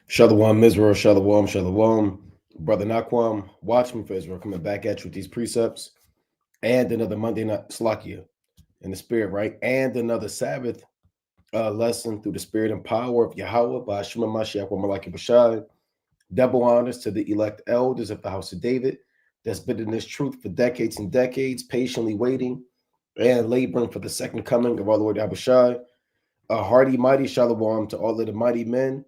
Shalom, Israel, Shalom, Shalom. Brother Naquam, watchman for Israel, coming back at you with these precepts and another Monday night Slakia in the spirit, right? And another Sabbath lesson through the spirit and power of Yahweh by Shema Mashiach wa Malaki Bashai. Double honors to the elect elders of the house of David that's been in this truth for decades and decades, patiently waiting and laboring for the second coming of our Lord Yahushai. A hearty, mighty shalom to all of the mighty men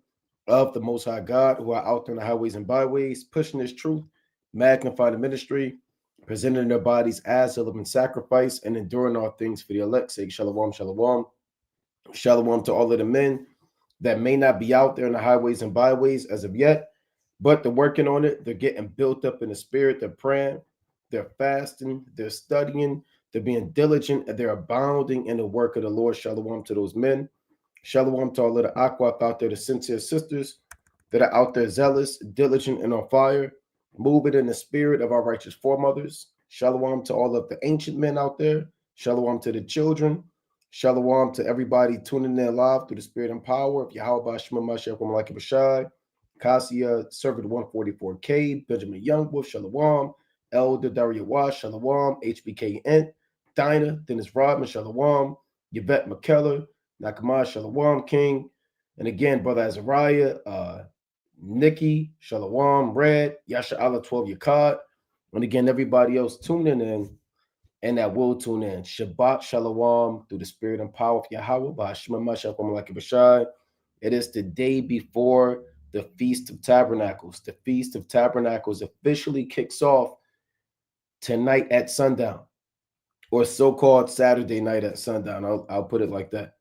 of the Most High God who are out there in the highways and byways, pushing this truth, magnifying the ministry, presenting their bodies as a living sacrifice, and enduring all things for the elect's sake. Shalom, shalom. Shalom to all of the men that may not be out there in the highways and byways as of yet, but they're working on it. They're getting built up in the spirit. They're praying, they're fasting, they're studying, they're being diligent, and they're abounding in the work of the Lord. Shalom to those men. Shalom to all of the Aquaf out there, the sincere sisters that are out there zealous, diligent, and on fire, moving in the spirit of our righteous foremothers. Shalom to all of the ancient men out there. Shalom to the children. Shalom to everybody tuning in live through the spirit and power of Yahweh Shema Mashiach Malaki Bashai. Kasia, Servant 144K, Benjamin Youngwolf, Shalom, Elder Daria Wash, Shalom, HBK Ent, Dinah, Dennis Rodman, Shalom, Yvette McKellar, Nakama, Shalom King, and again, Brother Azariah, Nikki, Shalom, Red, Yasha Allah 12 Yakad, and again, everybody else tuning in and that will tune in. Shabbat Shalom through the spirit and power of Yahweh by Shema Mashiach Malaki Bashai. It is the day before the Feast of Tabernacles. The Feast of Tabernacles officially kicks off tonight at sundown, or so-called Saturday night at sundown. I'll put it like that.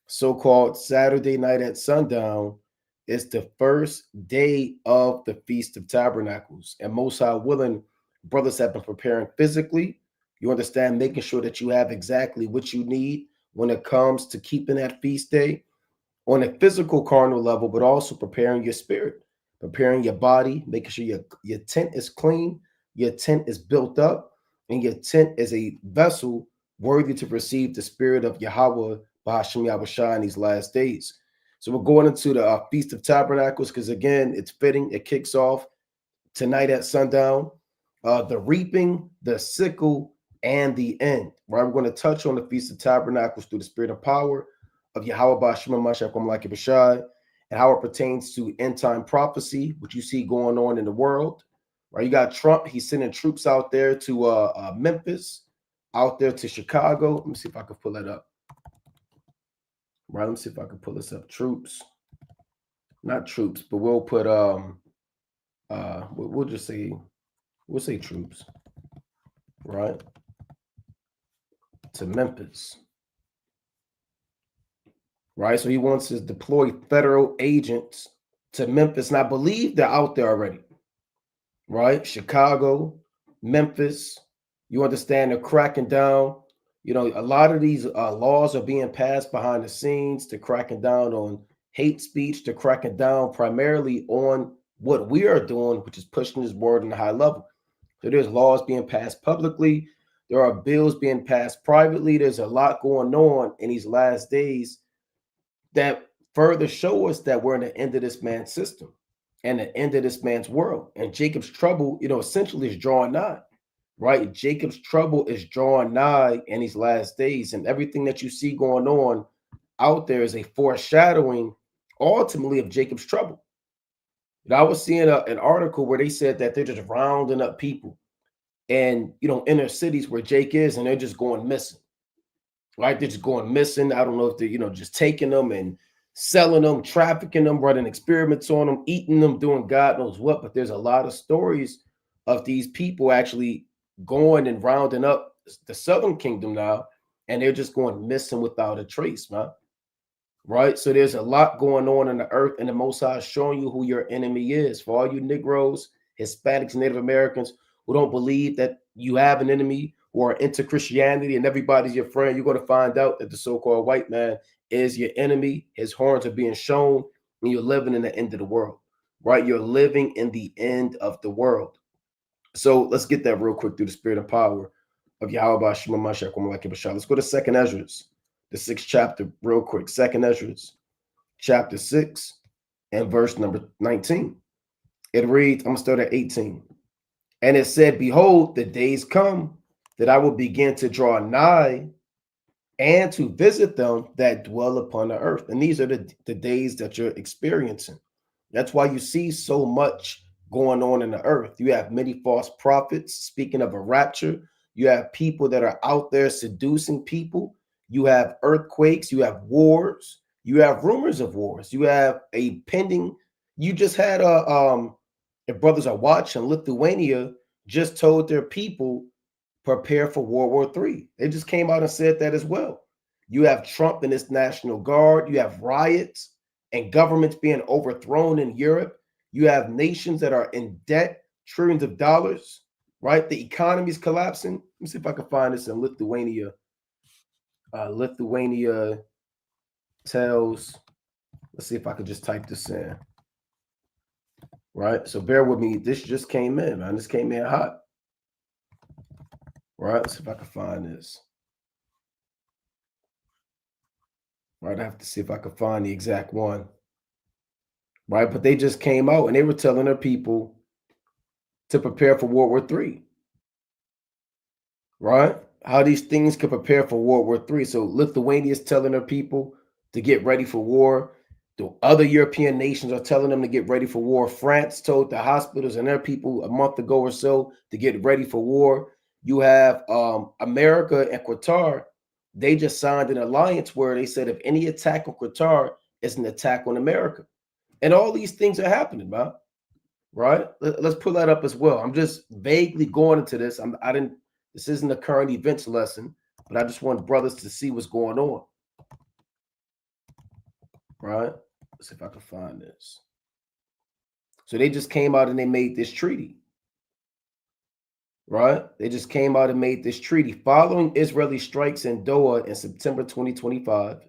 So-called Saturday night at sundown is the first day of the Feast of Tabernacles. And most high willing, brothers have been preparing physically. You understand, making sure that you have exactly what you need when it comes to keeping that feast day on a physical carnal level, but also preparing your spirit, preparing your body, making sure your tent is clean, your tent is built up, and your tent is a vessel worthy to receive the spirit of Yahweh Bahashim Yahushua in these last days. So we're going into the Feast of Tabernacles because, again, it's fitting. It kicks off tonight at sundown. The reaping, the sickle, and the end. Right, we're going to touch on the Feast of Tabernacles through the spirit of power of Yahweh Bashima Mashiach Malaki Bashai, and how it pertains to end time prophecy, which you see going on in the world. Right, you got Trump. He's sending troops out there to Memphis, out there to Chicago. Let me see if I can pull that up. Right, let me see if I can pull this up. Troops, not troops, but we'll put we'll just say troops, right, to Memphis. Right, so he wants to deploy federal agents to Memphis, and I believe they're out there already. Right, Chicago, Memphis. You understand they're cracking down. You know, a lot of these laws are being passed behind the scenes to cracking down on hate speech, to cracking down primarily on what we are doing, which is pushing this word on a high level. So there's laws being passed publicly. There are bills being passed privately. There's a lot going on in these last days that further show us that we're in the end of this man's system and the end of this man's world. And Jacob's trouble, essentially is drawing nigh, right? Jacob's trouble is drawing nigh in these last days. And everything that you see going on out there is a foreshadowing ultimately of Jacob's trouble. I was seeing an article where they said that they're just rounding up people and, inner cities where Jake is, and they're just going missing. Right? They're just going missing. I don't know if they're, just taking them and selling them, trafficking them, running experiments on them, eating them, doing God knows what. But there's a lot of stories of these people actually going and rounding up the Southern Kingdom now, and they're just going missing without a trace, man. Right? So there's a lot going on in the earth, and the Most High is showing you who your enemy is. For all you Negroes, Hispanics, Native Americans who don't believe that you have an enemy, who are into Christianity and everybody's your friend, you're going to find out that the so-called white man is your enemy. His horns are being shown, and you're living in the end of the world, right? You're living in the end of the world. So let's get that real quick through the spirit and power of Yahweh Shema Mashiach Malaki Bashar. Let's go to 2nd Ezra, the 6th chapter, real quick. 2nd Ezra, chapter 6 and verse number 19. It reads, I'm going to start at 18. And it said, behold, the days come that I will begin to draw nigh and to visit them that dwell upon the earth. And these are the days that you're experiencing. That's why you see so much going on in the earth. You have many false prophets speaking of a rapture. You have people that are out there seducing people. You have earthquakes. You have wars. You have rumors of wars. You have a pending. You just had if brothers are watching, Lithuania just told their people prepare for World War III. They just came out and said that as well. You have Trump and his National Guard. You have riots and governments being overthrown in Europe. You have nations that are in debt, trillions of dollars, right? The economy is collapsing. Let me see if I can find this in Lithuania. Lithuania tells, let's see if I could just type this in, right? So bear with me. This just came in, man. This came in hot. Right, let's see if I can find this. Right, I have to see if I can find the exact one. Right, but they just came out and they were telling their people to prepare for World War III. Right, how these things could prepare for World War III. So Lithuania is telling their people to get ready for war. The other European nations are telling them to get ready for war. France told the hospitals and their people a month ago or so to get ready for war. You have America and Qatar. They just signed an alliance where they said if any attack on Qatar is an attack on America. And all these things are happening, man. Right? Let's pull that up as well. I'm just vaguely going into this. This isn't a current events lesson, but I just want brothers to see what's going on. Right? Let's see if I can find this. So they just came out and they made this treaty. Right? They just came out and made this treaty. Following Israeli strikes in Doha in September 2025,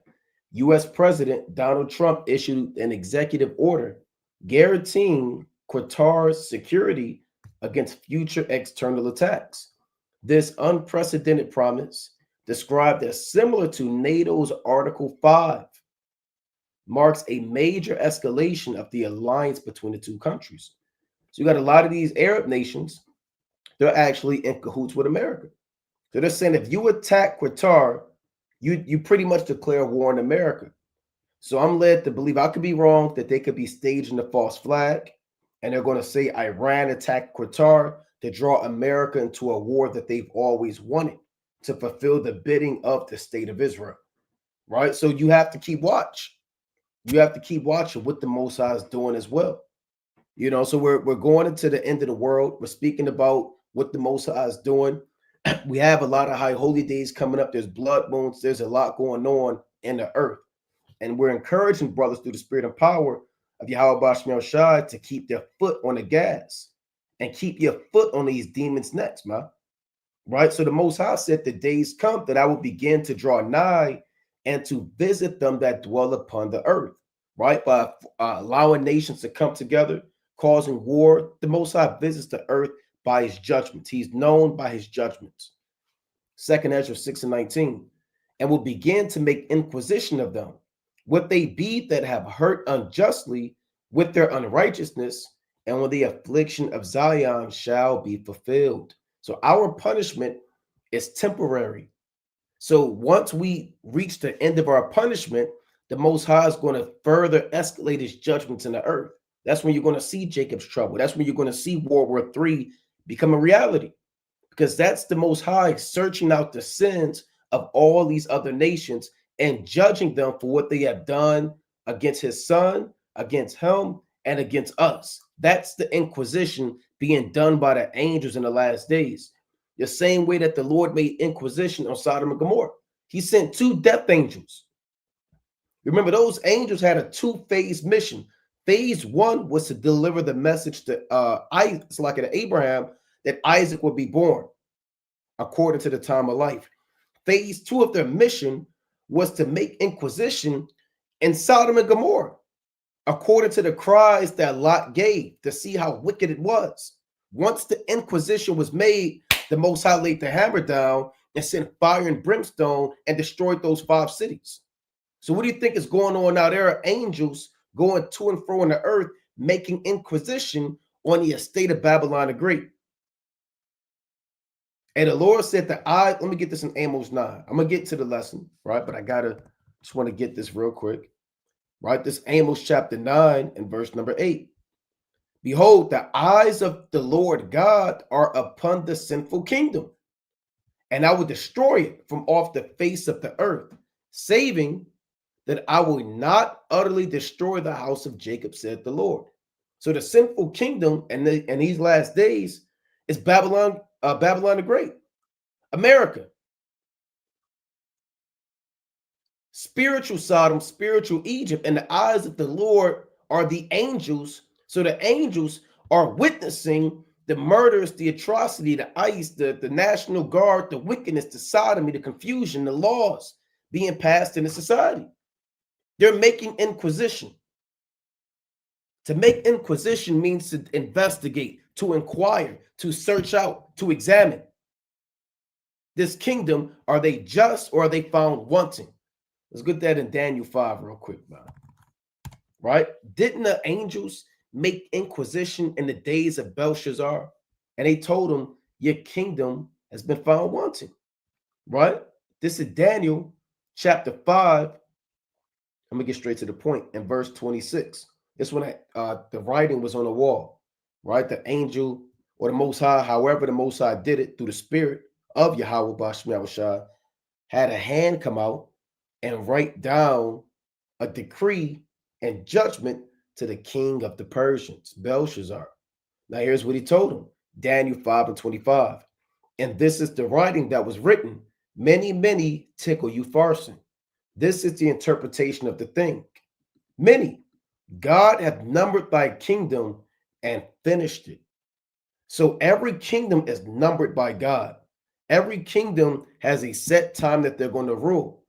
U.S. President Donald Trump issued an executive order guaranteeing Qatar's security against future external attacks. This unprecedented promise, described as similar to NATO's Article 5, marks a major escalation of the alliance between the two countries. So you got a lot of these Arab nations, they're actually in cahoots with America. So they're saying if you attack Qatar, you pretty much declare war on America. So I'm led to believe, I could be wrong, that they could be staging the false flag and they're going to say Iran attacked Qatar to draw America into a war that they've always wanted, to fulfill the bidding of the state of Israel, right? So you have to keep watch. You have to keep watching what the Most High is doing as well. You know, so we're going into the end of the world. We're speaking about what the Most High is doing. We have a lot of high holy days coming up. There's blood moons. There's a lot going on in the earth. And we're encouraging brothers through the spirit and power of Yahweh Bashmiel Shai to keep their foot on the gas and keep your foot on these demons' necks, man. Right? So the Most High said, the days come that I will begin to draw nigh and to visit them that dwell upon the earth, right? By allowing nations to come together, causing war. The Most High visits the earth by his judgments. He's known by his judgments. 2nd Ezra 6:19, and will begin to make inquisition of them, what they be that have hurt unjustly with their unrighteousness, and when the affliction of Zion shall be fulfilled. So our punishment is temporary. So once we reach the end of our punishment, the Most High is going to further escalate his judgments in the earth. That's when you're going to see Jacob's trouble. That's when you're going to see World War III become a reality, because that's the Most High searching out the sins of all these other nations and judging them for what they have done against his son, against him, and against us. That's the inquisition being done by the angels in the last days. The same way that the Lord made inquisition on Sodom and Gomorrah. He sent 2 death angels. Remember, those angels had a 2-phase mission. Phase 1 was to deliver the message to Abraham that Isaac would be born according to the time of life. Phase 2 of their mission was to make inquisition in Sodom and Gomorrah according to the cries that Lot gave, to see how wicked it was. Once the inquisition was made, the Most High laid the hammer down and sent fire and brimstone and destroyed those 5 cities. So what do you think is going on now? There are angels going to and fro in the earth, making inquisition on the estate of Babylon the Great. And the Lord said that let me get this in Amos 9. I'm going to get to the lesson, right? But just want to get this real quick, right? This Amos chapter 9 and verse number 8. Behold, the eyes of the Lord God are upon the sinful kingdom, and I will destroy it from off the face of the earth, saving that I will not utterly destroy the house of Jacob, said the Lord. So the sinful kingdom in these last days is Babylon, Babylon the Great, America. Spiritual Sodom, spiritual Egypt, and the eyes of the Lord are the angels. So the angels are witnessing the murders, the atrocity, the ICE, the National Guard, the wickedness, the sodomy, the confusion, the laws being passed in the society. They're making inquisition. To make inquisition means to investigate, to inquire, to search out, to examine. This kingdom, are they just or are they found wanting? Let's get that in Daniel 5 real quick, man. Right? Didn't the angels make inquisition in the days of Belshazzar? And they told him, your kingdom has been found wanting. Right? This is Daniel chapter 5. I'm going to get straight to the point in verse 26. This when the writing was on the wall. Right? The angel or the Most High, however the Most High did it through the spirit of Yahweh Bashmi Yahushua, had a hand come out and write down a decree and judgment to the king of the Persians, Belshazzar. Now here's what he told him, Daniel 5 and 25. And this is the writing that was written, many, many tickle you farsing. This is the interpretation of the thing. Many, God hath numbered thy kingdom and finished it. So every kingdom is numbered by God. Every kingdom has a set time that they're going to rule.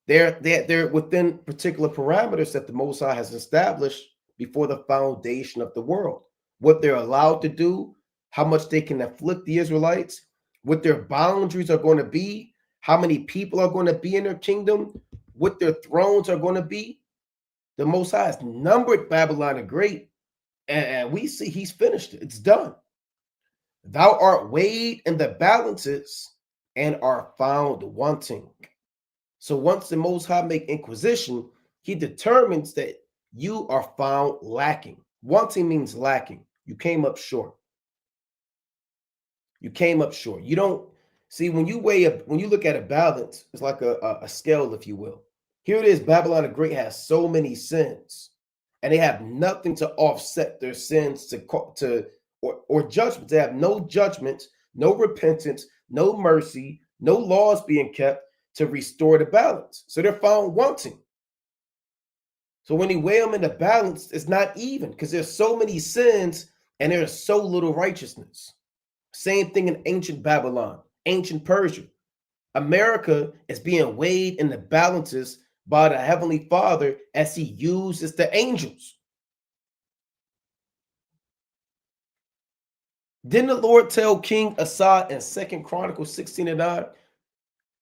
They're within particular parameters that the Most High has established before the foundation of the world. What they're allowed to do, how much they can afflict the Israelites, what their boundaries are going to be, how many people are going to be in their kingdom, what their thrones are going to be. The Most High has numbered Babylon the Great, and we see he's finished it. It's done. Thou art weighed in the balances and are found wanting. So once the Most High make inquisition, he determines that you are found lacking. Wanting means lacking. You came up short. You came up short. You don't see when you look at a balance, it's like a scale, if you will. Here it is, Babylon the Great has so many sins, and they have nothing to offset their sins or judgments. They have no judgments, no repentance, no mercy, no laws being kept to restore the balance. So they're found wanting. So when he weigh them in the balance, it's not even because there's so many sins and there's so little righteousness. Same thing in ancient Babylon, ancient Persia. America is being weighed in the balances by the Heavenly Father as he uses the angels. Didn't the Lord tell King Asa in 2 Chronicles 16 and 9?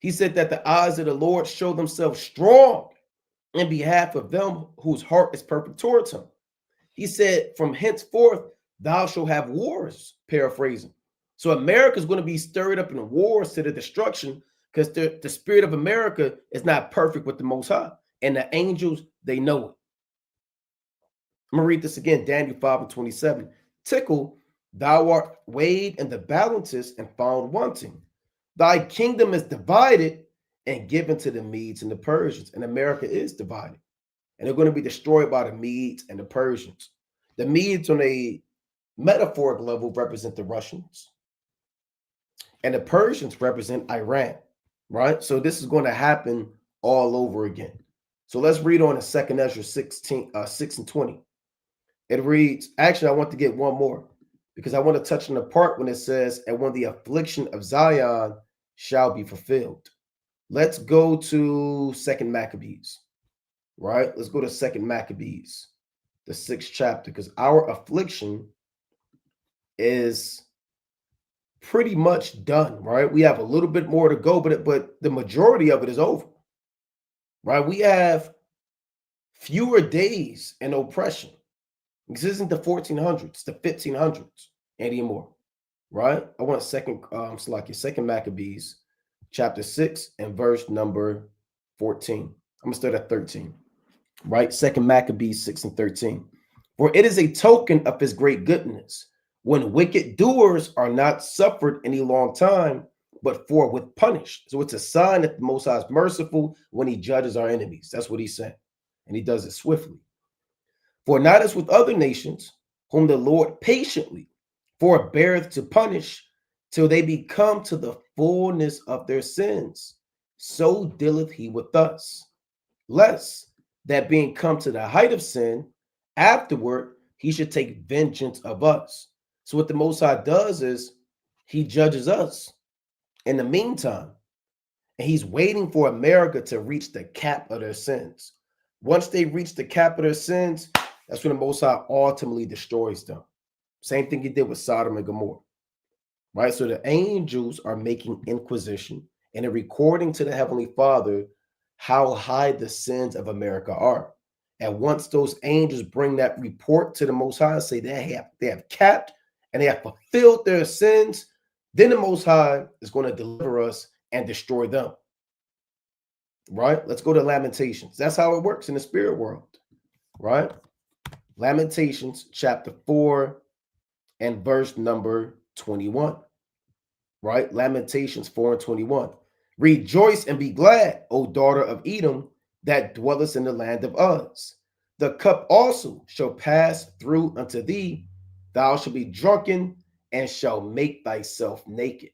He said that the eyes of the Lord show themselves strong in behalf of them whose heart is perfect towards him. He said, from henceforth, thou shalt have wars, paraphrasing. So America is going to be stirred up in wars to the destruction because the spirit of America is not perfect with the Most High. And the angels, they know it. I'm going to read this again, Daniel 5 and 27. Tickle, thou art weighed in the balances and found wanting. Thy kingdom is divided and given to the Medes and the Persians. And America is divided. And they're going to be destroyed by the Medes and the Persians. The Medes on a metaphoric level represent the Russians. And the Persians represent Iran, right? So this is going to happen all over again. So let's read on in 2 Ezra 6 and 20. It reads, actually, I want to get one more because I want to touch on the part when it says, and when the affliction of Zion shall be fulfilled. Let's go to 2 Maccabees, right? Let's go to 2 Maccabees, the 6th chapter, because our affliction is pretty much done, right? We have a little bit more to go, but the majority of it is over, right? We have fewer days in oppression. This isn't the 1400s, the 1500s anymore, right? I want second Maccabees, chapter 6 and verse number 14. I'm gonna start at 13, right? Second Maccabees 6 and 13. For it is a token of his great goodness when wicked doers are not suffered any long time, but forthwith punished. So it's a sign that the Most High is merciful when he judges our enemies. That's what he's saying. And he does it swiftly. For not as with other nations, whom the Lord patiently forbeareth to punish till they be come to the fullness of their sins, so dealeth he with us. Lest that being come to the height of sin, afterward he should take vengeance of us. So what the Most High does is he judges us in the meantime, and he's waiting for America to reach the cap of their sins. Once they reach the cap of their sins, that's when the Most High ultimately destroys them. Same thing he did with Sodom and Gomorrah, right? So the angels are making inquisition and a recording to the Heavenly Father how high the sins of America are. And once those angels bring that report to the Most High, say they have capped and they have fulfilled their sins, then the Most High is going to deliver us and destroy them. Right? Let's go to Lamentations. That's how it works in the spirit world, right? Lamentations chapter 4 and verse number 21, right? Lamentations 4 and 21. Rejoice and be glad, O daughter of Edom, that dwellest in the land of Uz. The cup also shall pass through unto thee. Thou shalt be drunken and shall make thyself naked.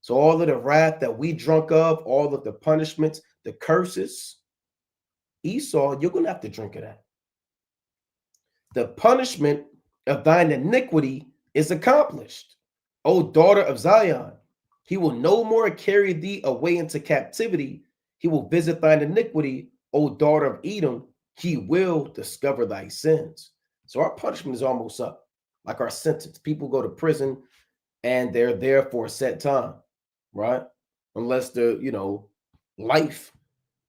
So all of the wrath that we drunk of, all of the punishments, the curses, Esau, you're going to have to drink of that. The punishment of thine iniquity is accomplished. O daughter of Zion, he will no more carry thee away into captivity. He will visit thine iniquity. O daughter of Edom, he will discover thy sins. So our punishment is almost up, like our sentence. People go to prison and they're there for a set time, right? Unless they're, life,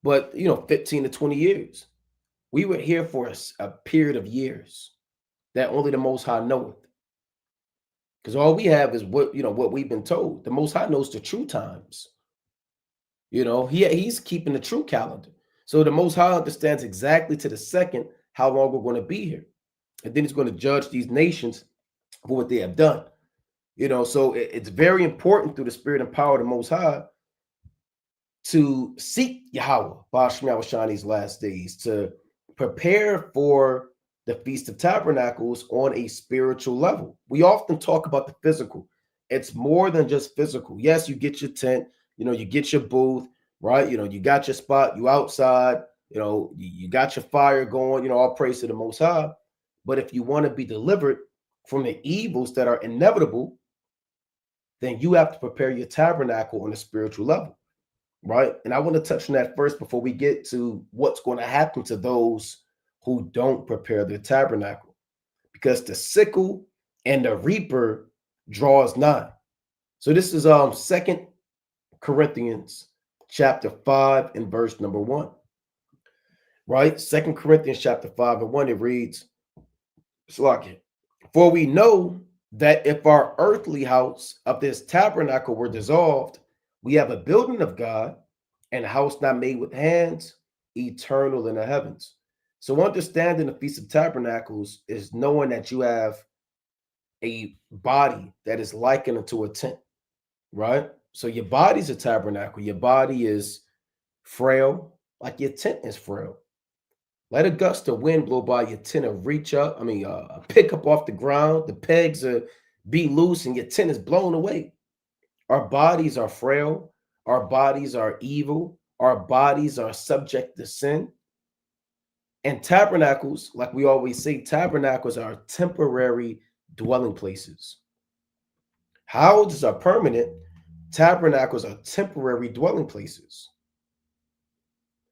but, 15 to 20 years. We were here for a period of years that only the Most High knoweth. Because all we have is what we've been told. The Most High knows the true times. He's keeping the true calendar. So the Most High understands exactly to the second how long we're going to be here. And then he's going to judge these nations for what they have done. So it's very important through the spirit and power of the Most High to seek Yahweh, Ba'ashim Yahushua, these last days, to prepare for the Feast of Tabernacles on a spiritual level. We often talk about the physical. It's more than just physical. Yes, you get your tent, you get your booth, right? You got your spot, you outside, you got your fire going, all praise to the Most High. But if you want to be delivered from the evils that are inevitable, then you have to prepare your tabernacle on a spiritual level. Right. And I want to touch on that first before we get to what's going to happen to those who don't prepare their tabernacle, because the sickle and the reaper draws nigh. So this is 2 Corinthians chapter 5 and verse number 1. Right? 2 Corinthians chapter 5 and 1, it reads, for we know that if our earthly house of this tabernacle were dissolved, we have a building of God and a house not made with hands, eternal in the heavens. So understanding the Feast of Tabernacles is knowing that you have a body that is likened unto a tent, right? So your body's a tabernacle. Your body is frail, like your tent is frail. Let a gust of wind blow by your tent and pick up off the ground. The pegs are be loose and your tent is blown away. Our bodies are frail. Our bodies are evil. Our bodies are subject to sin. And tabernacles, like we always say, tabernacles are temporary dwelling places. Houses are permanent. Tabernacles are temporary dwelling places.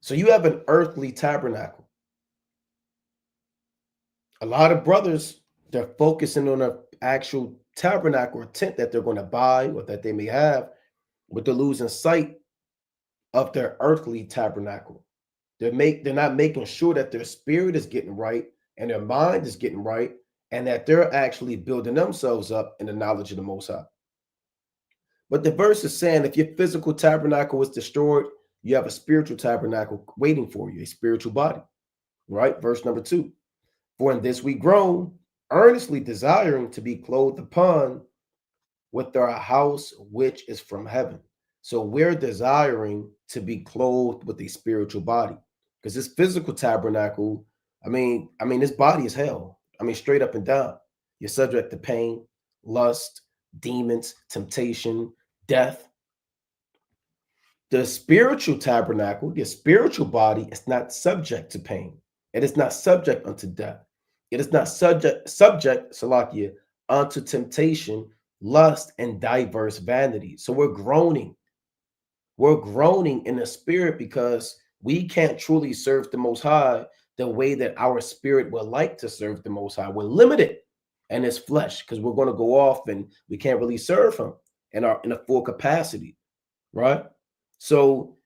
So you have an earthly tabernacle. A lot of brothers, they're focusing on an actual tabernacle or tent that they're going to buy or that they may have, but they're losing sight of their earthly tabernacle. They're not making sure that their spirit is getting right and their mind is getting right, and that they're actually building themselves up in the knowledge of the Most High. But the verse is saying if your physical tabernacle is destroyed, you have a spiritual tabernacle waiting for you, a spiritual body, right? Verse number 2. For in this we groan, earnestly desiring to be clothed upon with our house which is from heaven. So we're desiring to be clothed with a spiritual body, because this physical tabernacle, this body is hell. Straight up and down. You're subject to pain, lust, demons, temptation, death. The spiritual tabernacle, the spiritual body, is not subject to pain. It is not subject unto death. It is not subject, Salakia, unto temptation, lust, and diverse vanity. So we're groaning. We're groaning in the spirit because we can't truly serve the Most High the way that our spirit would like to serve the Most High. We're limited in this flesh because we're going to go off and we can't really serve Him in a full capacity, right? So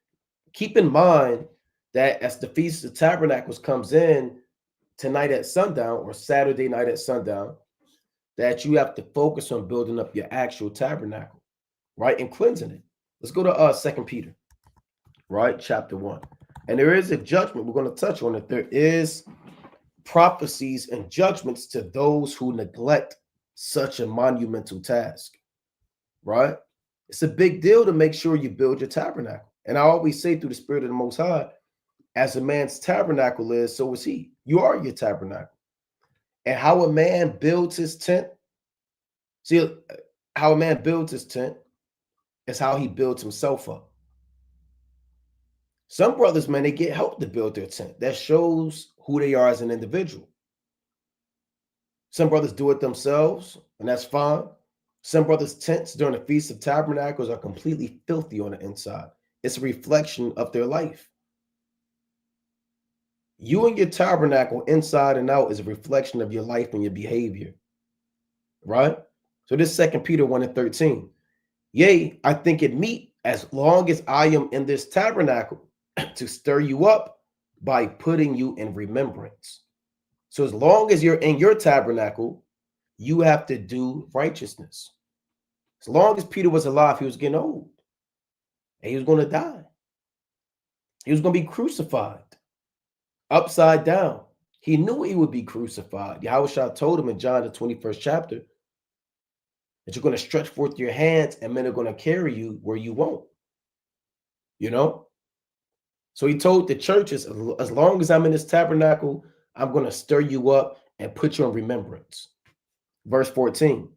keep in mind that as the Feast of Tabernacles comes in tonight at sundown or Saturday night at sundown, that you have to focus on building up your actual tabernacle, right? And cleansing it. Let's go to 2 Peter, right? Chapter 1. And there is a judgment. We're going to touch on it. There is prophecies and judgments to those who neglect such a monumental task, right? It's a big deal to make sure you build your tabernacle. And I always say through the Spirit of the Most High, as a man's tabernacle is, so is he. You are your tabernacle. And how a man builds his tent, see, how a man builds his tent is how he builds himself up. Some brothers, man, they get help to build their tent. That shows who they are as an individual. Some brothers do it themselves, and that's fine. Some brothers' tents during the Feast of Tabernacles are completely filthy on the inside. It's a reflection of their life. You and your tabernacle inside and out is a reflection of your life and your behavior, right? So this 2 Peter 1:13. Yea, I think it meet, as long as I am in this tabernacle, to stir you up by putting you in remembrance. So as long as you're in your tabernacle, you have to do righteousness. As long as Peter was alive, he was getting old. And he was going to die. He was going to be crucified upside down. He knew he would be crucified. Yahushua told him in John, the 21st chapter, that you're going to stretch forth your hands and men are going to carry you where you won't. You know? So he told the churches, as long as I'm in this tabernacle, I'm going to stir you up and put you in remembrance. Verse 14,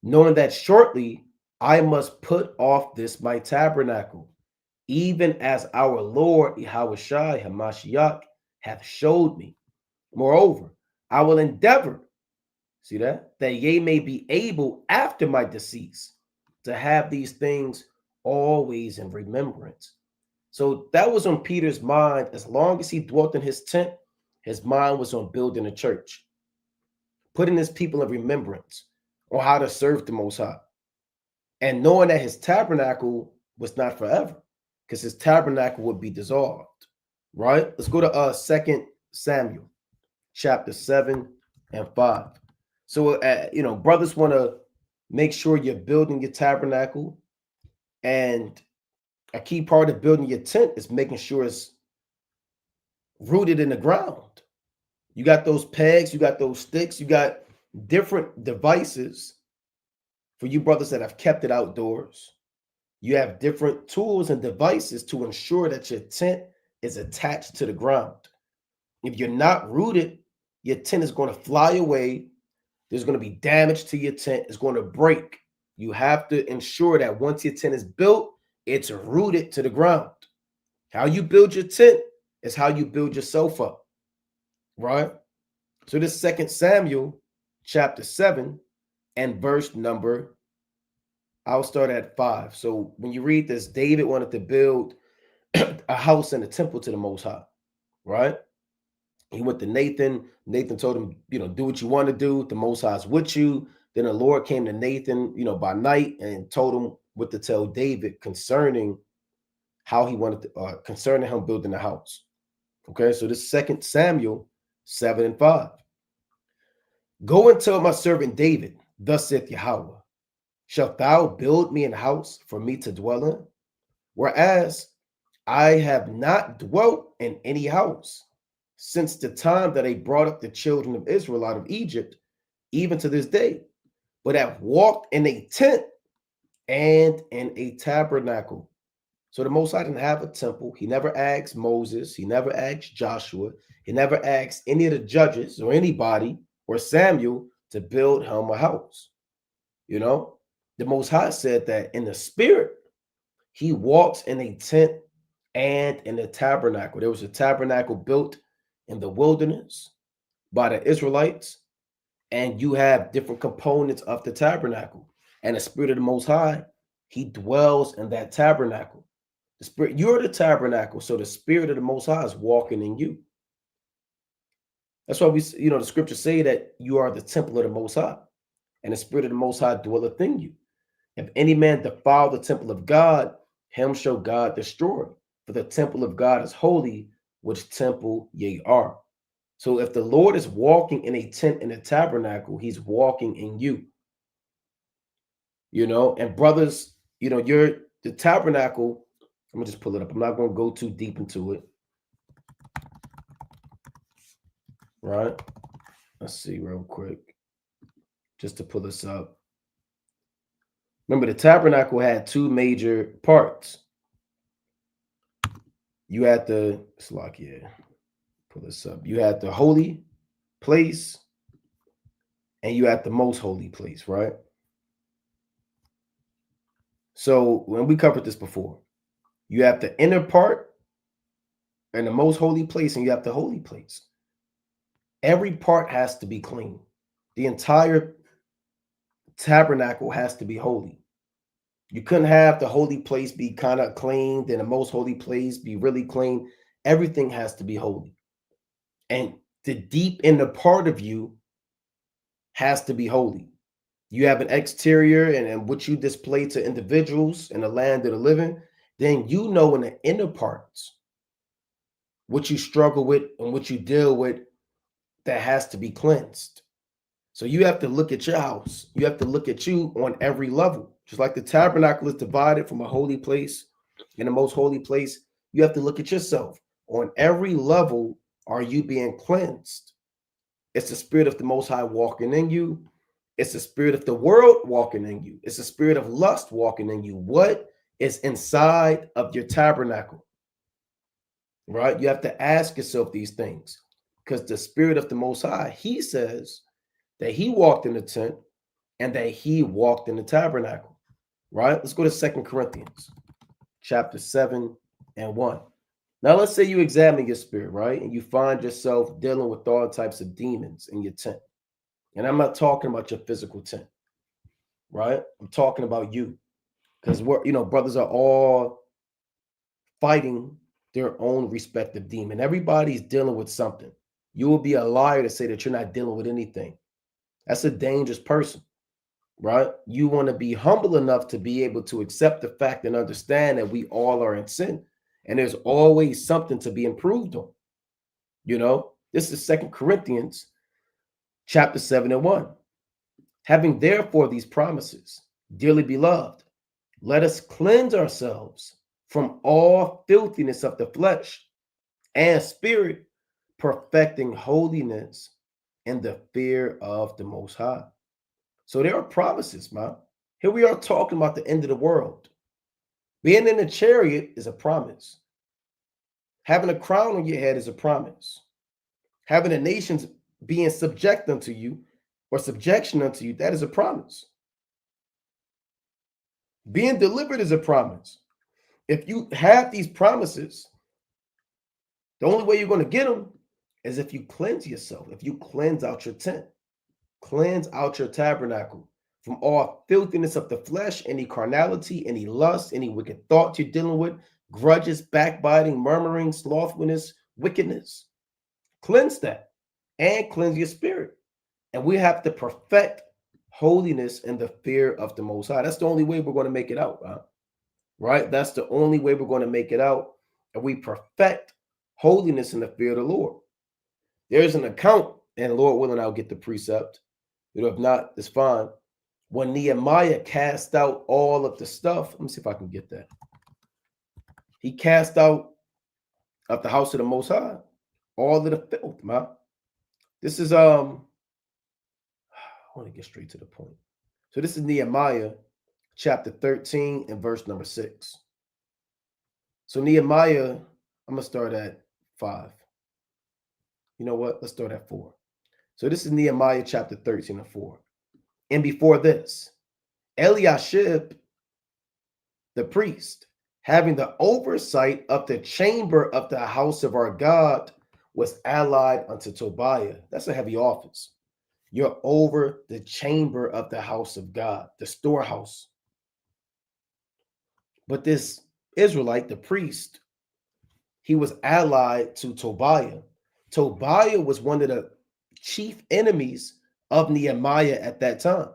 knowing that shortly I must put off this my tabernacle, even as our Lord Yahushua Hamashiach hath showed me. Moreover, I will endeavor, see that ye may be able after my decease to have these things always in remembrance. So that was on Peter's mind. As long as he dwelt in his tent, his mind was on building a church, putting his people in remembrance on how to serve the Most High, and knowing that his tabernacle was not forever, because his tabernacle would be dissolved, right? Let's go to 2 Samuel chapter 7 and 5. So, brothers want to make sure you're building your tabernacle, and a key part of building your tent is making sure it's rooted in the ground. You got those pegs, you got those sticks, you got different devices for you brothers that have kept it outdoors. You have different tools and devices to ensure that your tent is attached to the ground. If you're not rooted, your tent is going to fly away. There's going to be damage to your tent. It's going to break. You have to ensure that once your tent is built, it's rooted to the ground. How you build your tent is how you build yourself up, right? So this 2 Samuel chapter 7 and verse number, I'll start at 5. So when you read this, David wanted to build a house and a temple to the Most High, right? He went to Nathan. Nathan told him, do what you want to do. The Most High is with you. Then the Lord came to Nathan, by night and told him what to tell David concerning how he wanted to, concerning him building the house. Okay, so this 2 Samuel 7 and 5. Go and tell my servant David, thus saith Yahweh, shalt thou build me an house for me to dwell in? Whereas I have not dwelt in any house since the time that I brought up the children of Israel out of Egypt, even to this day, but have walked in a tent and in a tabernacle. So the Most High didn't have a temple. He never asked Moses. He never asked Joshua. He never asked any of the judges or anybody or Samuel to build him a house. You know, the Most High said that in the spirit, he walks in a tent and in a tabernacle. There was a tabernacle built in the wilderness by the Israelites, and you have different components of the tabernacle. And the Spirit of the Most High, he dwells in that tabernacle. The Spirit, you're the tabernacle, so the Spirit of the Most High is walking in you. That's why the scriptures say that you are the temple of the Most High, and the Spirit of the Most High dwelleth in you. If any man defile the temple of God, him shall God destroy. For the temple of God is holy, which temple ye are. So if the Lord is walking in a tent in a tabernacle, he's walking in you. And brothers, you're the tabernacle. I'm gonna just pull it up. I'm not gonna go too deep into it. Right? Let's see real quick. Just to pull this up. Remember, the tabernacle had two major parts. You had the pull this up. You had the holy place and you had the most holy place, right? So when we covered this before, you have the inner part and the most holy place, and you have the holy place. Every part has to be clean. The entire tabernacle has to be holy. You couldn't have the holy place be kind of clean, then the most holy place be really clean. Everything has to be holy. And the deep inner part of you has to be holy. You have an exterior and what you display to individuals in the land of the living, then in the inner parts, what you struggle with and what you deal with, that has to be cleansed. So you have to look at your house. You have to look at you on every level. Just like the tabernacle is divided from a holy place and the most holy place, you have to look at yourself. On every level, are you being cleansed? It's the Spirit of the Most High walking in you. It's the spirit of the world walking in you. It's the spirit of lust walking in you. What is inside of your tabernacle? Right? You have to ask yourself these things, because the Spirit of the Most High, he says that he walked in the tent and that he walked in the tabernacle. Right? Let's go to 2 Corinthians chapter 7 and 1. Now, let's say you examine your spirit, right? And you find yourself dealing with all types of demons in your tent. And I'm not talking about your physical tent, right? I'm talking about you, because brothers are all fighting their own respective demon. Everybody's dealing with something. You will be a liar to say that you're not dealing with anything. That's a dangerous person, right? You want to be humble enough to be able to accept the fact and understand that we all are in sin, and there's always something to be improved on. This is 2 Corinthians chapter 7 and 1. Having therefore these promises, dearly beloved, let us cleanse ourselves from all filthiness of the flesh and spirit, perfecting holiness in the fear of the Most High. So there are promises, man. Here we are talking about the end of the world. Being in the chariot is a promise. Having a crown on your head is a promise. Having the nations being subject unto you or subjection unto you, that is a promise. Being delivered is a promise. If you have these promises, the only way you're going to get them is if you cleanse yourself, if you cleanse out your tent, cleanse out your tabernacle from all filthiness of the flesh, any carnality, any lust, any wicked thoughts you're dealing with, grudges, backbiting, murmuring, slothfulness, wickedness. Cleanse that and cleanse your spirit. And we have to perfect holiness in the fear of the Most High. That's the only way we're going to make it out, right? That's the only way we're going to make it out. And we perfect holiness and the fear of the Lord. There's an account, and Lord willing, I'll get the precept. If not, it's fine. When Nehemiah cast out all of the stuff, let me see if I can get that. He cast out of the house of the Most High all of the filth, man. This is I want to get straight to the point. So this is Nehemiah chapter 13 and verse number 6. So Nehemiah, I'm gonna start at 5. You know what? Let's start at 4. So this is Nehemiah chapter 13 and 4. And before this, Eliashib, the priest, having the oversight of the chamber of the house of our God, was allied unto Tobiah. That's a heavy office. You're over the chamber of the house of God, the storehouse. But this Israelite, the priest, he was allied to Tobiah. Tobiah was one of the chief enemies of Nehemiah at that time.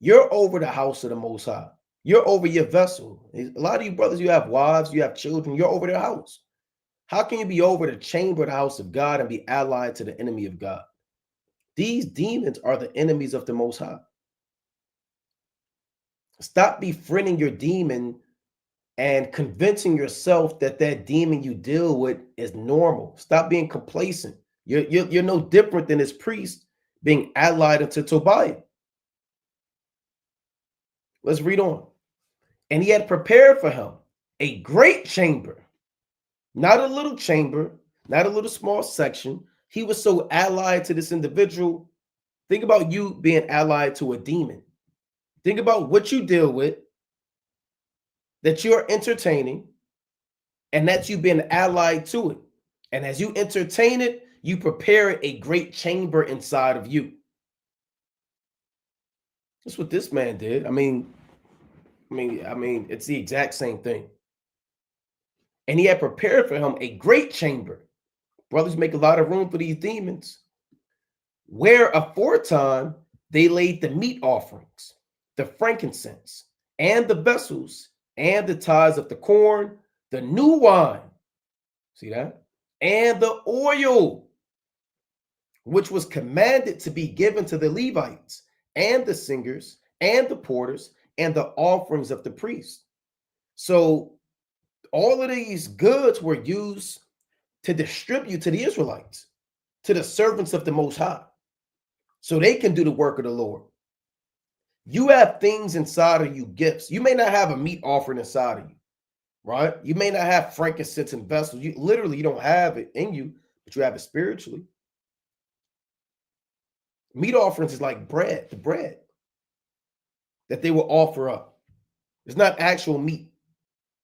You're over the house of the Most High. You're over your vessel. A lot of you brothers, you have wives, you have children, you're over their house. How can you be over the chamber of the house of God and be allied to the enemy of God? These demons are the enemies of the Most High. Stop befriending your demon and convincing yourself that that demon you deal with is normal. Stop being complacent. You're no different than this priest being allied unto Tobiah. Let's read on. And he had prepared for him a great chamber, not a little chamber, not a little small section. He was so allied to this individual. Think about you being allied to a demon. Think about what you deal with, that you're entertaining, and that you've been allied to it. And as you entertain it, you prepare a great chamber inside of you. That's what this man did. I mean, it's the exact same thing. And he had prepared for him a great chamber. Brothers make a lot of room for these demons. Where aforetime they laid the meat offerings, the frankincense, and the vessels, and the tithes of the corn, the new wine. See that? And the oil, which was commanded to be given to the Levites, and the singers, and the porters, and the offerings of the priests. So all of these goods were used to distribute to the Israelites, to the servants of the Most High, so they can do the work of the Lord. You have things inside of you, gifts. You may not have a meat offering inside of you, right? You may not have frankincense and vessels. You don't have it in you, but you have it spiritually. Meat offerings is like bread, the bread that they will offer up. It's not actual meat.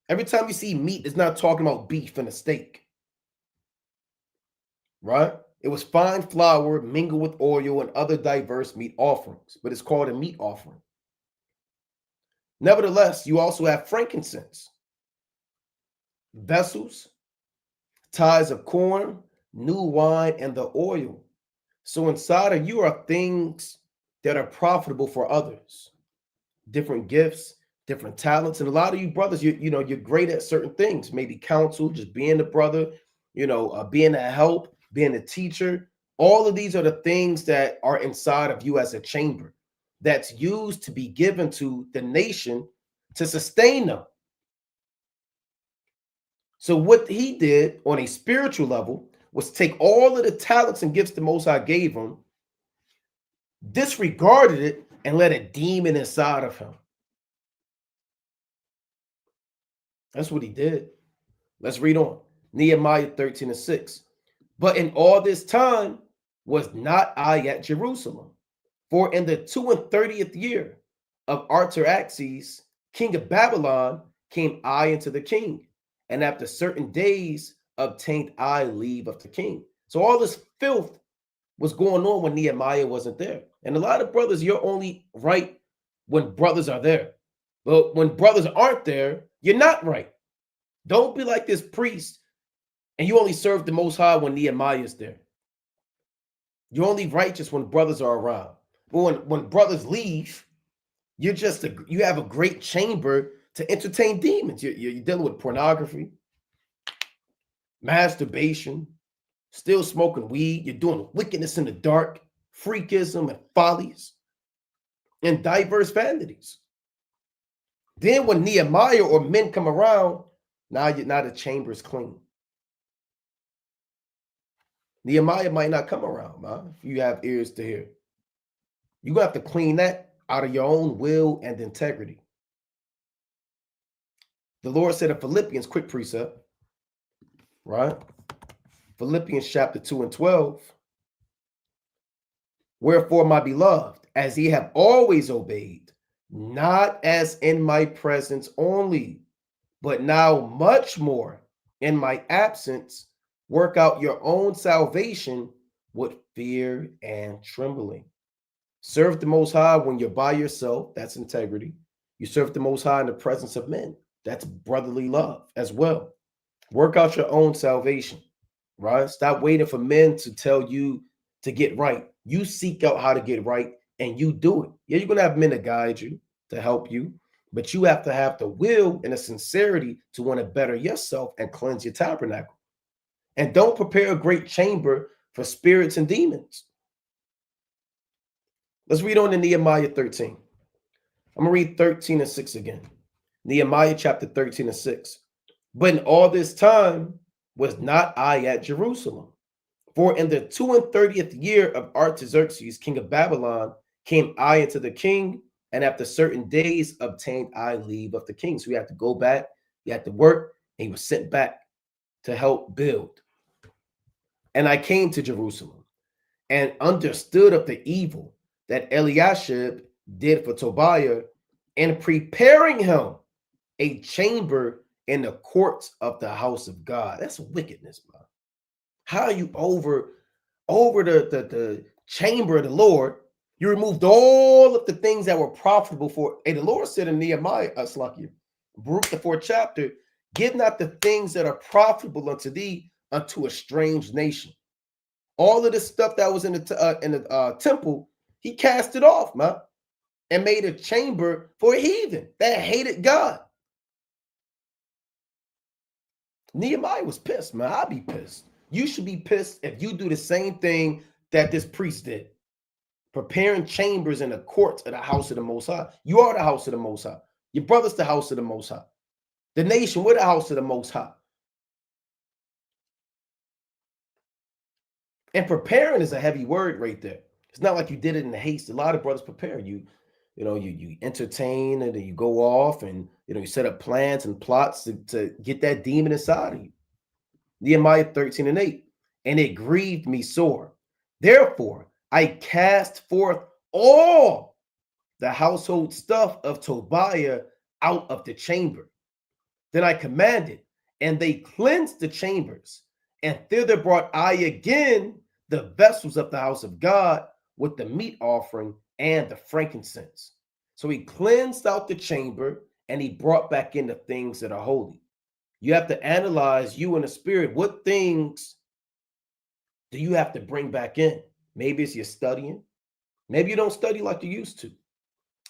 Every time you see meat, it's not talking about beef and a steak, right? It was fine flour mingled with oil and other diverse meat offerings, but it's called a meat offering. Nevertheless, you also have frankincense, vessels, tithes of corn, new wine, and the oil. So inside of you are things that are profitable for others, different gifts, different talents. And a lot of you brothers, you're great at certain things, maybe counsel, just being a brother, being a help, being a teacher. All of these are the things that are inside of you as a chamber that's used to be given to the nation to sustain them. So what he did on a spiritual level was take all of the talents and gifts the Most High gave him, disregarded it, and let a demon inside of him. That's what he did. Let's read on. Nehemiah 13 and 6. But in all this time was not I at Jerusalem, for in the 32nd year of Artaxerxes, king of Babylon, came I unto the king, and after certain days obtained I leave of the king. So all this filth was going on when Nehemiah wasn't there. And a lot of brothers, you're only right when brothers are there. But when brothers aren't there, you're not right. Don't be like this priest and you only serve the Most High when Nehemiah is there. You're only righteous when brothers are around. But when brothers leave, you have a great chamber to entertain demons. You're dealing with pornography. masturbation, still smoking weed. You're doing wickedness in the dark, freakism and follies, and diverse vanities. Then when Nehemiah or men come around, now the chamber is clean. Nehemiah might not come around, man, if you have ears to hear. You're going to have to clean that out of your own will and integrity. The Lord said in Philippians, quick precept, right? Philippians chapter 2 and 12. Wherefore, my beloved, as ye have always obeyed, not as in my presence only, but now much more in my absence, work out your own salvation with fear and trembling. Serve the Most High when you're by yourself. That's integrity. You serve the Most High in the presence of men. That's brotherly love as well. Work out your own salvation, right? Stop waiting for men to tell you to get right. You seek out how to get right and you do it. Yeah, you're going to have men to guide you, to help you, but you have to have the will and the sincerity to want to better yourself and cleanse your tabernacle. And don't prepare a great chamber for spirits and demons. Let's read on to Nehemiah 13. I'm going to read 13 and 6 again. Nehemiah chapter 13 and 6. But in all this time was not I at Jerusalem. For in the 32nd year of Artaxerxes, king of Babylon, came I unto the king, and after certain days obtained I leave of the king. So he had to go back, he had to work, and he was sent back to help build. And I came to Jerusalem and understood of the evil that Eliashib did for Tobiah in preparing him a chamber in the courts of the house of God. That's wickedness, man. How are you over the chamber of the Lord? You removed all of the things that were profitable for. And the Lord said in Nehemiah, Baruch the 4th chapter, give not the things that are profitable unto thee unto a strange nation. All of this stuff that was in the temple, he cast it off, man, and made a chamber for a heathen that hated God. Nehemiah was pissed, man. I'd be pissed. You should be pissed if you do the same thing that this priest did, preparing chambers in the courts of the house of the Most High. You are the house of the Most High. Your brother's the house of the Most High. The nation, we're the house of the Most High. And preparing is a heavy word right there. It's not like you did it in haste. A lot of brothers prepare. You entertain and then you go off and you set up plans and plots to get that demon inside of you. Nehemiah 13 and 8. And it grieved me sore. Therefore, I cast forth all the household stuff of Tobiah out of the chamber. Then I commanded, and they cleansed the chambers, and thither brought I again the vessels of the house of God with the meat offering and the frankincense. So he cleansed out the chamber, and he brought back in the things that are holy. You have to analyze you in the spirit. What things do you have to bring back in? Maybe it's your studying. Maybe you don't study like you used to.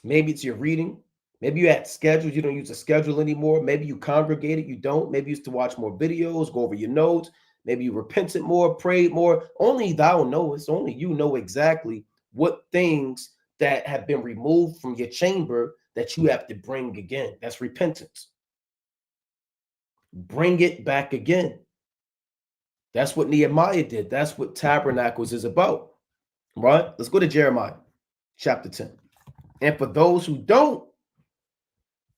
Maybe it's your reading. Maybe you had schedules. You don't use a schedule anymore. Maybe you congregated. You don't. Maybe you used to watch more videos, go over your notes. Maybe you repented more, prayed more. Only thou knowest. Only you know exactly what things that have been removed from your chamber that you have to bring again. That's repentance. Bring it back again. That's what Nehemiah did. That's what Tabernacles is about, right? Let's go to Jeremiah chapter 10. And for those who don't,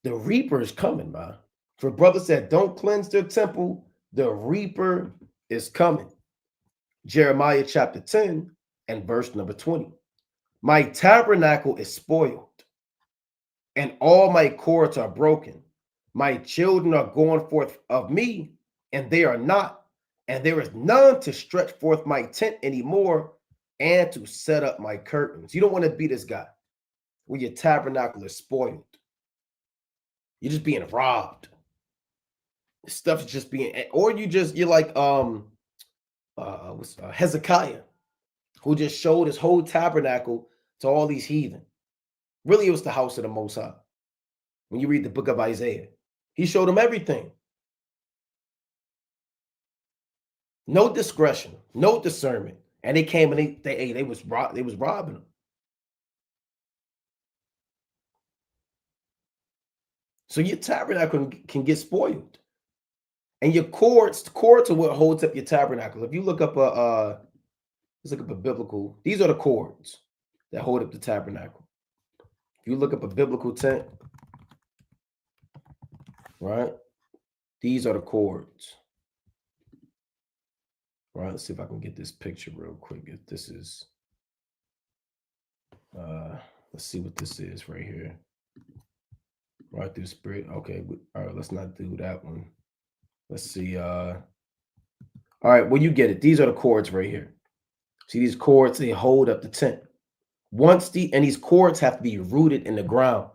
the reaper is coming, man. For brothers that don't cleanse their temple, the reaper is coming. Jeremiah chapter 10 and verse number 20. My tabernacle is spoiled, and all my cords are broken. My children are going forth of me, and they are not. And there is none to stretch forth my tent anymore and to set up my curtains. You don't want to be this guy where your tabernacle is spoiled. You're just being robbed. Stuff is just being, or you're like Hezekiah, who just showed his whole tabernacle to all these heathen. Really, it was the house of the Most High. When you read the book of Isaiah, he showed them everything. No discretion, no discernment. And they came and they was robbing them. So your tabernacle can get spoiled. And your cords are what holds up your tabernacle. If you look up let's look up a biblical, these are the cords that hold up the tabernacle. If you look up a biblical tent, right? These are the cords. Right, let's see if I can get this picture real quick. If this is let's see what this is right here. Right through spirit. Okay, all right, let's not do that one. Let's see. All right, well, you get it. These are the cords right here. See these cords, they hold up the tent. And these cords have to be rooted in the ground.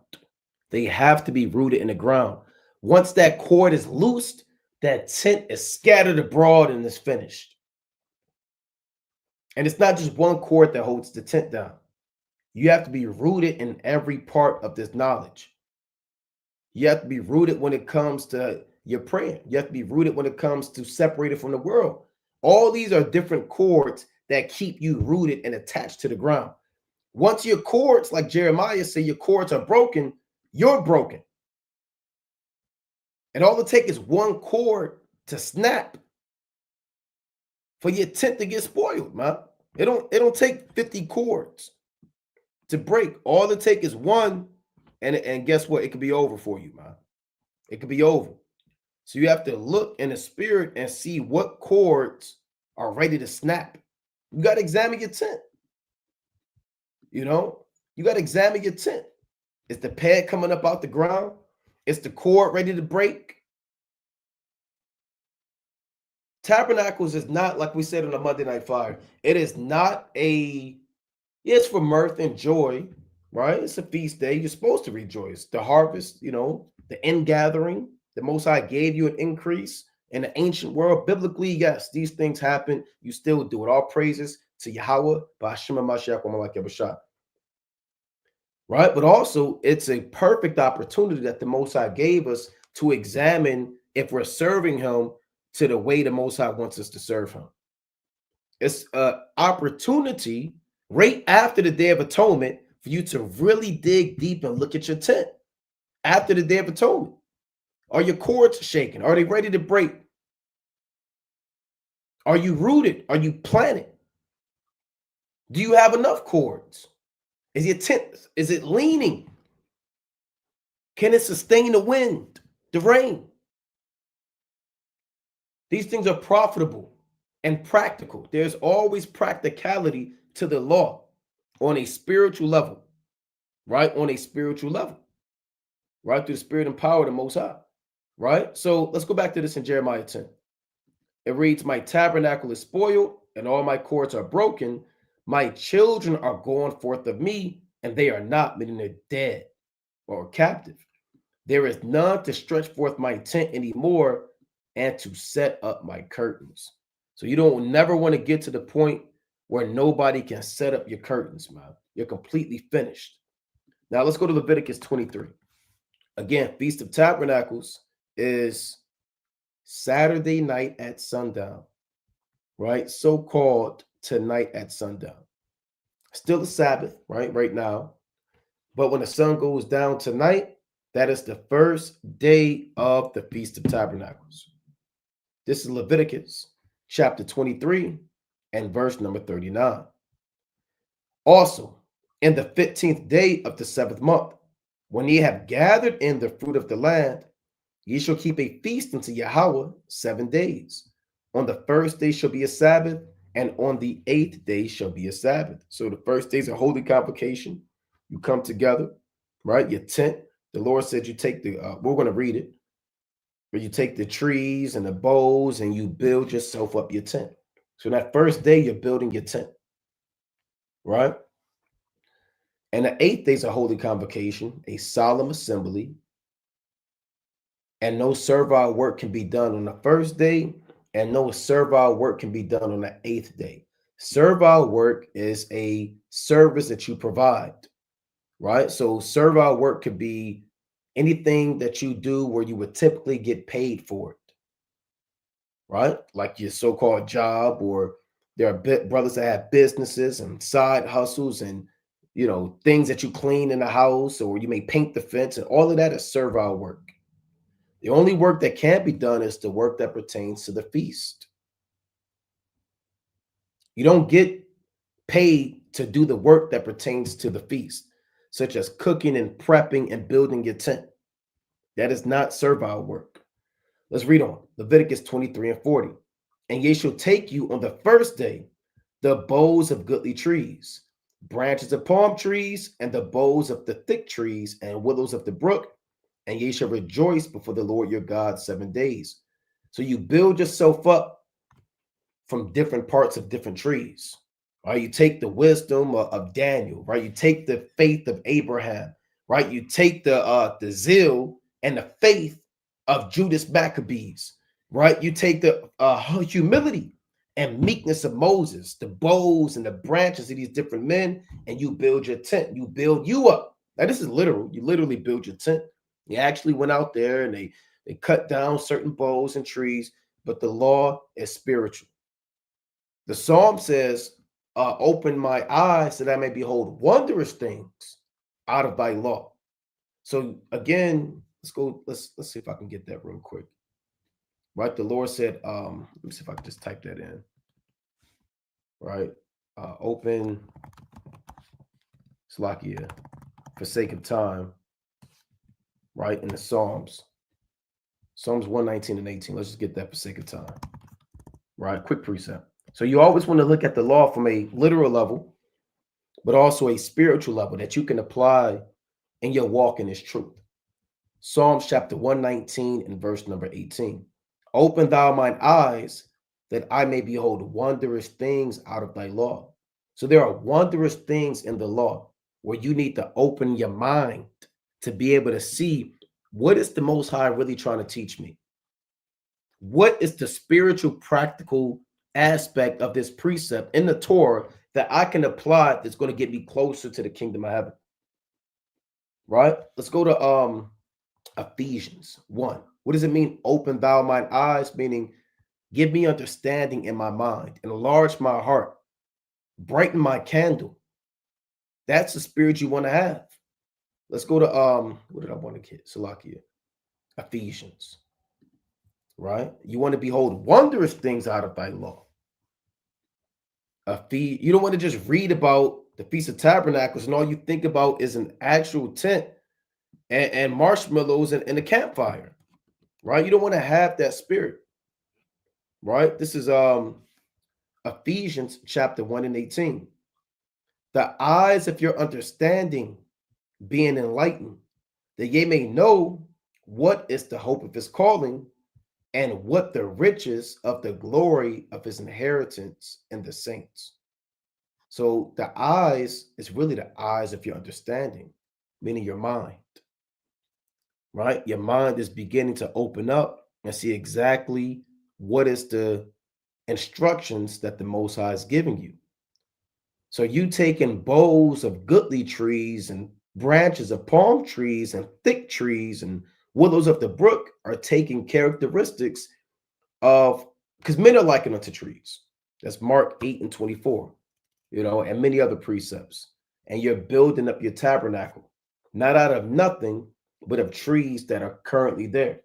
They have to be rooted in the ground. Once that cord is loosed, that tent is scattered abroad and is finished. And it's not just one cord that holds the tent down. You have to be rooted in every part of this knowledge. You have to be rooted when it comes to your prayer. You have to be rooted when it comes to separated from the world. All these are different cords that keep you rooted and attached to the ground. Once your cords, like Jeremiah said, your cords are broken, you're broken. And all it takes is one cord to snap for your tent to get spoiled, man. It don't take 50 cords to break. All it takes is one, and guess what? It could be over for you, man. It could be over. So you have to look in the spirit and see what cords are ready to snap. You got to examine your tent. You know, you got to examine your tent. Is the pad coming up out the ground? Is the cord ready to break? Tabernacles is not, like we said on the Monday Night Fire, it is not it's for mirth and joy, right? It's a feast day. You're supposed to rejoice. The harvest, the end gathering, the Most High gave you an increase in the ancient world. Biblically, yes, these things happen. You still do it. All praises to Yahweh, Ba'ashem HaMashiach W'Malak Yabashah. Right? But also, it's a perfect opportunity that the Most High gave us to examine if we're serving him to the way the Most High wants us to serve him. It's an opportunity right after the Day of Atonement for you to really dig deep and look at your tent after the Day of Atonement. Are your cords shaking? Are they ready to break? Are you rooted? Are you planted? Do you have enough cords? Is your tent, is it leaning? Can it sustain the wind, the rain? These things are profitable and practical. There's always practicality to the law on a spiritual level, right? On a spiritual level, right? Through the spirit and power of the Most High, right? So let's go back to this in Jeremiah 10. It reads, my tabernacle is spoiled and all my cords are broken. My children are gone forth of me and they are not, meaning they're dead or captive. There is none to stretch forth my tent anymore and to set up my curtains. So you don't never want to get to the point where nobody can set up your curtains, man. You're completely finished. Now let's go to Leviticus 23. Again, Feast of Tabernacles is Saturday night at sundown, right? So-called tonight at sundown. Still the Sabbath, right? Right now. But when the sun goes down tonight, that is the first day of the Feast of Tabernacles. This is Leviticus chapter 23 and verse number 39. Also, in the 15th day of the 7th month, when ye have gathered in the fruit of the land, ye shall keep a feast unto Yahweh 7 days. On the first day shall be a Sabbath, and on the 8th day shall be a Sabbath. So the first day is a holy convocation. You come together, right? Your tent. The Lord said you take we're going to read it, where you take the trees and the boughs and you build yourself up your tent. So that first day, you're building your tent, right? And the 8th day is a holy convocation, a solemn assembly, and no servile work can be done on the first day, and no servile work can be done on the 8th day. Servile work is a service that you provide, right? So servile work could be anything that you do where you would typically get paid for it. right? Like your so-called job, or there are brothers that have businesses and side hustles and things that you clean in the house, or you may paint the fence, and all of that is servile work. The only work that can be done is the work that pertains to the feast. You don't get paid to do the work that pertains to the feast, such as cooking and prepping and building your tent. That is not servile work. Let's read on. Leviticus 23 and 40. And ye shall take you on the first day the boughs of goodly trees, branches of palm trees, and the boughs of the thick trees, and willows of the brook, and ye shall rejoice before the Lord your God 7 days. So you build yourself up from different parts of different trees. Right? You take the wisdom of Daniel, right? You take the faith of Abraham, right? You take the zeal and the faith of Judas Maccabees, right? You take the humility and meekness of Moses, the boughs and the branches of these different men, and you build your tent. You build you up. Now, this is literal. You literally build your tent. You actually went out there and they cut down certain boughs and trees, but the law is spiritual. The psalm says, open my eyes that I may behold wondrous things out of thy law. So again, let's go, let's see if I can get that real quick. Right? The Lord said, let me see if I can just type that in. Right? Open Slakia for sake of time, right? In the Psalms. Psalms 119 and 18. Let's just get that for sake of time. Right? Quick precept. So you always want to look at the law from a literal level, but also a spiritual level that you can apply in your walk in His truth. Psalms chapter 119 and verse number 18. Open thou mine eyes that I may behold wondrous things out of thy law. So there are wondrous things in the law where you need to open your mind to be able to see, what is the Most High really trying to teach me? What is the spiritual, practical aspect of this precept in the Torah that I can apply that's going to get me closer to the kingdom of heaven? Right? Let's go to Ephesians 1. What does it mean? Open thou mine eyes, meaning give me understanding in my mind, enlarge my heart, brighten my candle. That's the spirit you want to have. Let's go to what did I want to get? Salakia. Ephesians. Right? You want to behold wondrous things out of thy law. You don't want to just read about the Feast of Tabernacles and all you think about is an actual tent and marshmallows and a campfire. Right? You don't want to have that spirit. Right? This is Ephesians chapter 1 and 18. The eyes of your understanding being enlightened, that ye may know what is the hope of his calling, and what the riches of the glory of his inheritance in the saints. So the eyes is really the eyes of your understanding, meaning your mind, right? Your mind is beginning to open up and see exactly what is the instructions that the Most High is giving you. So you taking boughs of goodly trees and branches of palm trees and thick trees and willows of the brook are taking characteristics of, because men are likened unto trees. That's Mark 8 and 24, and many other precepts. And you're building up your tabernacle, not out of nothing, but of trees that are currently there,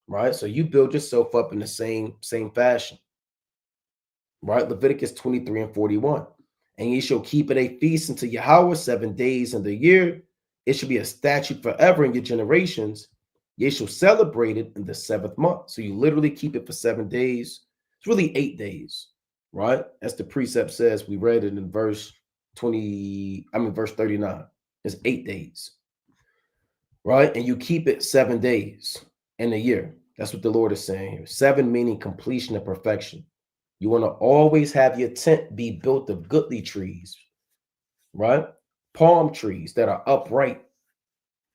right? So you build yourself up in the same fashion, right? Leviticus 23 and 41. And ye shall keep it a feast unto Yahweh 7 days in the year. It shall be a statute forever in your generations. Ye shall celebrate it in the 7th month. So you literally keep it for 7 days. It's really 8 days, right? As the precept says, we read it in verse 39. It's 8 days, right? And you keep it 7 days in a year. That's what the Lord is saying here. 7 meaning completion and perfection. You want to always have your tent be built of goodly trees, right? Palm trees that are upright,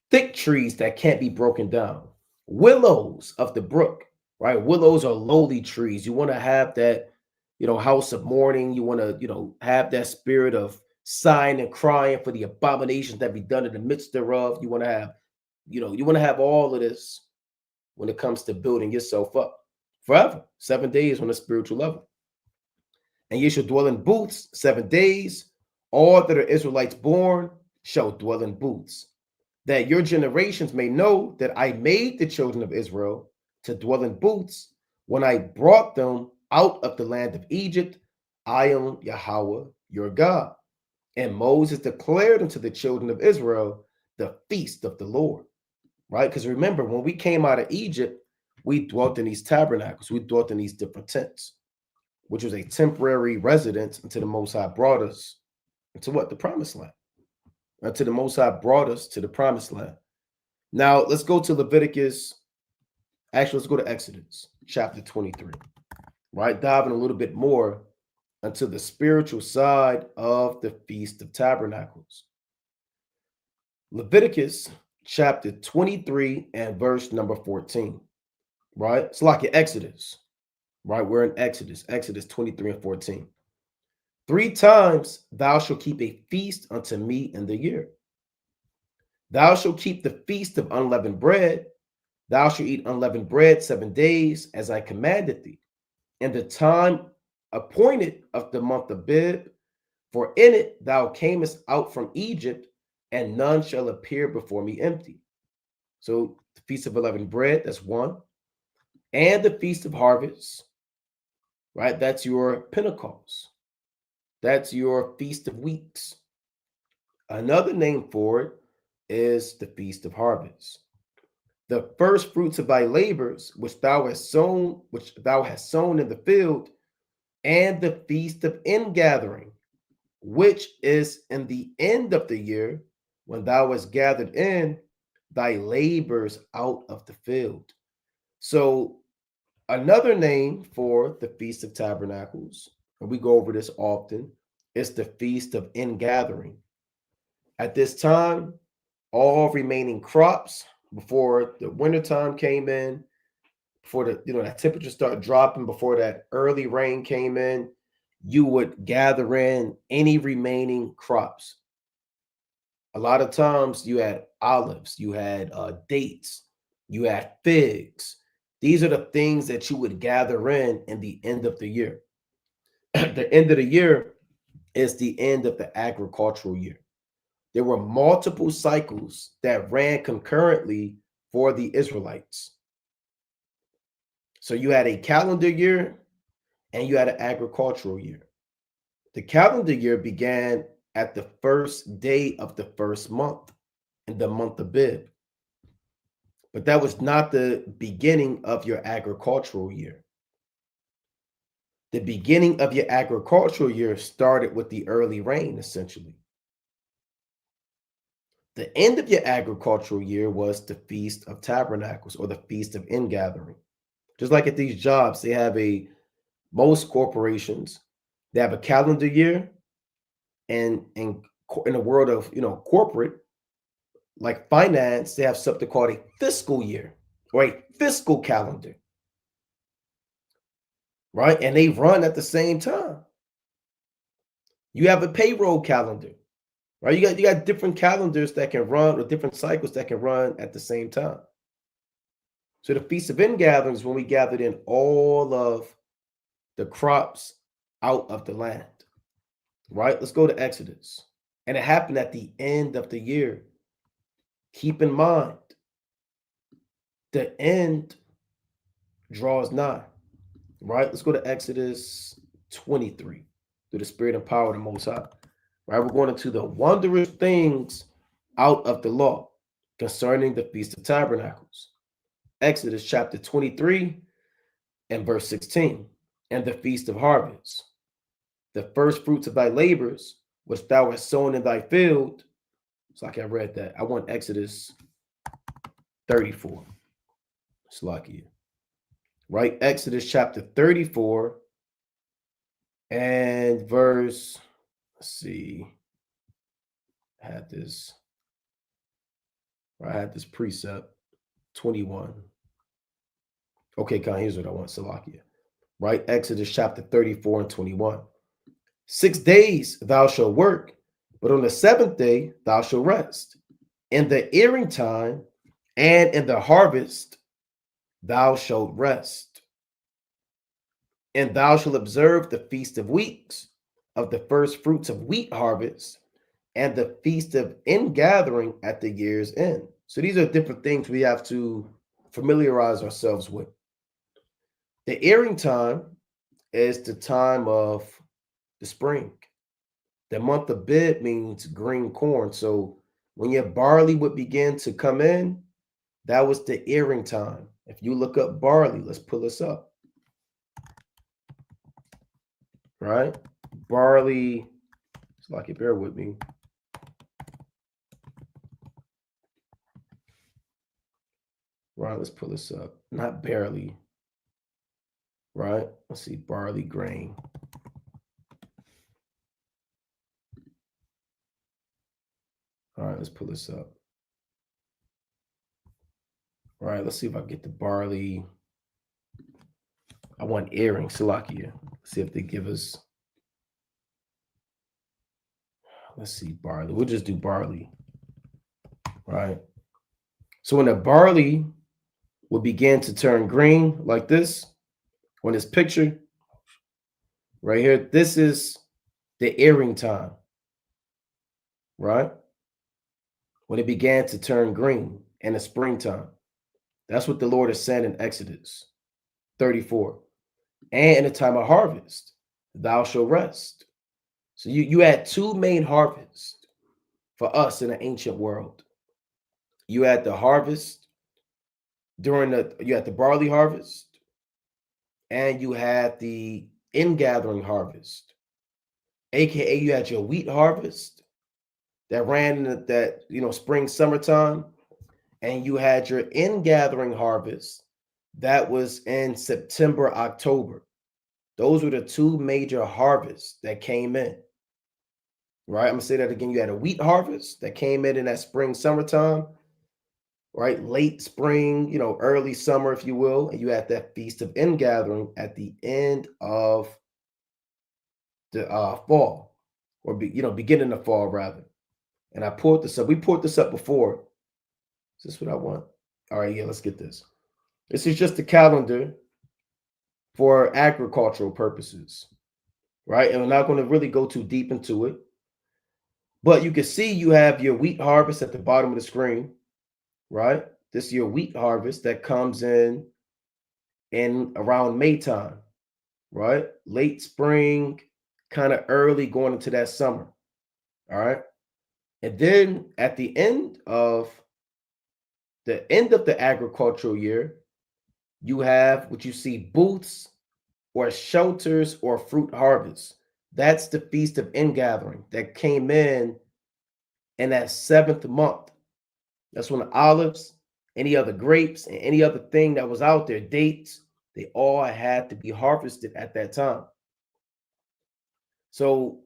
thick trees that can't be broken down, willows of the brook, right? Willows are lowly trees. You want to have that, house of mourning. You want to, have that spirit of sighing and crying for the abominations that be done in the midst thereof. You want to have, you want to have all of this when it comes to building yourself up. forever. 7 days on a spiritual level. And ye shall dwell in booths 7 days. All that are Israelites born shall dwell in booths, that your generations may know that I made the children of Israel to dwell in booths when I brought them out of the land of Egypt. I am Yahweh your God. And Moses declared unto the children of Israel the feast of the Lord, right? Because remember, when we came out of Egypt, we dwelt in these tabernacles, we dwelt in these different tents, which was a temporary residence until the Most High brought us into what? The promised land. Until the Most High brought us to the promised land. Now, let's go to Leviticus. Actually, let's go to Exodus chapter 23, right? Diving a little bit more into the spiritual side of the Feast of Tabernacles. Leviticus chapter 23 and verse number 14, right? It's like in Exodus, right? We're in Exodus 23 and 14. 3 times thou shalt keep a feast unto me in the year. Thou shalt keep the feast of unleavened bread. Thou shalt eat unleavened bread 7 days, as I commanded thee, in the time appointed of the month of Bib, for in it thou camest out from Egypt, and none shall appear before me empty. So the feast of unleavened bread, that's one. And the feast of harvest, right? That's your Pentecost. That's your feast of weeks. Another name for it is the feast of harvest. The first fruits of thy labors, which thou hast sown in the field, and the feast of ingathering, which is in the end of the year, when thou hast gathered in thy labors out of the field. So another name for the Feast of Tabernacles, and we go over this often, is the Feast of Ingathering. At this time, all remaining crops, before the wintertime came in, before that temperature started dropping, before that early rain came in, you would gather in any remaining crops. A lot of times you had olives, you had dates, you had figs. These are the things that you would gather in the end of the year. The end of the year is the end of the agricultural year. There were multiple cycles that ran concurrently for the Israelites. So you had a calendar year and you had an agricultural year. The calendar year began at the first day of the first month, in the month of Bib. But that was not the beginning of your agricultural year. The beginning of your agricultural year started with the early rain, essentially. The end of your agricultural year was the Feast of Tabernacles, or the Feast of Ingathering. Just like at these jobs, they have most corporations, they have a calendar year, and in the world of corporate, like finance, they have something called a fiscal year or a fiscal calendar, right? And they run at the same time. You have a payroll calendar, right? You got different calendars that can run, or different cycles that can run at the same time. So the Feast of Ingathering is when we gathered in all of the crops out of the land, right? Let's go to Exodus. And it happened at the end of the year. Keep in mind, the end draws nigh, right? Let's go to Exodus 23, through the Spirit and power of the Most High, right? We're going into the wondrous things out of the law concerning the Feast of Tabernacles. Exodus chapter 23 and verse 16, and the Feast of Harvest. The first fruits of thy labors, which thou hast sown in thy field. It's like I read that. I want Exodus 34. It's lucky. Right? Exodus chapter 34 and verse, let's see. I had this precept, 21. Okay, Con, here's what I want, Salakia. Right? Exodus chapter 34 and 21. 6 days thou shalt work, but on the 7th day thou shalt rest. In the earing time and in the harvest thou shalt rest. And thou shalt observe the feast of weeks, of the first fruits of wheat harvest, and the feast of ingathering at the year's end. So these are different things we have to familiarize ourselves with. The earing time is the time of the spring. The month of Bib means green corn. So when your barley would begin to come in, that was the earing time. If you look up barley, let's pull this up, right? Barley, it's like you bear with me. Right, let's pull this up. Not barely, right? Let's see, barley grain. All right, let's pull this up. All right, let's see if I get the barley. I want earring, Salakia. See if they give us. Let's see, barley. We'll just do barley, right? So when the barley will begin to turn green like this, on this picture right here, this is the earring time, right? When it began to turn green in the springtime. That's what the Lord is saying in Exodus 34. And in the time of harvest, thou shalt rest. So you had two main harvests for us in the ancient world. You had the harvest you had the barley harvest, and you had the ingathering harvest, aka you had your wheat harvest that ran in that spring summertime, and you had your ingathering harvest that was in September, October. Those were the two major harvests that came in. Right? I'm gonna say that again. You had a wheat harvest that came in that spring, summertime, right? Late spring, early summer, if you will, and you had that feast of ingathering at the end of the fall, or beginning of fall rather. And I pulled this up. We pulled this up before. Is this what I want? All right, yeah, let's get this. This is just the calendar for agricultural purposes, right? And we're not going to really go too deep into it. But you can see you have your wheat harvest at the bottom of the screen, right? This is your wheat harvest that comes in around May time, right? Late spring, kind of early going into that summer, all right? And then at the end of the agricultural year, you have what you see booths or shelters or fruit harvest. That's the feast of ingathering that came in that seventh month. That's when the olives, any other grapes, and any other thing that was out there, dates, they all had to be harvested at that time. So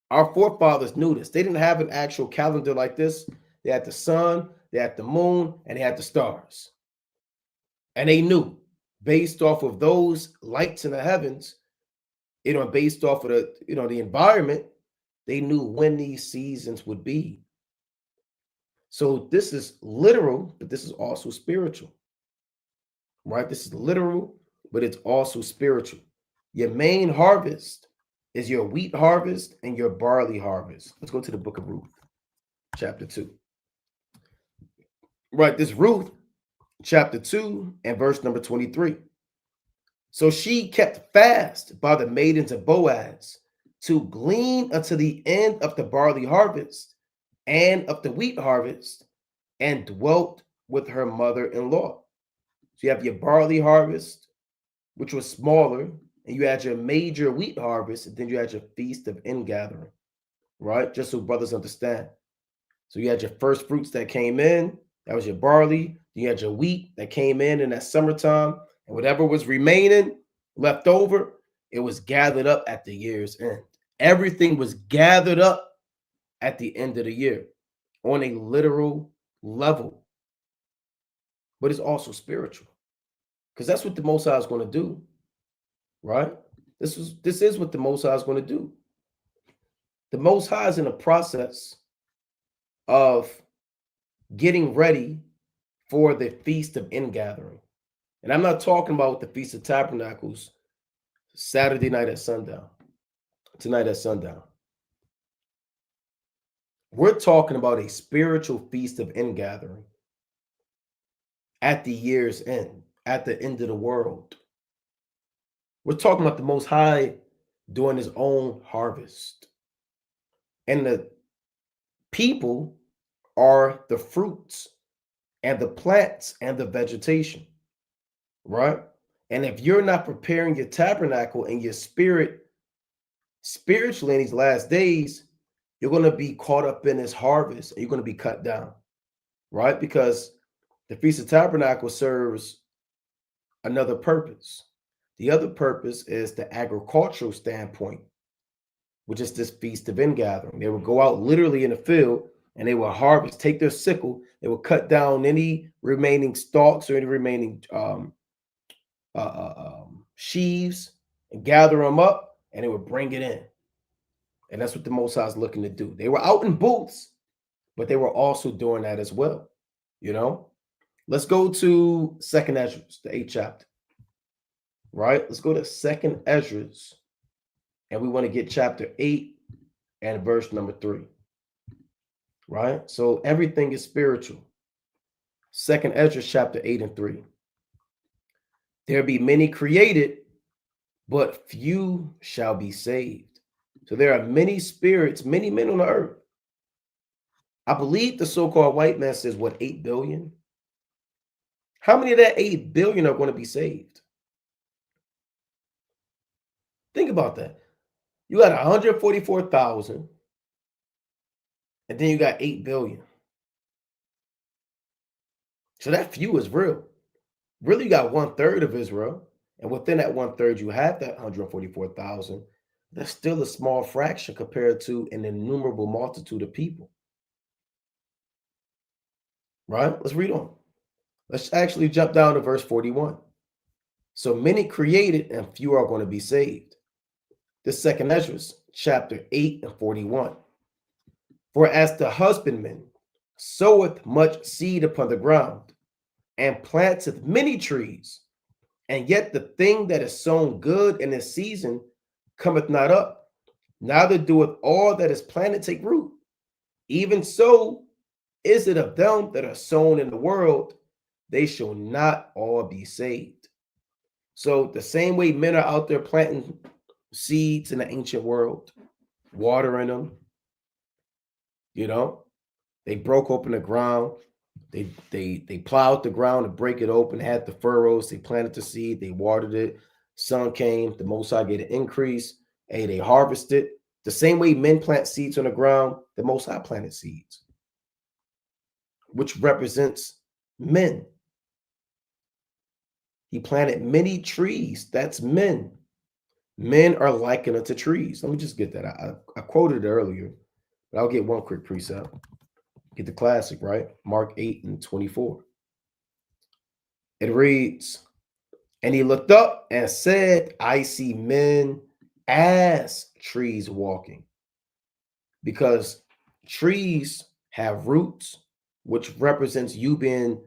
our forefathers knew this. They didn't have an actual calendar like this. They had the sun, they had the moon, and they had the stars. And they knew based off of those lights in the heavens, based off of the environment, they knew when these seasons would be. So this is literal, but this is also spiritual, right? This is literal, but it's also spiritual. Your main harvest is your wheat harvest and your barley harvest. Let's go to the book of Ruth, chapter 2. Right, this Ruth, chapter 2 and verse number 23. So she kept fast by the maidens of Boaz to glean until the end of the barley harvest and of the wheat harvest, and dwelt with her mother-in-law. So you have your barley harvest, which was smaller, and you had your major wheat harvest, and then you had your feast of ingathering, right? Just so brothers understand. So you had your first fruits that came in, that was your barley. You had your wheat that came in that summertime, and whatever was remaining, left over, it was gathered up at the year's end. Everything was gathered up at the end of the year on a literal level, but it's also spiritual, because that's what the Most High is going to do, right? This is what the Most High is going to do. The Most High is in a process of getting ready for the Feast of Ingathering. And I'm not talking about the Feast of Tabernacles. Saturday night at sundown. Tonight at sundown. We're talking about a spiritual feast of ingathering at the year's end, at the end of the world. We're talking about the Most High doing his own harvest. And the people are the fruits and the plants and the vegetation, right? And if you're not preparing your tabernacle and your spirit spiritually in these last days, you're going to be caught up in this harvest and you're going to be cut down, right? Because the Feast of Tabernacle serves another purpose. The other purpose is the agricultural standpoint, which is this Feast of Ingathering. They would go out literally in the field and they will harvest, take their sickle, they will cut down any remaining stalks or any remaining sheaves and gather them up, and they would bring it in. And that's what the Most High is looking to do. They were out in booths, but they were also doing that as well. You know, let's go to Second Ezra, the 8th chapter. Right? Let's go to Second Ezra, and we want to get chapter 8 and verse number 3. Right? So everything is spiritual. Second Ezra chapter 8 and 3. There be many created, but few shall be saved. So there are many spirits, many men on the earth. I believe the so-called white man says, what, 8 billion? How many of that 8 billion are going to be saved? Think about that. You got 144,000, and then you got 8 billion. So that few is real. Really, you got 1/3 of Israel, and within that 1/3, you have that 144,000. That's still a small fraction compared to an innumerable multitude of people. Right? Let's read on. Let's actually jump down to verse 41. So many created, and few are going to be saved. The second Ezra, chapter 8 and 41. For as the husbandman soweth much seed upon the ground, and planteth many trees, and yet the thing that is sown good in its season cometh not up, neither doeth all that is planted take root. Even so is it of them that are sown in the world, they shall not all be saved. So the same way men are out there planting seeds in the ancient world, watering them, you know, they broke open the ground. They plowed the ground to break it open, had the furrows, they planted the seed, they watered it, sun came, the Most High gave an increase, hey, they harvested. The same way men plant seeds on the ground, the Most High planted seeds, which represents men. He planted many trees. That's men. Men are likened unto trees. Let me just get that. I quoted it earlier, but I'll get one quick precept. Get the classic, right? Mark 8 and 24. It reads, and he looked up and said, I see men as trees walking. Because trees have roots, which represents you being,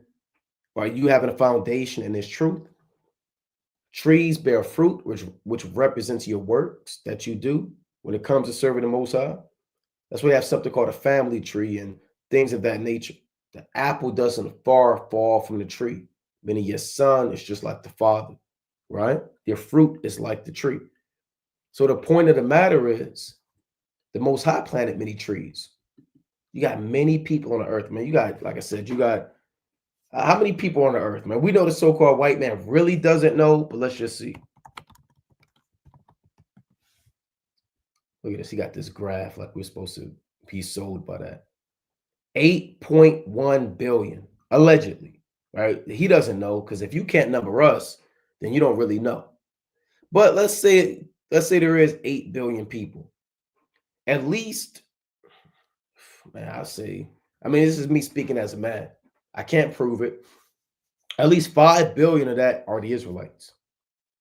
or you having a foundation in this truth. Trees bear fruit, which represents your works that you do when it comes to serving the Most High. That's why we have something called a family tree and things of that nature. The apple doesn't far fall from the tree, meaning your son is just like the father, right? Your fruit is like the tree. So the point of the matter is, the Most High planted many trees. You got many people on the earth, man. You got, like I said, you got how many people on the earth, man? We know the so-called white man really doesn't know, but let's just see. Look at this. He got this graph like we're supposed to be sold by that. 8.1 billion, allegedly, right? He doesn't know, because if you can't number us, then you don't really know. But let's say there is 8 billion people. At least, man, I say, I mean, this is me speaking as a man. I can't prove it. At least 5 billion of that are the Israelites.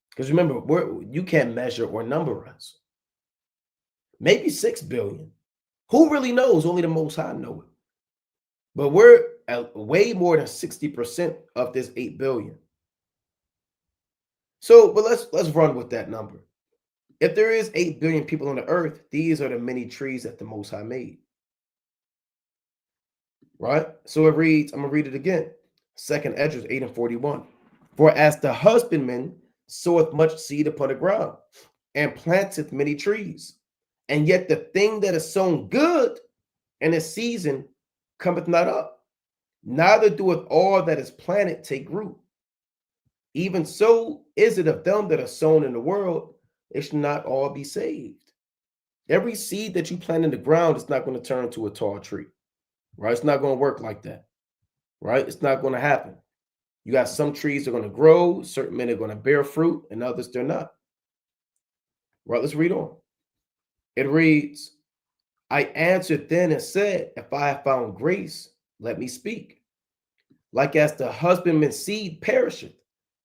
Because remember, you can't measure or number us. Maybe 6 billion. Who really knows? Only the Most High know it. But we're at way more than 60% of this 8 billion. So, but let's run with that number. If there is 8 billion people on the earth, these are the many trees that the Most High made. Right? So it reads, I'm going to read it again. Second Esdras 8:41. For as the husbandman soweth much seed upon the ground, and planteth many trees, and yet the thing that is sown good in its season cometh not up, neither doeth all that is planted take root. Even so is it of them that are sown in the world, it should not all be saved. Every seed that you plant in the ground is not going to turn into a tall tree, right? It's not going to work like that, right? It's not going to happen. You got some trees that are going to grow, certain men are going to bear fruit, and others they're not. Right, let's read on. It reads, I answered then and said, if I have found grace, let me speak. Like as the husbandman's seed perisheth,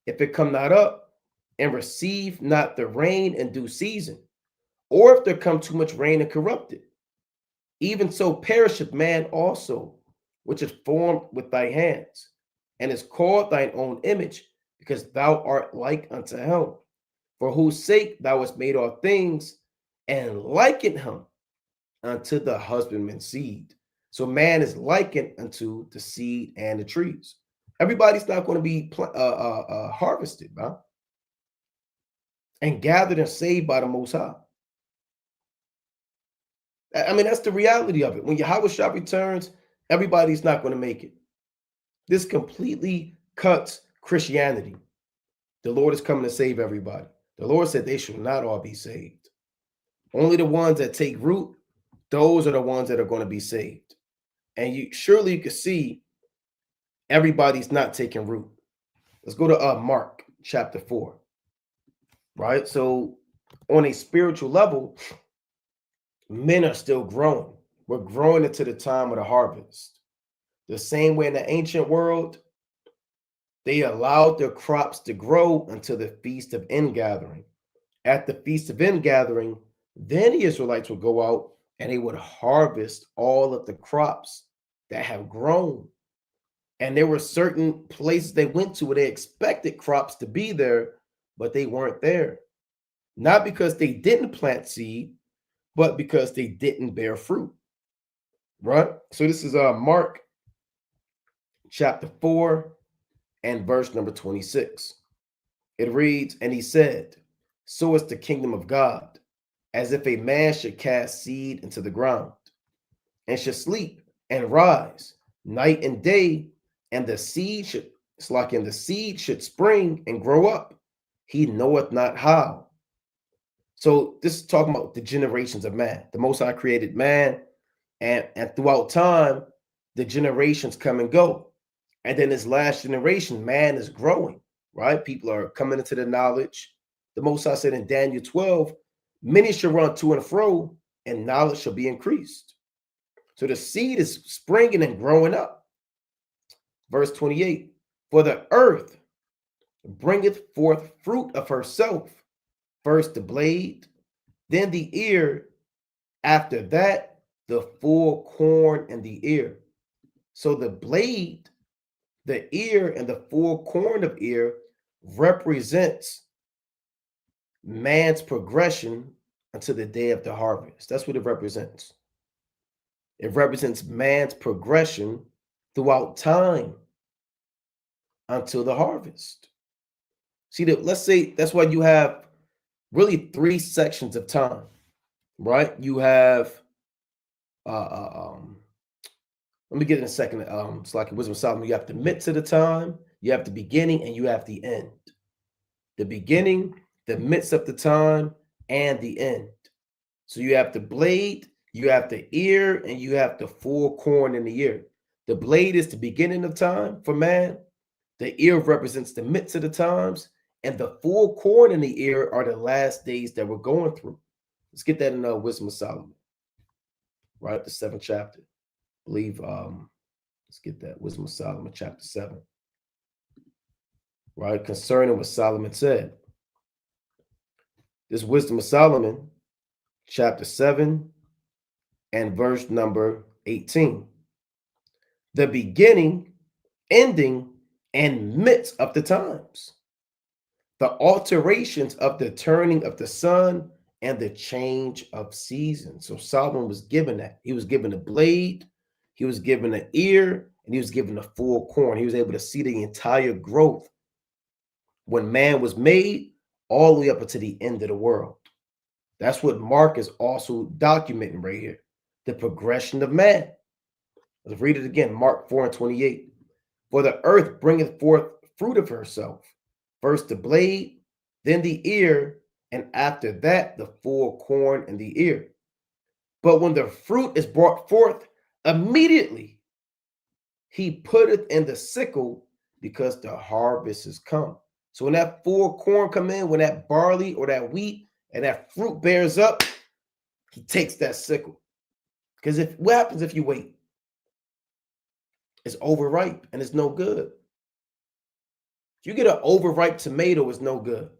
if it come not up, and receive not the rain in due season, or if there come too much rain and corrupt it. Even so perisheth man also, which is formed with thy hands, and is called thine own image, because thou art like unto him, for whose sake thou hast made all things, and likened him unto the husbandman's seed. So man is likened unto the seed and the trees. Everybody's not going to be harvested, huh? And gathered and saved by the Most High. I mean, that's the reality of it. When Yahweh Shah returns, everybody's not going to make it. This completely cuts Christianity. The Lord is coming to save everybody. The Lord said they shall not all be saved. Only the ones that take root, those are the ones that are going to be saved. And you can see everybody's not taking root. Let's go to Mark chapter 4. Right? So on a spiritual level, men are still growing. We're growing into the time of the harvest. The same way in the ancient world, they allowed their crops to grow until the Feast of Ingathering. At the Feast of Ingathering, then the Israelites would go out and they would harvest all of the crops that have grown. And there were certain places they went to where they expected crops to be there, but they weren't there. Not because they didn't plant seed, but because they didn't bear fruit. Right? So this is Mark chapter 4 and verse number 26. It reads, and he said, so is the kingdom of God, as if a man should cast seed into the ground, and should sleep and rise night and day, and the seed should spring and grow up. He knoweth not how. So this is talking about the generations of man. The Most High created man, and throughout time, the generations come and go. And then this last generation, man is growing, right? People are coming into the knowledge. The Most High said in Daniel 12, many shall run to and fro, and knowledge shall be increased. So the seed is springing and growing up. Verse 28, for the earth bringeth forth fruit of herself, first the blade, then the ear, after that the full corn in the ear. So the blade, the ear, and the full corn of ear represents man's progression until the day of the harvest. That's what it represents. It represents man's progression throughout time until the harvest. See, let's say that's why you have really 3 sections of time, right? You have let me get in a second. It's like Wisdom of Solomon. You have the midst of the time, you have the beginning, and you have the end. The beginning, the midst of the time, and the end. So you have the blade, you have the ear, and you have the full corn in the ear. The blade is the beginning of time for man. The ear represents the midst of the times, and the full corn in the ear are the last days that we're going through. Let's get that in Wisdom of Solomon, right? The 7th chapter. I believe, let's get that. Wisdom of Solomon, chapter 7. Right? Concerning what Solomon said. This Wisdom of Solomon, chapter 7 and verse number 18. The beginning, ending, and midst of the times. The alterations of the turning of the sun and the change of season. So Solomon was given that. He was given a blade, he was given an ear, and he was given a full corn. He was able to see the entire growth when man was made all the way up until the end of the world. That's what Mark is also documenting right here, the progression of man. Let's read it again, Mark 4:28. For the earth bringeth forth fruit of herself, first the blade, then the ear, and after that the full corn and the ear. But when the fruit is brought forth, immediately he putteth in the sickle, because the harvest is come. So when that full corn come in, when that barley or that wheat and that fruit bears up, he takes that sickle. Because what happens if you wait? It's overripe and it's no good. If you get an overripe tomato, it's no good.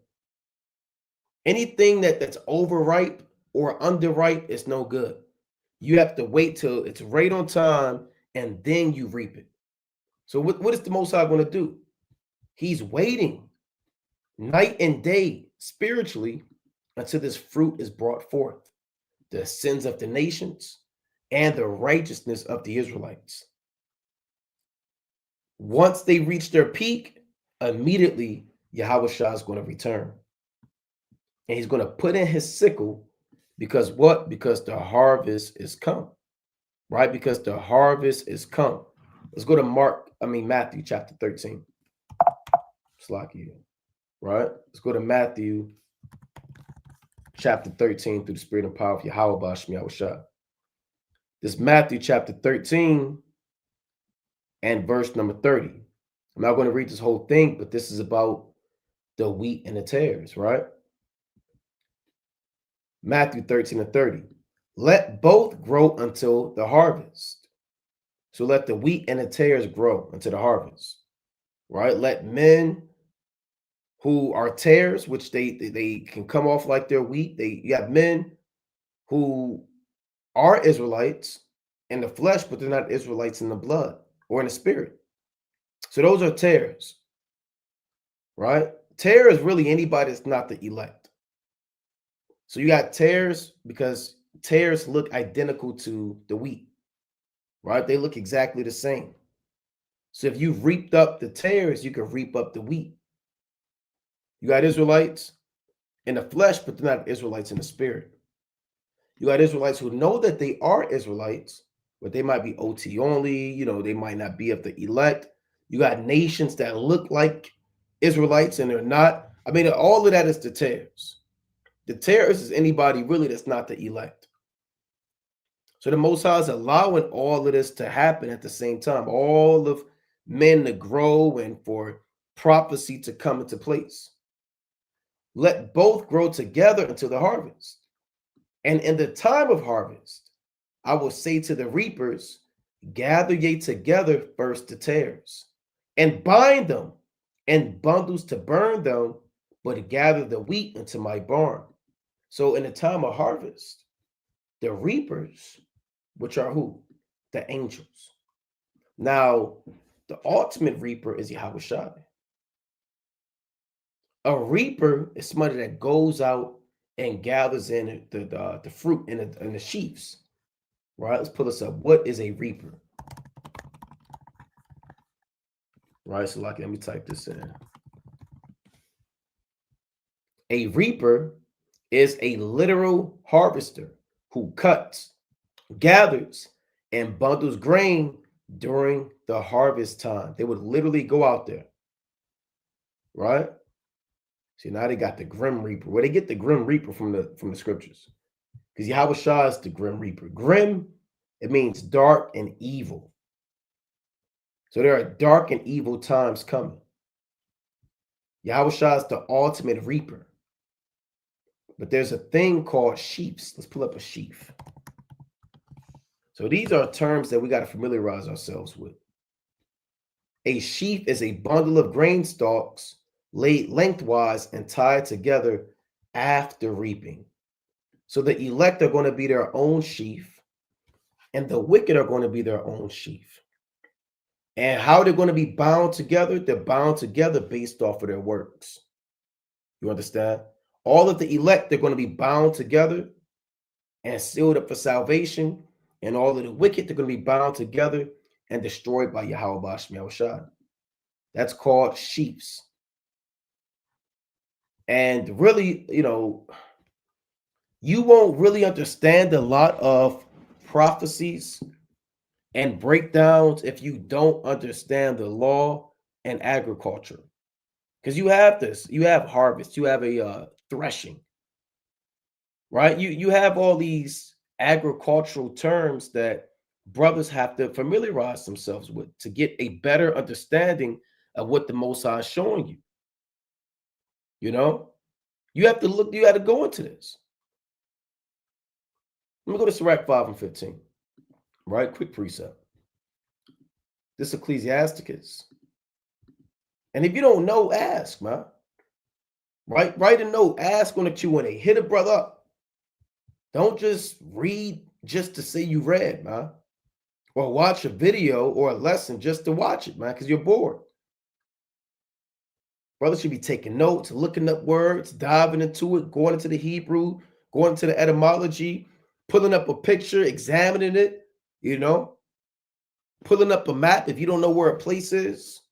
Anything that's overripe or underripe is no good. You have to wait till it's right on time and then you reap it. So what is the Most High going to do? He's waiting night and day spiritually until this fruit is brought forth, the sins of the nations and the righteousness of the Israelites. Once they reach their peak, immediately Yahushua is going to return. And he's going to put in his sickle, because what? Because the harvest is come, right? Because the harvest is come. Let's go to Matthew chapter 13. Slacky, right? Let's go to Matthew chapter 13 through the spirit and power of Yahweh Bashmi Yahushua. This Matthew chapter 13 and verse number 30. I'm not going to read this whole thing, but this is about the wheat and the tares, right? Matthew 13 and 30. Let both grow until the harvest. So let the wheat and the tares grow until the harvest, right? Let men who are tares, which they can come off like their wheat. You have men who are Israelites in the flesh, but they're not Israelites in the blood or in the spirit. So those are tares, right? Tare is really anybody that's not the elect. So you got tares because tares look identical to the wheat, right? They look exactly the same. So if you've reaped up the tares, you can reap up the wheat. You got Israelites in the flesh, but they're not Israelites in the spirit. You got Israelites who know that they are Israelites, but they might be OT only, they might not be of the elect. You got nations that look like Israelites and they're not. All of that is the tares. The tares is anybody really that's not the elect. So the Most High is allowing all of this to happen at the same time. All of men to grow and for prophecy to come into place. Let both grow together until the harvest. And in the time of harvest, I will say to the reapers, gather ye together first the tares, and bind them in bundles to burn them, but gather the wheat into my barn. So in the time of harvest, the reapers, which are who? The angels. Now, the ultimate reaper is Yahushua. A reaper is somebody that goes out and gathers in the fruit in the sheaves. Right? Let's pull this up. What is a reaper? Right? So let me type this in. A reaper is a literal harvester who cuts, gathers, and bundles grain during the harvest time. They would literally go out there. Right? See, now they got the grim reaper. Where they get the grim reaper from the scriptures. Because Yahushua is the grim reaper. Grim, it means dark and evil. So there are dark and evil times coming. Yahushua is the ultimate reaper. But there's a thing called sheaves. Let's pull up a sheaf. So these are terms that we got to familiarize ourselves with. A sheaf is a bundle of grain stalks laid lengthwise and tied together after reaping. So the elect are going to be their own sheaf, and the wicked are going to be their own sheaf. And how they're going to be bound together? They're bound together based off of their works. You understand? All of the elect, they're going to be bound together and sealed up for salvation. And all of the wicked, they're going to be bound together and destroyed by Yahweh Bashmi Yahushua. That's called sheaves. And really, you won't really understand a lot of prophecies and breakdowns if you don't understand the law and agriculture. Because you have harvest, you have a threshing, right? You have all these agricultural terms that brothers have to familiarize themselves with to get a better understanding of what the Most High is showing you. You have to look, you have to go into this. Let me go to Sirach 5 and 15, right? Quick precept. This Ecclesiasticus. And if you don't know, ask, man. Right? Write a note, ask on the Q&A. Hit a brother up. Don't just read just to say you read, man. Or watch a video or a lesson just to watch it, man, because you're bored. Brothers should be taking notes, looking up words, diving into it, going into the Hebrew, going into the etymology, pulling up a picture, examining it, pulling up a map if you don't know where a place is.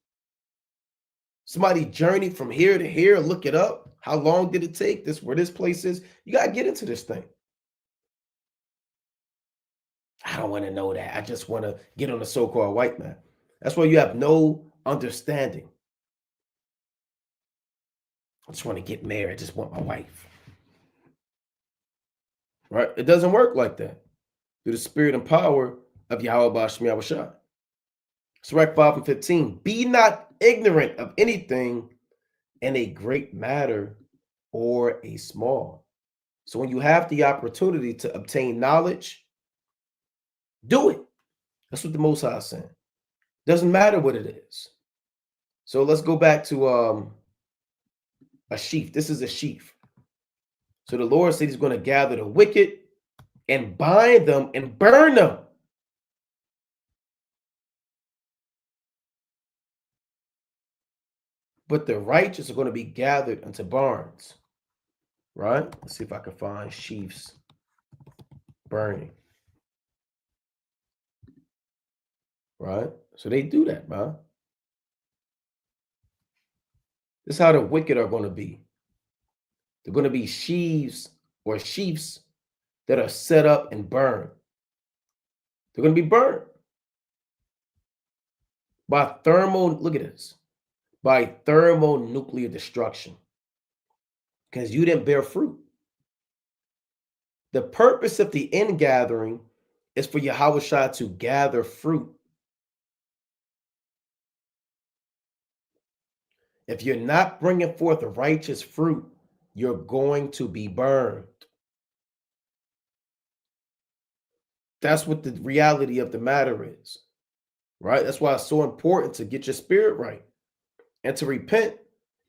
Somebody journeyed from here to here, look it up. How long did it take? Where this place is. You got to get into this thing. I don't want to know that. I just want to get on the so-called white man. That's why you have no understanding. I just want to get married. I just want my wife. Right? It doesn't work like that. Through the spirit and power of Yahweh Bashmi Yahushua. Sirach 5 and 15. Be not ignorant of anything in a great matter or a small. So when you have the opportunity to obtain knowledge, do it. That's what the Most High is saying. Doesn't matter what it is. So let's go back to a sheaf. This is a sheaf. So the Lord said he's going to gather the wicked and bind them and burn them. But the righteous are going to be gathered into barns. Right? Let's see if I can find sheaves burning. Right? So they do that, man. This is how the wicked are going to be. They're going to be sheaves or sheaves that are set up and burned. They're going to be burned by look at this, by thermonuclear destruction because you didn't bear fruit. The purpose of the ingathering is for Yahushua to gather fruit. If you're not bringing forth a righteous fruit, you're going to be burned. That's what the reality of the matter is, right? That's why it's so important to get your spirit right and to repent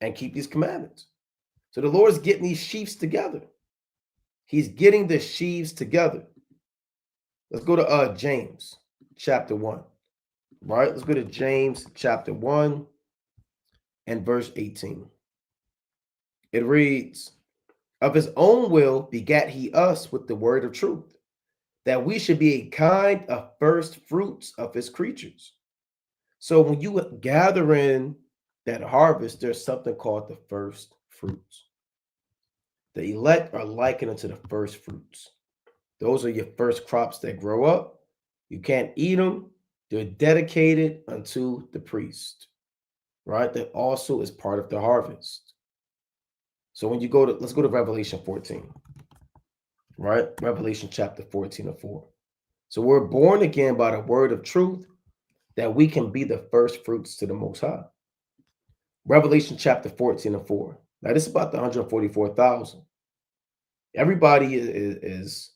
and keep these commandments. So the Lord's getting these sheaves together. He's getting the sheaves together. Let's go to James chapter 1, right? Let's go to James chapter 1 and verse 18. It reads, of his own will begat he us with the word of truth, that we should be a kind of first fruits of his creatures. So when you gather in that harvest, there's something called the first fruits. The elect are likened unto the first fruits. Those are your first crops that grow up. You can't eat them. They're dedicated unto the priest, right? That also is part of the harvest. So when you let's go to Revelation 14, right? Revelation chapter 14 and 4. So we're born again by the word of truth that we can be the first fruits to the Most High. Revelation chapter 14 and 4. Now this is about the 144,000. Everybody is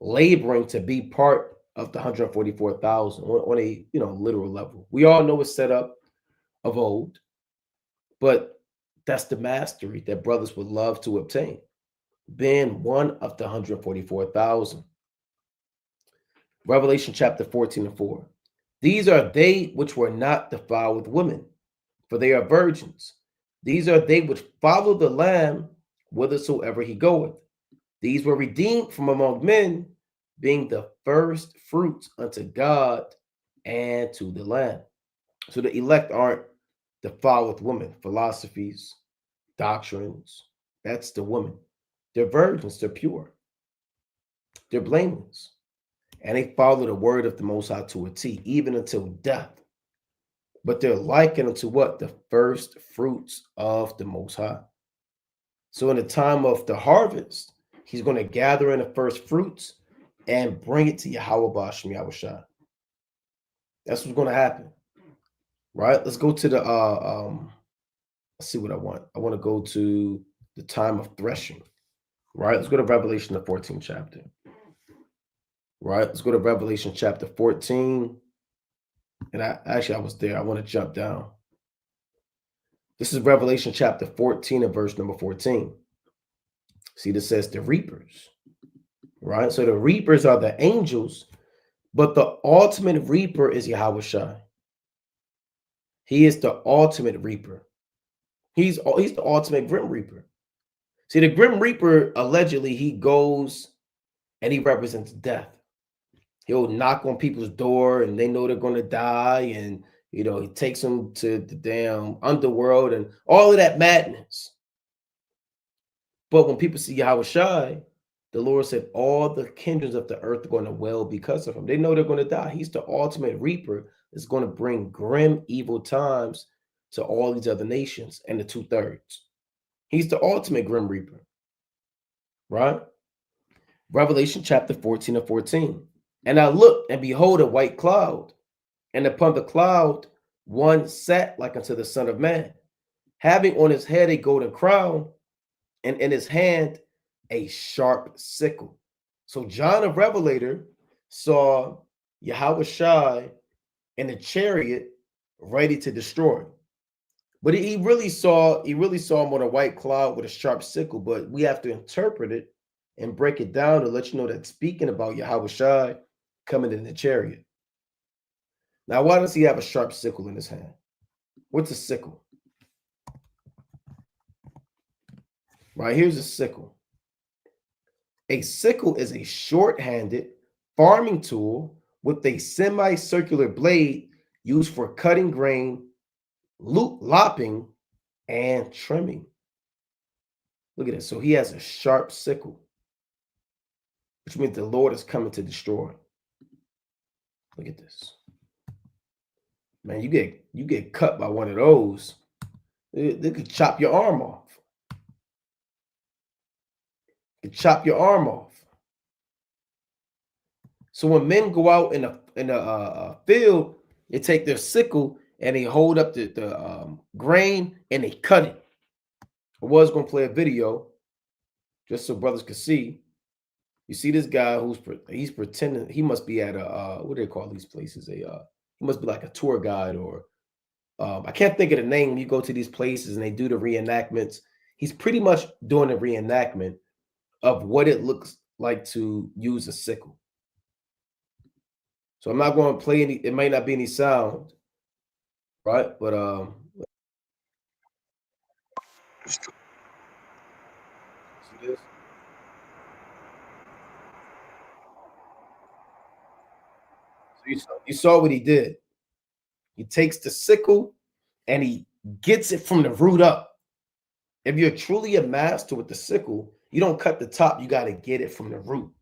laboring to be part of the 144,000 on a literal level. We all know it's set up of old, but that's the mastery that brothers would love to obtain, being one of the 144,000. Revelation chapter 14 and 4. These are they which were not defiled with women, for they are virgins. These are they which follow the Lamb whithersoever he goeth. These were redeemed from among men, being the first fruits unto God and to the Lamb. So the elect aren't defiled with women, philosophies, doctrines. That's the women. They're virgins, they're pure, they're blameless. And they follow the word of the Most High to a T, even until death. But they're likened unto what? The first fruits of the Most High. So in the time of the harvest, he's going to gather in the first fruits and bring it to Yahweh Bashem Yahushua. That's what's going to happen. Right? Let's go to the let's see what I want. I want to go to the time of threshing. Right? Let's go to Revelation, the 14th chapter. Right? Let's go to Revelation chapter 14. And I was there. I want to jump down. This is Revelation chapter 14 and verse number 14. See, this says the reapers. Right? So the reapers are the angels, but the ultimate reaper is Yahweh Shai. He is the ultimate reaper. He's the ultimate grim reaper. See, the grim reaper, allegedly, he goes and he represents death. He'll knock on people's door and they know they're going to die. And, he takes them to the damn underworld and all of that madness. But when people see Yahweh Shai, the Lord said all the kindreds of the earth are going to wail because of him. They know they're going to die. He's the ultimate reaper that's going to bring grim, evil times to all these other nations and the 2/3. He's the ultimate grim reaper, right? Revelation chapter 14 and 14. And I looked, and behold, a white cloud, and upon the cloud one sat like unto the Son of Man, having on his head a golden crown, and in his hand a sharp sickle. So John the Revelator saw Yahweh Shai in a chariot ready to destroy. But he really saw him on a white cloud with a sharp sickle. But we have to interpret it and break it down to let you know that speaking about Yahweh Shai coming in the chariot. Now, why does he have a sharp sickle in his hand? What's a sickle? Right, here's a sickle. A sickle is a short-handed farming tool with a semicircular blade used for cutting grain, lopping, and trimming. Look at this. So he has a sharp sickle, which means the Lord is coming to destroy. Look at this. Man, you get cut by one of those, they could chop your arm off. Chop your arm off. So when men go out in a field, they take their sickle and they hold up the grain and they cut it. I was going to play a video just so brothers could see. You see this guy he's pretending he must be at a what do they call these places? He must be like a tour guide or I can't think of the name when you go to these places and they do the reenactments. He's pretty much doing a reenactment of what it looks like to use a sickle. So I'm not going to play any, it might not be any sound, right? But see this? So you saw what he did. He takes the sickle and he gets it from the root up. If you're truly a master with the sickle, you don't cut the top, you got to get it from the root.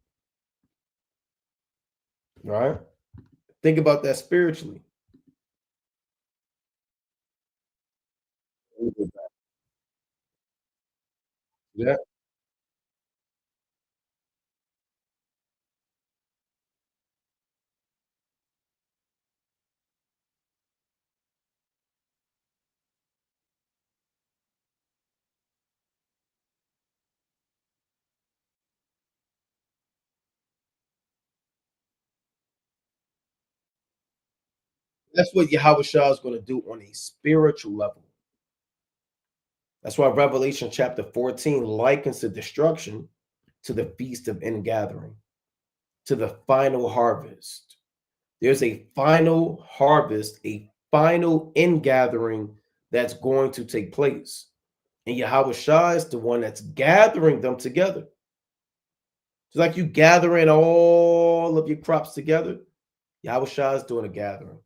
Right? Think about that spiritually. Yeah. That's what Yahweh Shah is going to do on a spiritual level. That's why Revelation chapter 14 likens the destruction to the feast of ingathering, to the final harvest. There's a final harvest, a final ingathering that's going to take place. And Yahweh Shah is the one that's gathering them together. It's like you gathering all of your crops together. Yahweh Shah is doing a gathering.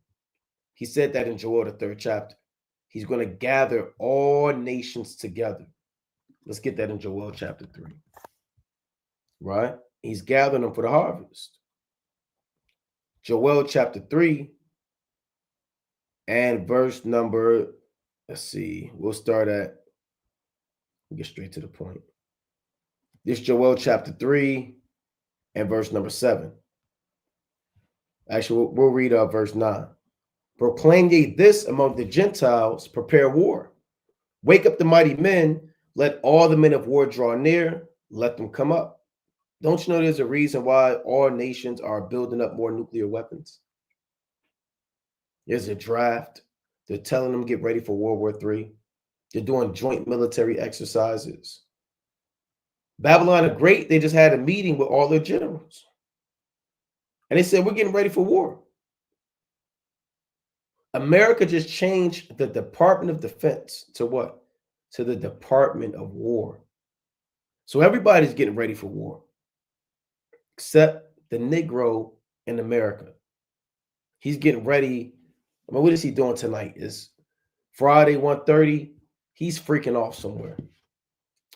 He said that in Joel, the 3rd chapter. He's going to gather all nations together. Let's get that in Joel chapter 3. Right? He's gathering them for the harvest. Joel chapter 3 and verse number, let's see, we'll get straight to the point. This Joel chapter 3 and verse number 7. Actually, we'll read verse 9. Proclaim ye this among the Gentiles, prepare war. Wake up the mighty men, let all the men of war draw near, let them come up. Don't you know there's a reason why all nations are building up more nuclear weapons? There's a draft. They're telling them get ready for World War III. They're doing joint military exercises. Babylon the Great, they just had a meeting with all their generals. And they said, we're getting ready for war. America just changed the Department of Defense to what? To the Department of War. So everybody's getting ready for war, except the Negro in America. He's getting ready. I mean, what is he doing tonight? It's Friday, 1:30. He's freaking off somewhere.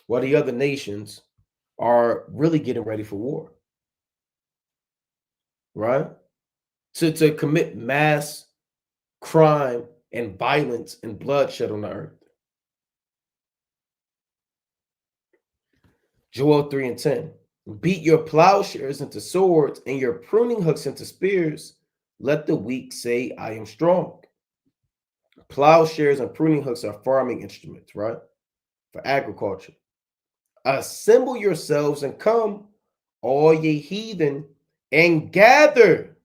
While the other nations are really getting ready for war. Right? To commit mass crime and violence and bloodshed on the earth. Joel 3 and 10. Beat your plowshares into swords and your pruning hooks into spears. Let the weak say, I am strong. Plowshares and pruning hooks are farming instruments, right? For agriculture. Assemble yourselves and come, all ye heathen, and gather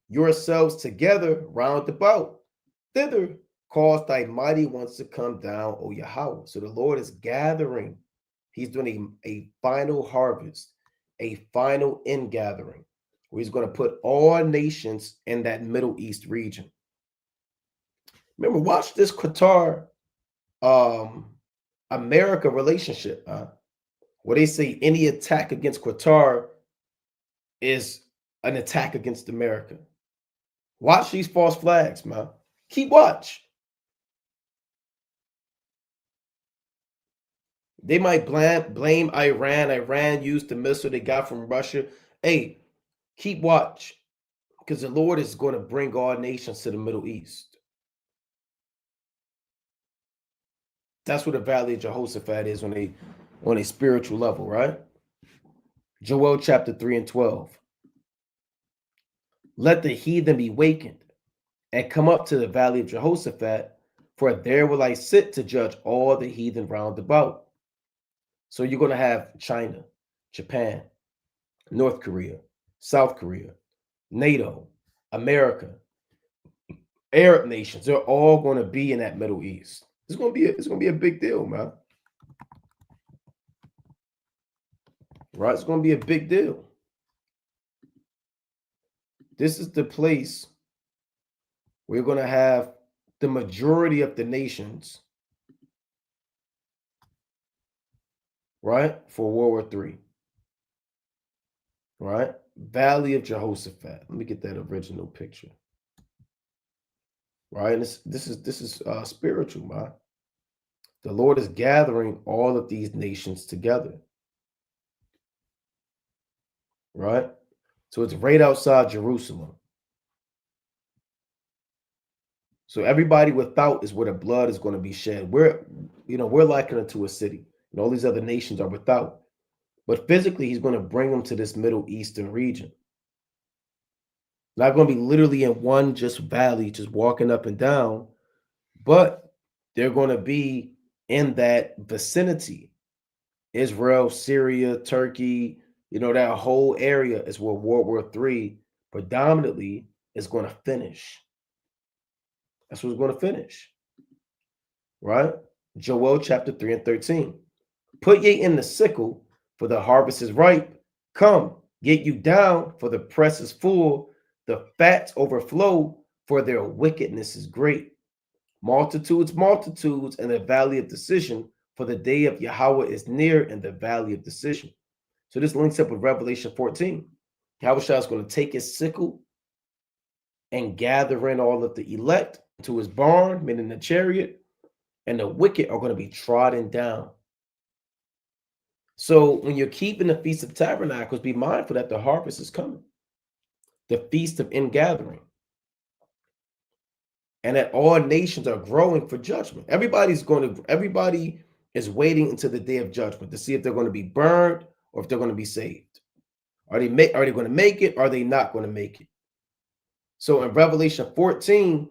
yourselves together round about. Thither cause thy mighty ones to come down, O Yahweh. So the Lord is gathering. He's doing a final harvest, a final ingathering, where he's going to put all nations in that Middle East region. Remember, watch this Qatar America relationship, where they say any attack against Qatar is an attack against America. Watch these false flags, man. Keep watch. They might blame Iran. Iran used the missile they got from Russia. Hey, keep watch, because the Lord is going to bring all nations to the Middle East. That's what the Valley of Jehoshaphat is on a spiritual level, right? Joel chapter 3 and 12. Let the heathen be wakened and come up to the Valley of Jehoshaphat, for there will I sit to judge all the heathen round about. So you're going to have China, Japan, North Korea, South Korea, NATO, America, Arab nations. They're all going to be in that Middle East. It's going to be a big deal, man. Right? It's going to be a big deal. This is the place where you're going to have the majority of the nations, right, for World War III. Right? Valley of Jehoshaphat. Let me get that original picture. Right? And this is spiritual, man. The Lord is gathering all of these nations together. Right? So it's right outside Jerusalem. So everybody without is where the blood is going to be shed. We're likening it to a city, and all these other nations are without. But physically, he's going to bring them to this Middle Eastern region. Not going to be literally in one just valley, just walking up and down, but they're going to be in that vicinity. Israel, Syria, Turkey, that whole area is where World War III predominantly is going to finish. That's what's going to finish. Right? Joel chapter 3 and 13. Put ye in the sickle, for the harvest is ripe. Come, get you down, for the press is full. The fats overflow, for their wickedness is great. Multitudes, multitudes in the valley of decision, for the day of Yahweh is near in the valley of decision. So this links up with Revelation 14. Yahweh is going to take his sickle and gather in all of the elect to his barn, meaning the chariot, and the wicked are going to be trodden down. So when you're keeping the Feast of Tabernacles, be mindful that the harvest is coming, the Feast of Ingathering, and that all nations are growing for judgment. Everybody is waiting until the day of judgment to see if they're going to be burned or if they're going to be saved. Are they going to make it? Or are they not going to make it? So in Revelation 14,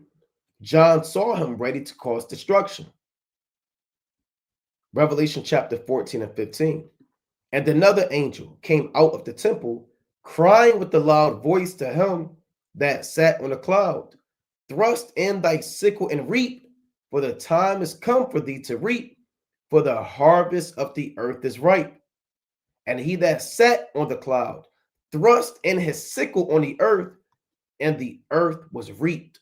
John saw him ready to cause destruction. Revelation chapter 14 and 15. And another angel came out of the temple, crying with a loud voice to him that sat on a cloud, thrust in thy sickle and reap, for the time is come for thee to reap, for the harvest of the earth is ripe. And he that sat on the cloud thrust in his sickle on the earth, and the earth was reaped.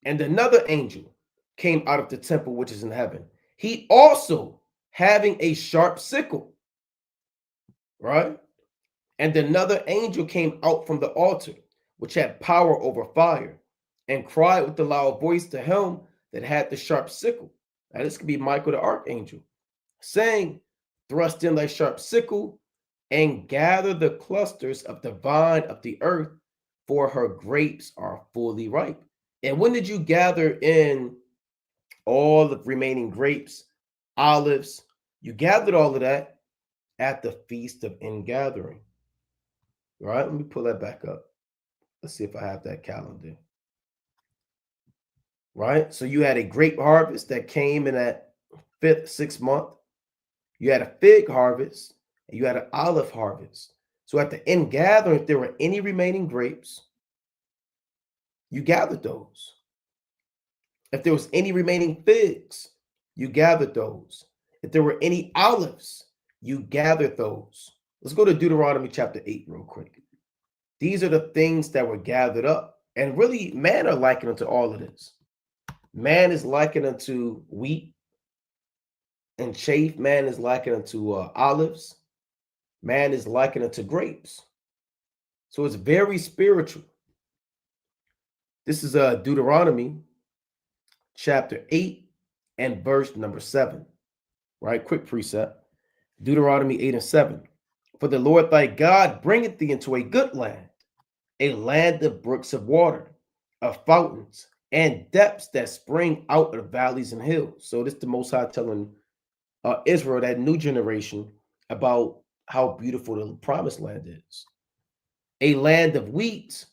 And another angel came out of the temple which is in heaven, he also having a sharp sickle, right? And another angel came out from the altar, which had power over fire, and cried with a loud voice to him that had the sharp sickle. Now this could be Michael the archangel, saying, thrust in thy sharp sickle and gather the clusters of the vine of the earth, for her grapes are fully ripe. And when did you gather in all the remaining grapes, olives? You gathered all of that at the Feast of Ingathering. All right, let me pull that back up. Let's see if I have that calendar. Right, so you had a grape harvest that came in that 5th, 6th month. You had a fig harvest, and you had an olive harvest. So at the ingathering, if there were any remaining grapes, you gathered those. If there was any remaining figs, you gathered those. If there were any olives, you gathered those. Let's go to Deuteronomy chapter 8 real quick. These are the things that were gathered up. And really, man are likened unto all of this. Man is likened unto wheat and chaff. Man is likened unto olives. Man is likened unto grapes. So it's very spiritual. This is Deuteronomy chapter 8 and verse number 7. Right? Quick precept. Deuteronomy 8 and 7. For the Lord thy God bringeth thee into a good land, a land of brooks of water, of fountains, and depths that spring out of valleys and hills. So this is the Most High telling Israel, that new generation, about how beautiful the promised land is. A land of wheat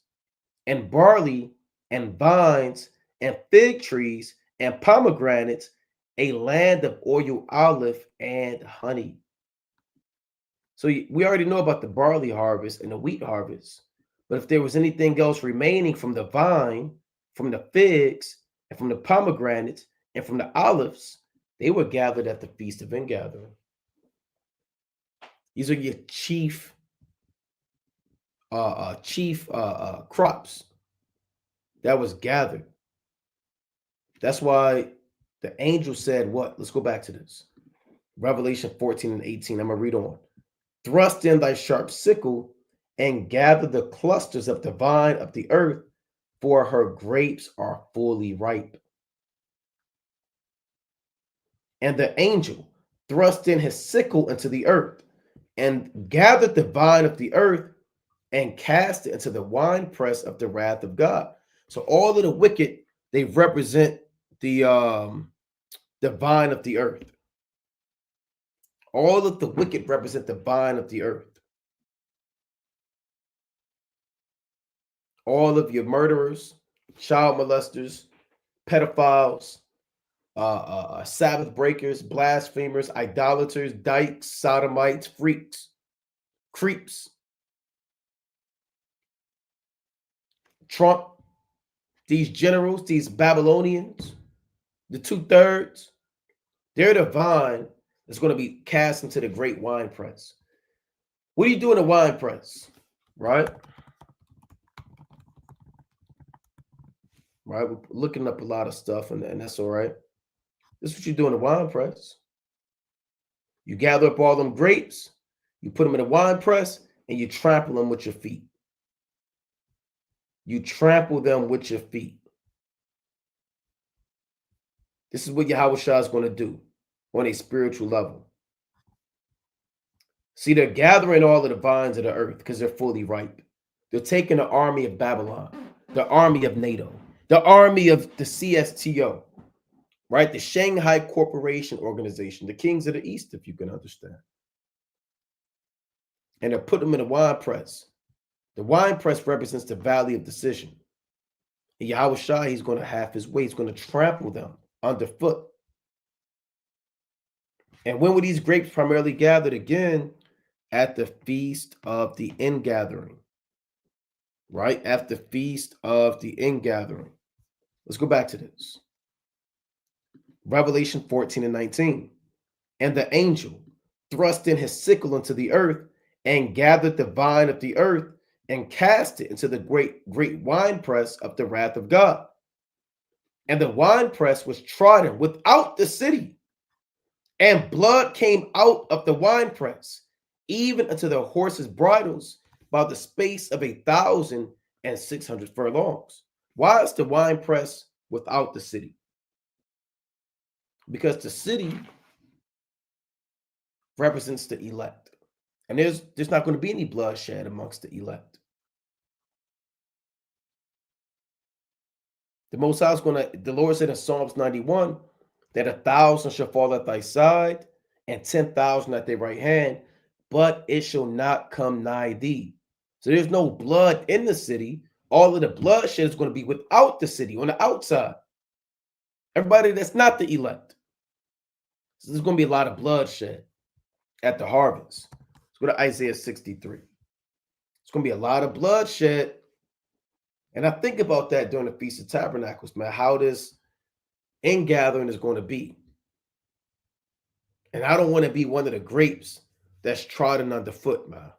and barley and vines and fig trees and pomegranates, a land of oil, olive, and honey. So we already know about the barley harvest and the wheat harvest. But if there was anything else remaining from the vine, from the figs, and from the pomegranates, and from the olives, they were gathered at the Feast of Ingathering. These are your chief crops that was gathered. That's why the angel said what? Let's go back to this. Revelation 14 and 18. I'm going to read on. Thrust in thy sharp sickle and gather the clusters of the vine of the earth, for her grapes are fully ripe. And the angel thrust in his sickle into the earth and gathered the vine of the earth and cast it into the winepress of the wrath of God. So all of the wicked, they represent the vine of the earth. All of the wicked represent the vine of the earth. All of your murderers, child molesters, pedophiles, Sabbath breakers, blasphemers, idolaters, dykes, sodomites, freaks, creeps, Trump, these generals, these Babylonians, the 2/3, they're the vine that's going to be cast into the great wine press. What do you do in a wine press? Right? right? We're looking up a lot of stuff, and that's all right. This is what you do in the wine press. You gather up all them grapes, you put them in a wine press, and you trample them with your feet. You trample them with your feet. This is what Yahweh Shah is going to do on a spiritual level. See, they're gathering all of the vines of the earth because they're fully ripe. They're taking the army of Babylon, the army of NATO, the army of the CSTO, right? The Shanghai Corporation Organization, the kings of the East, if you can understand. And they're putting them in a wine press. The wine press represents the valley of decision. And Yahweh Shah, he's going to have his way. He's going to trample them underfoot. And when were these grapes primarily gathered? Again, at the feast of the ingathering, right? At the feast of the ingathering. Let's go back to this. Revelation 14 and 19. And the angel thrust in his sickle into the earth and gathered the vine of the earth and cast it into the great winepress of the wrath of God. And the winepress was trodden without the city, and blood came out of the winepress, even unto the horses' bridles, by the space of 1,600 furlongs. Why is the winepress without the city? Because the city represents the elect. And there's not going to be any bloodshed amongst the elect. The Most High is the Lord said in Psalms 91 that 1,000 shall fall at thy side and 10,000 at thy right hand, but it shall not come nigh thee. So there's no blood in the city. All of the bloodshed is going to be without the city, on the outside. Everybody that's not the elect. So there's going to be a lot of bloodshed at the harvest. Let's go to Isaiah 63. It's going to be a lot of bloodshed. And I think about that during the Feast of Tabernacles, man, how this ingathering is going to be. And I don't want to be one of the grapes that's trodden underfoot, man.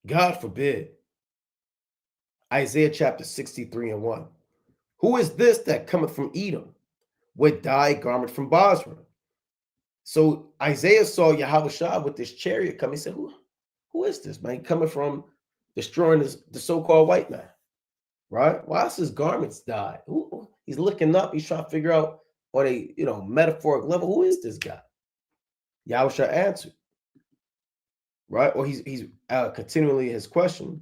God forbid. Isaiah chapter 63 and 1. Who is this that cometh from Edom with dyed garment from Basra? So Isaiah saw Yahweh Shah with this chariot come. He said, who is this, man? Coming from destroying the so-called white man, right? Why is his garments dyed? He's looking up. He's trying to figure out on a metaphoric level, who is this guy? Yahweh Shah answered, right? Or he's continually his question.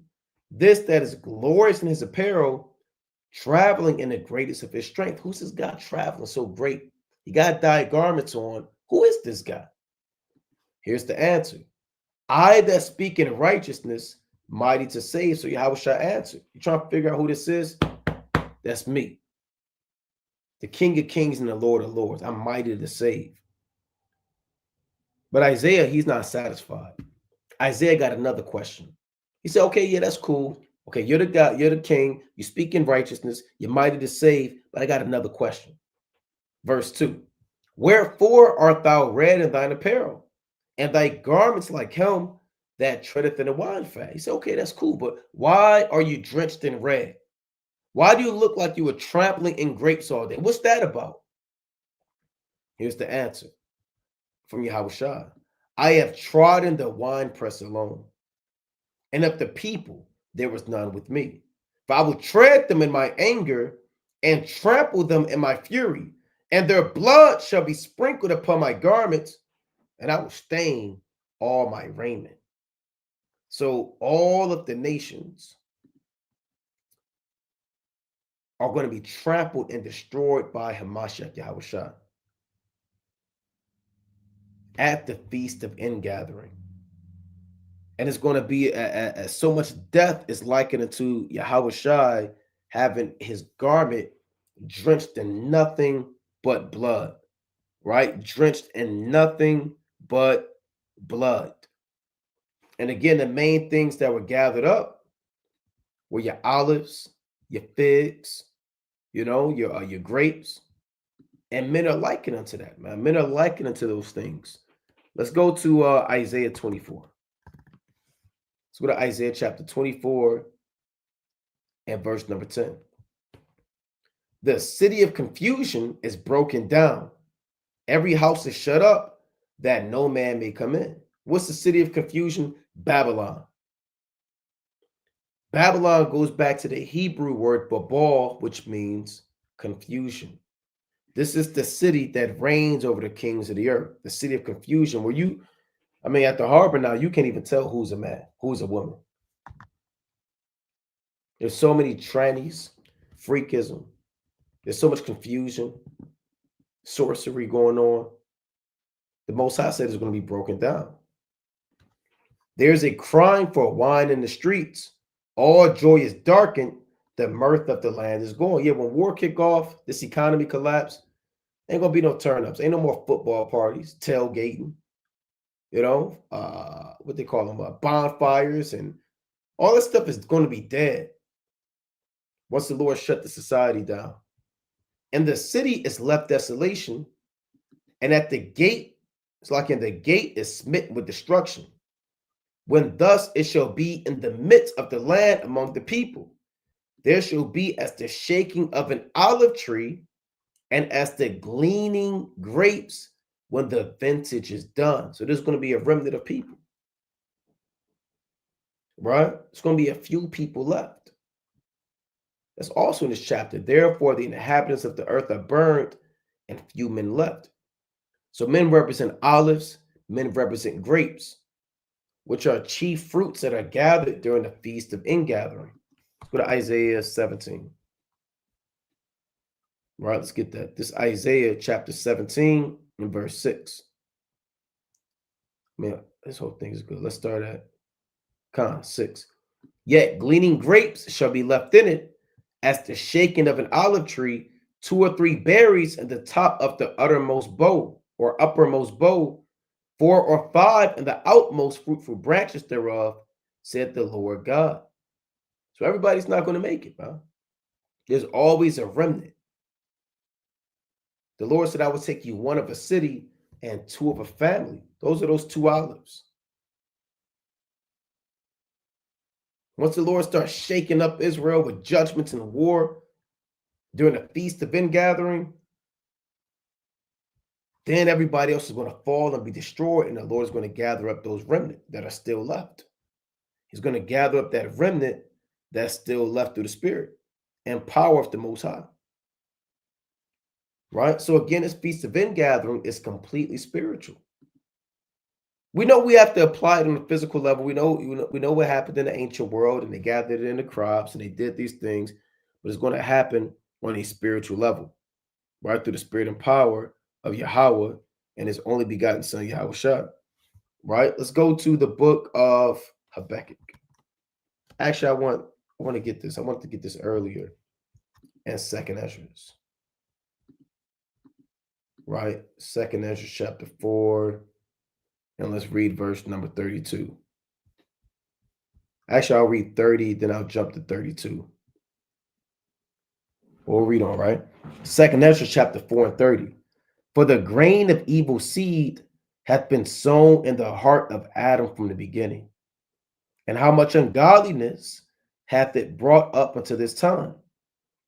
This that is glorious in his apparel, traveling in the greatest of his strength. Who's this guy traveling so great? He got dyed garments on. Who is this guy? Here's the answer. I that speak in righteousness, mighty to save. So Yahweh Shah answered. You're trying to figure out who this is? That's me. The King of Kings and the Lord of Lords. I'm mighty to save. But Isaiah, he's not satisfied. Isaiah got another question. He said, okay, yeah, that's cool. Okay, you're the God, you're the king. You speak in righteousness. You're mighty to save. But I got another question. Verse 2. Wherefore art thou red in thine apparel, and thy garments like him that treadeth in the wine fat? He said, okay, that's cool. But why are you drenched in red? Why do you look like you were trampling in grapes all day? What's that about? Here's the answer from Yahweh Shah. I have trodden the winepress alone, and of the people there was none with me. For I will tread them in my anger and trample them in my fury, and their blood shall be sprinkled upon my garments, and I will stain all my raiment. So all of the nations are going to be trampled and destroyed by Hamashiach Yahweh Shah at the Feast of Ingathering. And it's going to be so much death is likened unto Yahweh Shah having his garment drenched in nothing but blood, right? Drenched in nothing but blood. And again, the main things that were gathered up were your olives, your figs, your grapes. And men are likened unto that, man. Men are likened unto those things. Let's go to Isaiah 24. Let's go to Isaiah chapter 24 and verse number 10. The city of confusion is broken down. Every house is shut up that no man may come in. What's the city of confusion? Babylon. Babylon goes back to the Hebrew word babal, which means confusion. This is the city that reigns over the kings of the earth, the city of confusion, where at the harbor now, you can't even tell who's a man, who's a woman. There's so many trannies, freakism. There's so much confusion, sorcery going on. The Most High said it's going to be broken down. There's a crying for wine in the streets. All joy is darkened. The mirth of the land is gone. Yeah, when war kick off, this economy collapse, ain't going to be no turn-ups. Ain't no more football parties, tailgating, what they call them, bonfires, and all this stuff is going to be dead once the Lord shut the society down. And the city is left desolation, and at the gate, it's like in the gate is smitten with destruction. When thus it shall be in the midst of the land among the people, there shall be as the shaking of an olive tree and as the gleaning grapes when the vintage is done. So there's going to be a remnant of people, right? It's going to be a few people left. That's also in this chapter. Therefore, the inhabitants of the earth are burned and few men left. So men represent olives, men represent grapes, which are chief fruits that are gathered during the feast of ingathering. Let's go to Isaiah 17. All right, let's get that. This Isaiah chapter 17 and verse 6. Man, this whole thing is good. Let's start at 6. Yet gleaning grapes shall be left in it, as the shaking of an olive tree, 2 or 3 berries in the top of the uttermost bow or uppermost bow, 4 or 5 in the outmost fruitful branches thereof, said the Lord God. So everybody's not going to make it, man. There's always a remnant. The Lord said, I will take you 1 of a city and 2 of a family. Those are those 2 olives. Once the Lord starts shaking up Israel with judgments and war during the feast of ingathering, then everybody else is going to fall and be destroyed, and the Lord is going to gather up those remnant that are still left. He's going to gather up that remnant that's still left through the Spirit and power of the Most High. Right? So again, this feast of ingathering is completely spiritual. We know we have to apply it on the physical level. We know what happened in the ancient world, and they gathered it in the crops, and they did these things, but it's going to happen on a spiritual level, right? Through the spirit and power of Yahweh and his only begotten son, Yahushua. Right? Let's go to the book of Habakkuk. Actually, I want to get this. I wanted to get this earlier in 2nd Ezra. Right? 2nd Ezra chapter 4. And let's read verse number 32. Actually, I'll read 30, then I'll jump to 32. We'll read on, right? 2nd Ezra chapter 4 and 30. For the grain of evil seed hath been sown in the heart of Adam from the beginning. And how much ungodliness hath it brought up unto this time?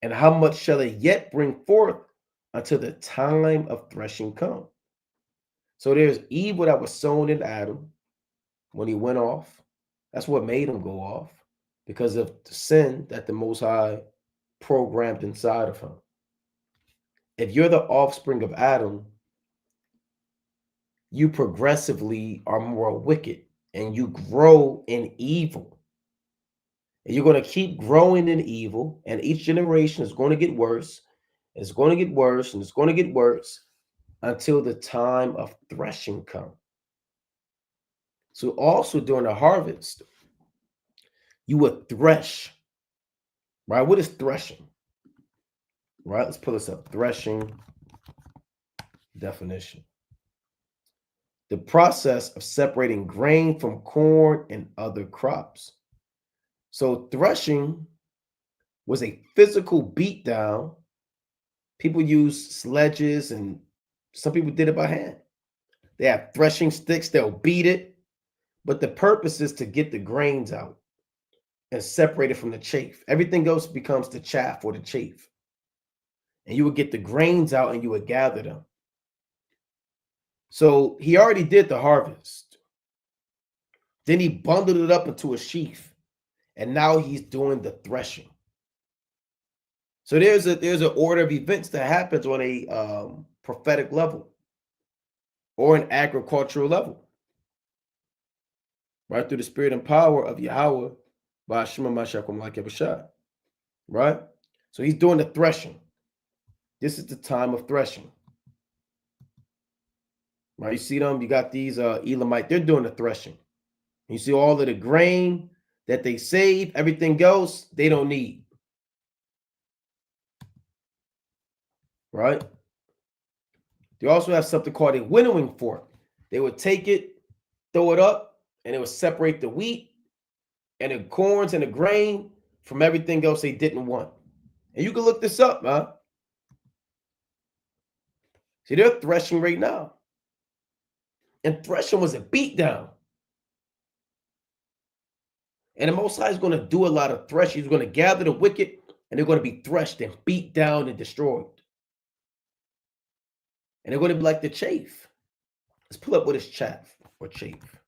And how much shall it yet bring forth until the time of threshing come? So there's evil that was sown in Adam when he went off. That's what made him go off, because of the sin that the Most High programmed inside of him. If you're the offspring of Adam, you progressively are more wicked and you grow in evil. And you're going to keep growing in evil, and each generation is going to get worse. It's going to get worse, and it's going to get worse until the time of threshing comes. So also during the harvest, you would thresh, right? What is threshing? Right? Let's pull this up. Threshing definition. The process of separating grain from corn and other crops. So threshing was a physical beatdown. People used sledges, and some people did it by hand. They have threshing sticks, they'll beat it, but the purpose is to get the grains out. and separate it from the chaff. Everything else becomes the chaff or the chaff. And you would get the grains out and you would gather them. So he already did the harvest. Then he bundled it up into a sheaf. And now he's doing the threshing. So there's an order of events that happens on a prophetic level or an agricultural level. Right? Through the spirit and power of Yahweh by Shema Mashakum Lakebashah. Right? So he's doing the threshing. This is the time of threshing. Right? You see them, you got these Elamite, they're doing the threshing. You see all of the grain that they save, everything else they don't need. Right? They also have something called a winnowing fork. They would take it, throw it up, and it would separate the wheat and the corns and the grain from everything else they didn't want. And you can look this up, man. See, they're threshing right now. And threshing was a beatdown. And the Most High is going to do a lot of threshing. He's going to gather the wicked, and they're going to be threshed and beat down and destroyed. And they're going to be like the chaff. Let's pull up what is chaff or chaff.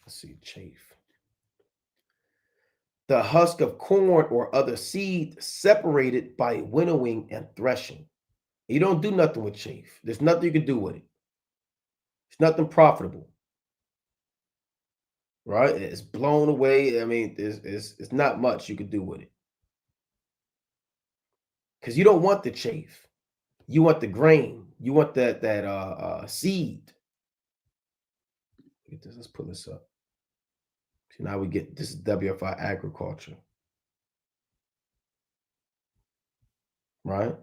Let's see, chaff. The husk of corn or other seed separated by winnowing and threshing. You don't do nothing with chaff. There's nothing you can do with it. It's nothing profitable. Right? It's blown away. I mean, it's not much you can do with it. Because you don't want the chaff. You want the grain. You want that seed. Let's pull this up. So now we get, this is WFI agriculture. Right?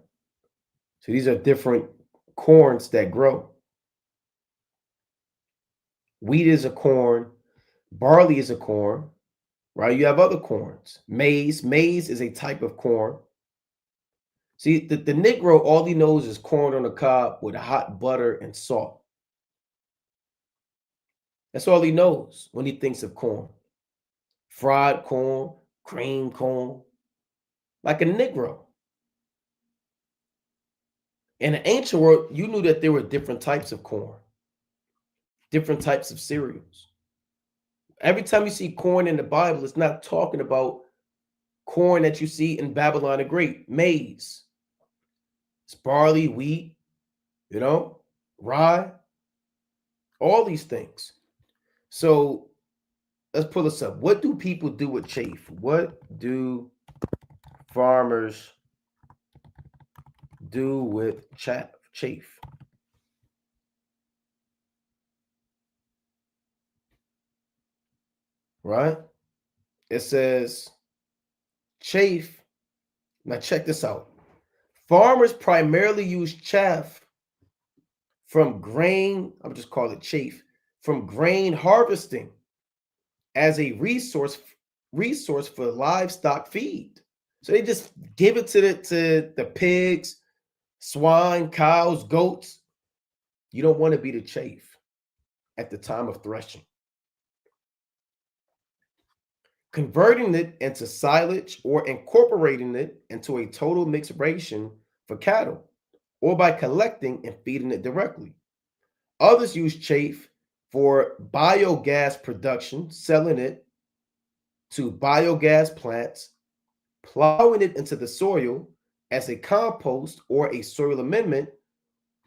So these are different corns that grow. Wheat is a corn. Barley is a corn. Right? You have other corns. Maize. Maize is a type of corn. See, the Negro, all he knows is corn on the cob with hot butter and salt. That's all he knows when he thinks of corn. Fried corn, cream corn, like a Negro. In the ancient world, you knew that there were different types of corn, different types of cereals. Every time you see corn in the Bible, it's not talking about corn that you see in Babylon the Great, maize. It's barley, wheat, rye, all these things. So let's pull this up. What do people do with chaff? What do farmers do with chaff? Right? It says chaff. Now check this out. Farmers primarily use chaff from grain, I'll just call it chaff, from grain harvesting as a resource for livestock feed. So they just give it to the pigs, swine, cows, goats. You don't want to be the chaff at the time of threshing. Converting it into silage or incorporating it into a total mixed ration for cattle, or by collecting and feeding it directly. Others use chaff for biogas production, selling it to biogas plants, plowing it into the soil as a compost or a soil amendment,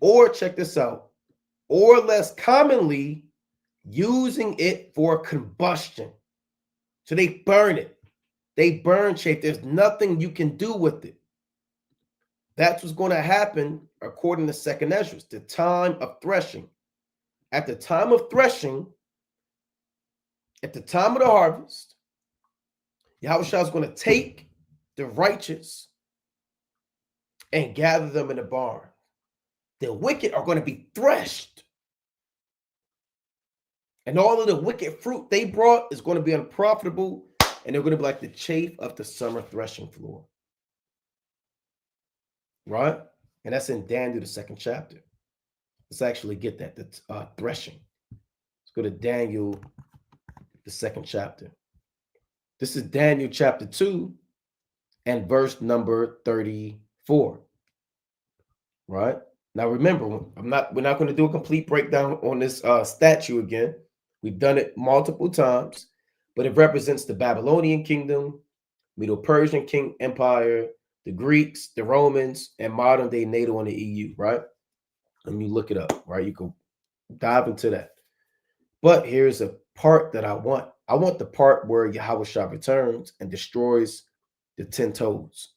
or check this out, or less commonly, using it for combustion. So they burn it. They burn chaff. There's nothing you can do with it. That's what's going to happen according to Second Ezra, the time of threshing. At the time of threshing, at the time of the harvest, Yahushua is going to take the righteous and gather them in the barn. The wicked are going to be threshed. And all of the wicked fruit they brought is going to be unprofitable, and they're going to be like the chaff of the summer threshing floor. Right? And that's in Daniel, the 2nd chapter. Let's actually get that. That's threshing. Let's go to Daniel, the second chapter. This is Daniel chapter 2 and verse number 34. Right? Now remember, we're not going to do a complete breakdown on this statue again. We've done it multiple times, but it represents the Babylonian kingdom, Medo-Persian King Empire, the Greeks, the Romans, and modern day NATO and the EU, right? And you look it up, right? You can dive into that. But here's a part that I want. I want the part where Yahushua returns and destroys the 10 toes.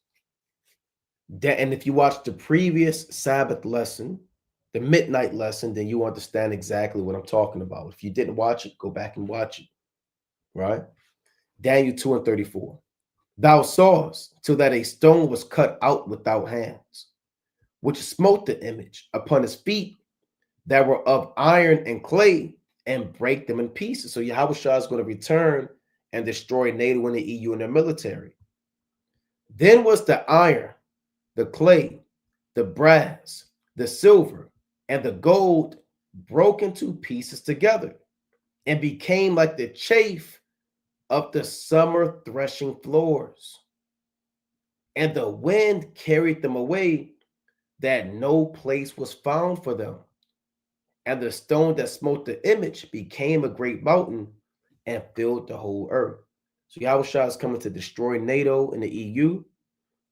And if you watch the previous Sabbath lesson, the midnight lesson, then you understand exactly what I'm talking about. If you didn't watch it, go back and watch it, right? Daniel 2 and 34. Thou sawest till that a stone was cut out without hands, which smote the image upon his feet that were of iron and clay, and break them in pieces. So Yahushua is going to return and destroy NATO and the EU and their military. Then was the iron, the clay, the brass, the silver, and the gold broken to pieces together, and became like the chaff of the summer threshing floors. And the wind carried them away, that no place was found for them. And the stone that smote the image became a great mountain and filled the whole earth. So Yahushua is coming to destroy NATO and the EU,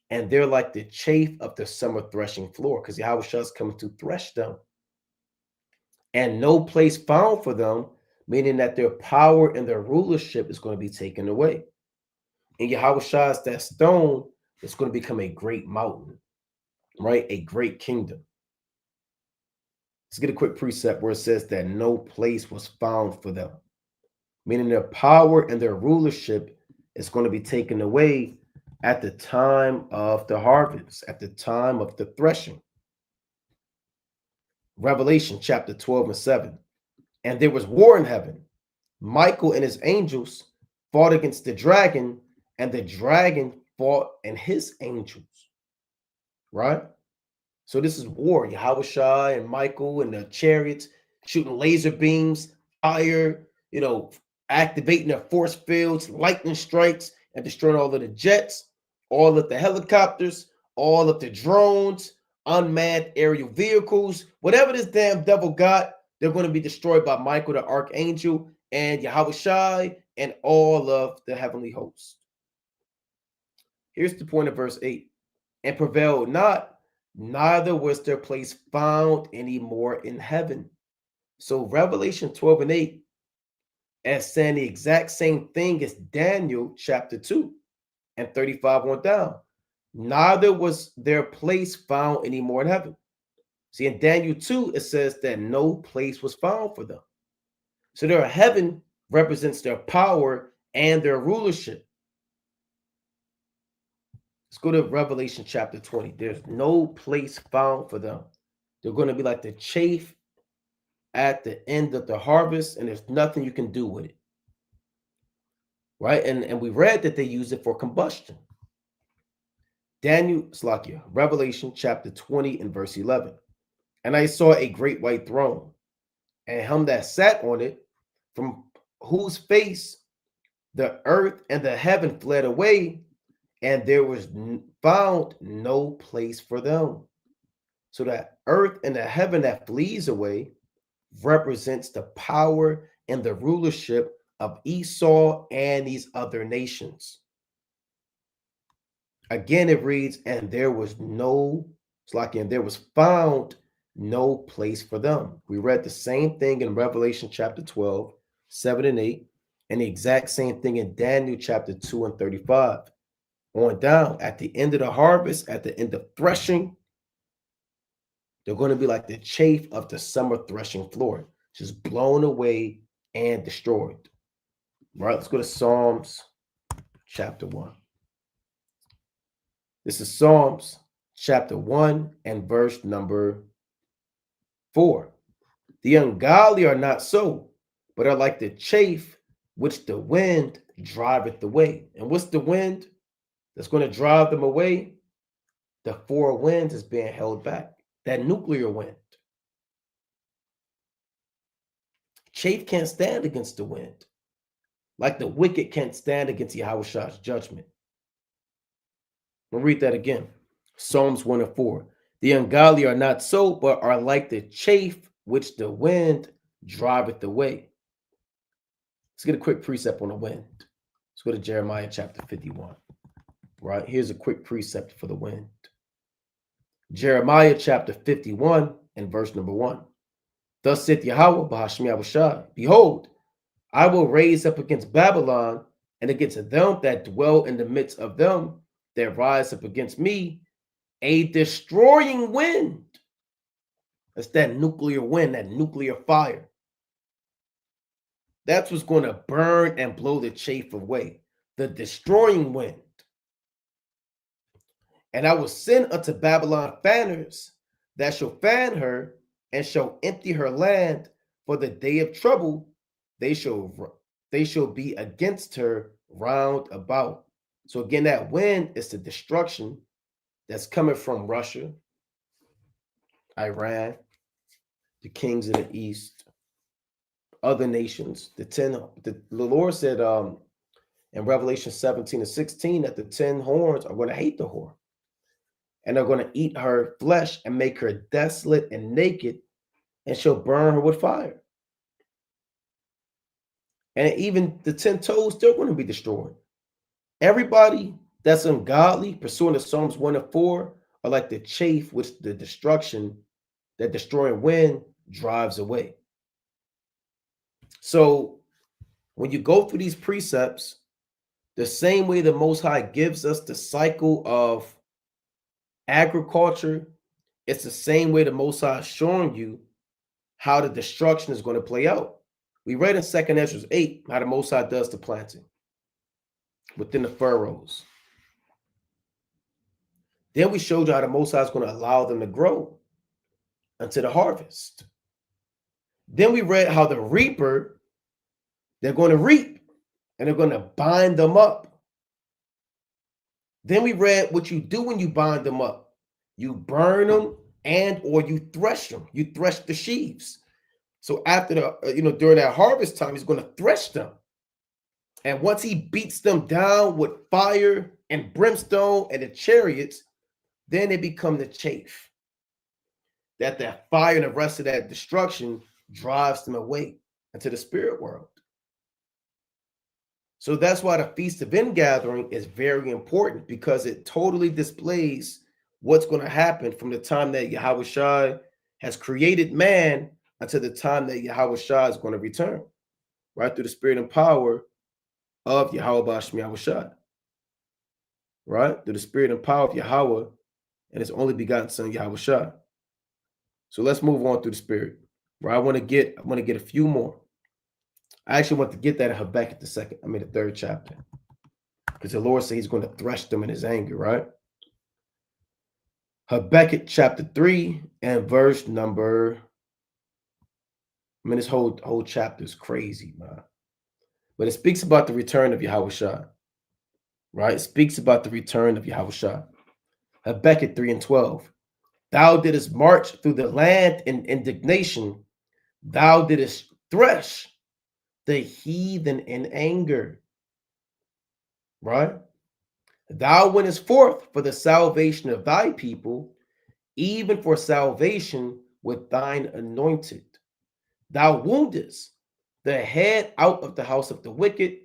and they're like the chaff of the summer threshing floor, because Yahushua is coming to thresh them. And no place found for them, meaning that their power and their rulership is going to be taken away. And Yahushua is that stone that's going to become a great mountain, right? A great kingdom. Let's get a quick precept where it says that no place was found for them, meaning their power and their rulership is going to be taken away at the time of the harvest, at the time of the threshing. Revelation chapter 12 and 7. And there was war in heaven. Michael and his angels fought against the dragon, and the dragon fought and his angels. Right? So this is war. Yahushua and Michael and the chariots shooting laser beams, fire, activating their force fields, lightning strikes, and destroying all of the jets, all of the helicopters, all of the drones, unmanned aerial vehicles, whatever this damn devil got, they're going to be destroyed by Michael the archangel and Yahushua and all of the heavenly hosts. Here's the point of verse 8. And prevailed not, neither was their place found anymore in heaven. So Revelation 12 and 8 is saying the exact same thing as Daniel chapter 2 and 35 on down. Neither was their place found anymore in heaven. See, in Daniel 2, it says that no place was found for them. So their heaven represents their power and their rulership. Let's go to Revelation chapter 20. There's no place found for them. They're going to be like the chaff at the end of the harvest, and there's nothing you can do with it. Right? And we read that they use it for combustion. Revelation chapter 20 and verse 11. And I saw a great white throne, and him that sat on it, from whose face the earth and the heaven fled away, and there was found no place for them. So that earth and the heaven that flees away represents the power and the rulership of Esau and these other nations. Again, it reads, and there was found no place for them. We read the same thing in Revelation chapter 12, 7 and 8, and the exact same thing in Daniel chapter 2 and 35. On down, at the end of the harvest, at the end of threshing, they're going to be like the chaff of the summer threshing floor, just blown away and destroyed. All right, let's go to Psalms chapter 1. This is Psalms chapter 1 and verse number 4. The ungodly are not so, but are like the chaff which the wind driveth away. And what's the wind that's going to drive them away? The four winds is being held back. That nuclear wind. Chafe can't stand against the wind. Like the wicked can't stand against Yahweh's judgment. I'll read that again. Psalms 1 and 4. The ungodly are not so, but are like the chaff which the wind driveth away. Let's get a quick precept on the wind. Let's go to Jeremiah chapter 51. Right? Here's a quick precept for the wind. Jeremiah chapter 51 and verse number 1. Thus saith Yahweh, Bahashmi Yahushai, behold, I will raise up against Babylon and against them that dwell in the midst of them that rise up against me a destroying wind. That's that nuclear wind, that nuclear fire. That's what's going to burn and blow the chaff away. The destroying wind. And I will send unto Babylon fanners that shall fan her and shall empty her land for the day of trouble. They shall be against her round about. So again, that wind is the destruction that's coming from Russia, Iran, the kings of the east, other nations. The Lord said in Revelation 17 and 16 that the 10 horns are going to hate the whore. And they're going to eat her flesh and make her desolate and naked, and shall burn her with fire. And even the 10 toes, they're going to be destroyed. Everybody that's ungodly, pursuing the Psalms 1 and 4, are like the chaff which the destruction, that destroying wind drives away. So when you go through these precepts, the same way the Most High gives us the cycle of agriculture, it's the same way the Most High is showing you how the destruction is going to play out. We read in 2nd Ezra 8 how the Most High does the planting within the furrows. Then we showed you how the Most High is going to allow them to grow until the harvest. Then we read how the reaper, they're going to reap and they're going to bind them up. Then we read what you do when you bind them up. You burn them and or you thresh them. You thresh the sheaves. So after the, during that harvest time, he's going to thresh them. And once he beats them down with fire and brimstone and the chariots, then they become the chaff. That fire and the rest of that destruction drives them away into the spirit world. So that's why the Feast of Ingathering is very important, because it totally displays what's going to happen from the time that Yahushua has created man until the time that Yahushua is going to return, right, through the spirit and power of Yahweh Bashmi Yahushua, right, through the spirit and power of Yahweh and his only begotten son Yahushua. So let's move on through the spirit. Right, I want to get a few more. I actually want to get that in Habakkuk the 3rd chapter, because the Lord says he's going to thresh them in his anger, right? Habakkuk chapter 3 and verse number, this whole chapter is crazy, man. But it speaks about the return of Yahushua, right? It speaks about the return of Yahushua. Habakkuk 3 and 12. Thou didst march through the land in indignation. Thou didst thresh the heathen in anger, right? Thou wentest forth for the salvation of thy people, even for salvation with thine anointed. Thou woundest the head out of the house of the wicked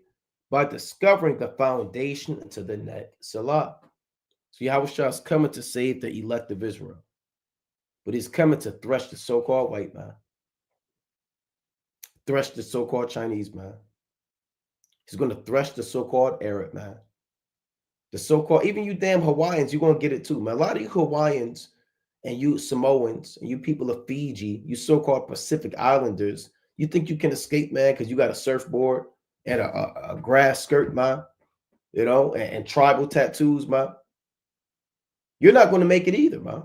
by discovering the foundation unto the neck. Salah. So Yahushua is coming to save the elect of Israel, but he's coming to thresh the so-called white man, thresh the so-called Chinese man. He's going to thresh the so-called Arab man. The so-called, even you damn Hawaiians, you're going to get it too, man. A lot of you Hawaiians and you Samoans and you people of Fiji, you so-called Pacific Islanders, you think you can escape, man, because you got a surfboard and a grass skirt, man, and tribal tattoos, man. You're not going to make it either, man.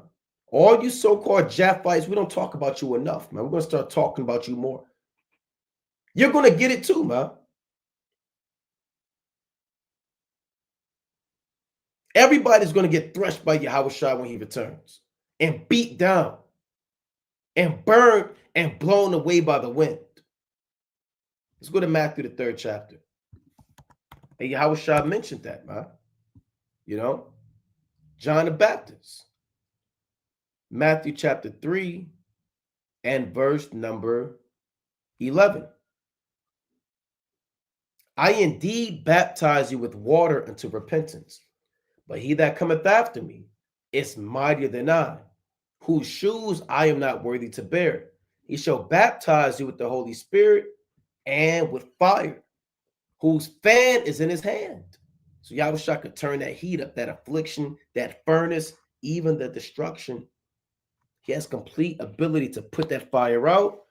All you so-called Japhites, we don't talk about you enough, man. We're going to start talking about you more. You're going to get it too, man. Everybody's going to get threshed by Yahushua when he returns, and beat down and burned and blown away by the wind. Let's go to Matthew, the 3rd chapter. And Yahushua mentioned that, man. You know, John the Baptist. Matthew chapter 3 and verse number 11. I indeed baptize you with water unto repentance, but he that cometh after me is mightier than I, whose shoes I am not worthy to bear. He shall baptize you with the Holy Spirit and with fire, whose fan is in his hand. So Yahushua could turn that heat up, that affliction, that furnace, even the destruction. He has complete ability to put that fire out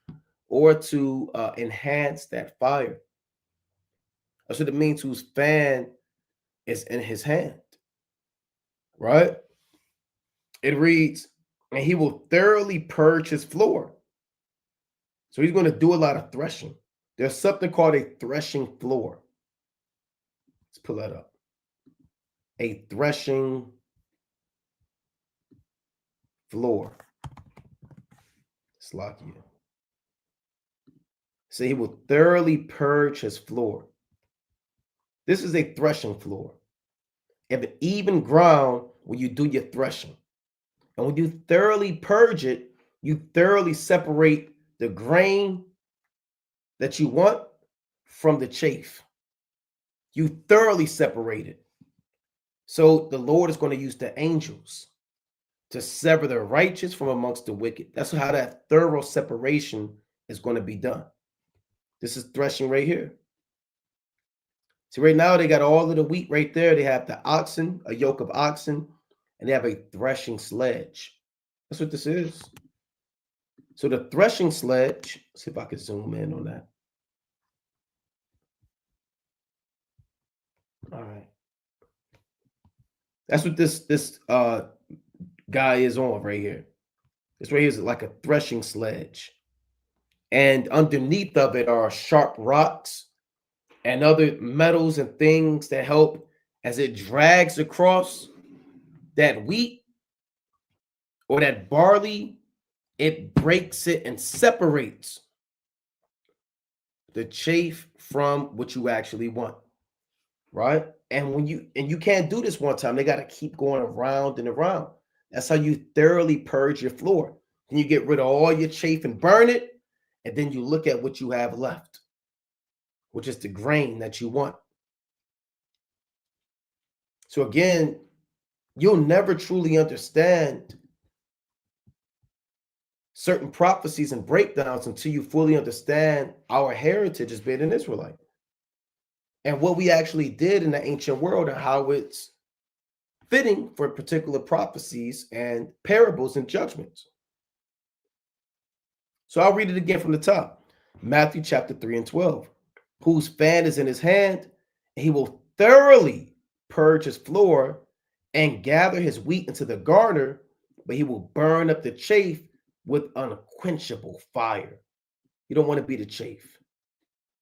or to enhance that fire. That's what it means, whose fan is in his hand, right? It reads, and he will thoroughly purge his floor. So he's going to do a lot of threshing. There's something called a threshing floor. Let's pull that up. A threshing floor. Slakia. So he will thoroughly purge his floor. This is a threshing floor. You have an even ground where you do your threshing. And when you thoroughly purge it, you thoroughly separate the grain that you want from the chaff. You thoroughly separate it. So the Lord is going to use the angels to sever the righteous from amongst the wicked. That's how that thorough separation is going to be done. This is threshing right here. See, right now they got all of the wheat right there. They have the oxen, a yoke of oxen, and they have a threshing sledge. That's what this is. So the threshing sledge, let's see if I can zoom in on that. All right. That's what this guy is on right here. This right here is like a threshing sledge. And underneath of it are sharp rocks and other metals and things that help as it drags across that wheat or that barley. It breaks it and separates the chaff from what you actually want, right? And you can't do this one time. They got to keep going around and around. That's how you thoroughly purge your floor. Then you get rid of all your chaff and burn it, and then you look at what you have left, which is the grain that you want. So again, you'll never truly understand certain prophecies and breakdowns until you fully understand our heritage as being an Israelite and what we actually did in the ancient world and how it's fitting for particular prophecies and parables and judgments. So I'll read it again from the top. Matthew chapter 3 and 12. Whose fan is in his hand, and he will thoroughly purge his floor and gather his wheat into the garner, but he will burn up the chaff with unquenchable fire. You don't want to be the chaff.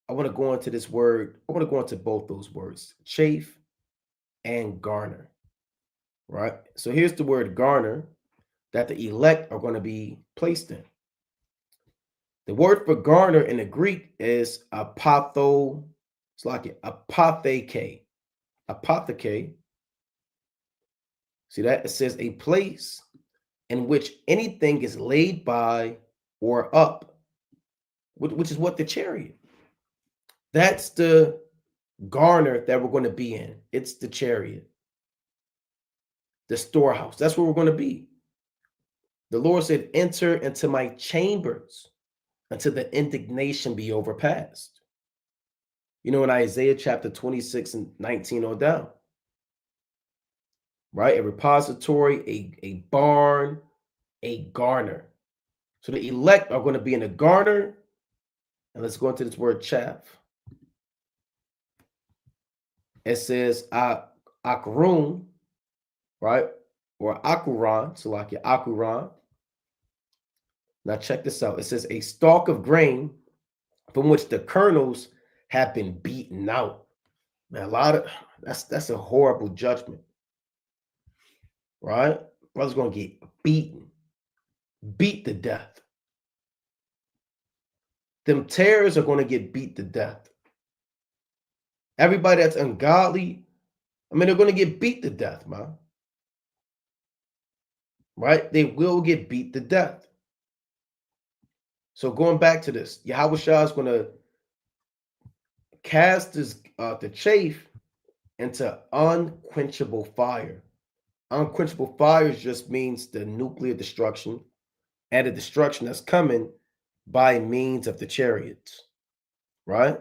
I want to go into this word. I want to go into both those words, chaff and garner, right? So here's the word garner that the elect are going to be placed in. The word for garner in the Greek is apotho. It's like it, apotheke. Apotheke. See that? It says a place in which anything is laid by or up, which is what the chariot. That's the garner that we're going to be in. It's the chariot, the storehouse. That's where we're going to be. The Lord said, enter into my chambers until the indignation be overpassed. You know, in Isaiah chapter 26 and 19 on down, right? A repository, a barn, a garner. So the elect are going to be in a garner. And let's go into this word chaff. It says akurun, right? Or akuran, so like your akuran. Now check this out. It says a stalk of grain from which the kernels have been beaten out. Man, a lot of that's a horrible judgment, right? Brother's gonna get beat to death. them tares are going to get beat to death. Everybody that's ungodly, I mean, they're going to get beat to death, man. Right? They will get beat to death. So going back to this, Yahweh Shah is going to cast the chaff into unquenchable fire. Unquenchable fire just means the nuclear destruction and the destruction that's coming by means of the chariots, right?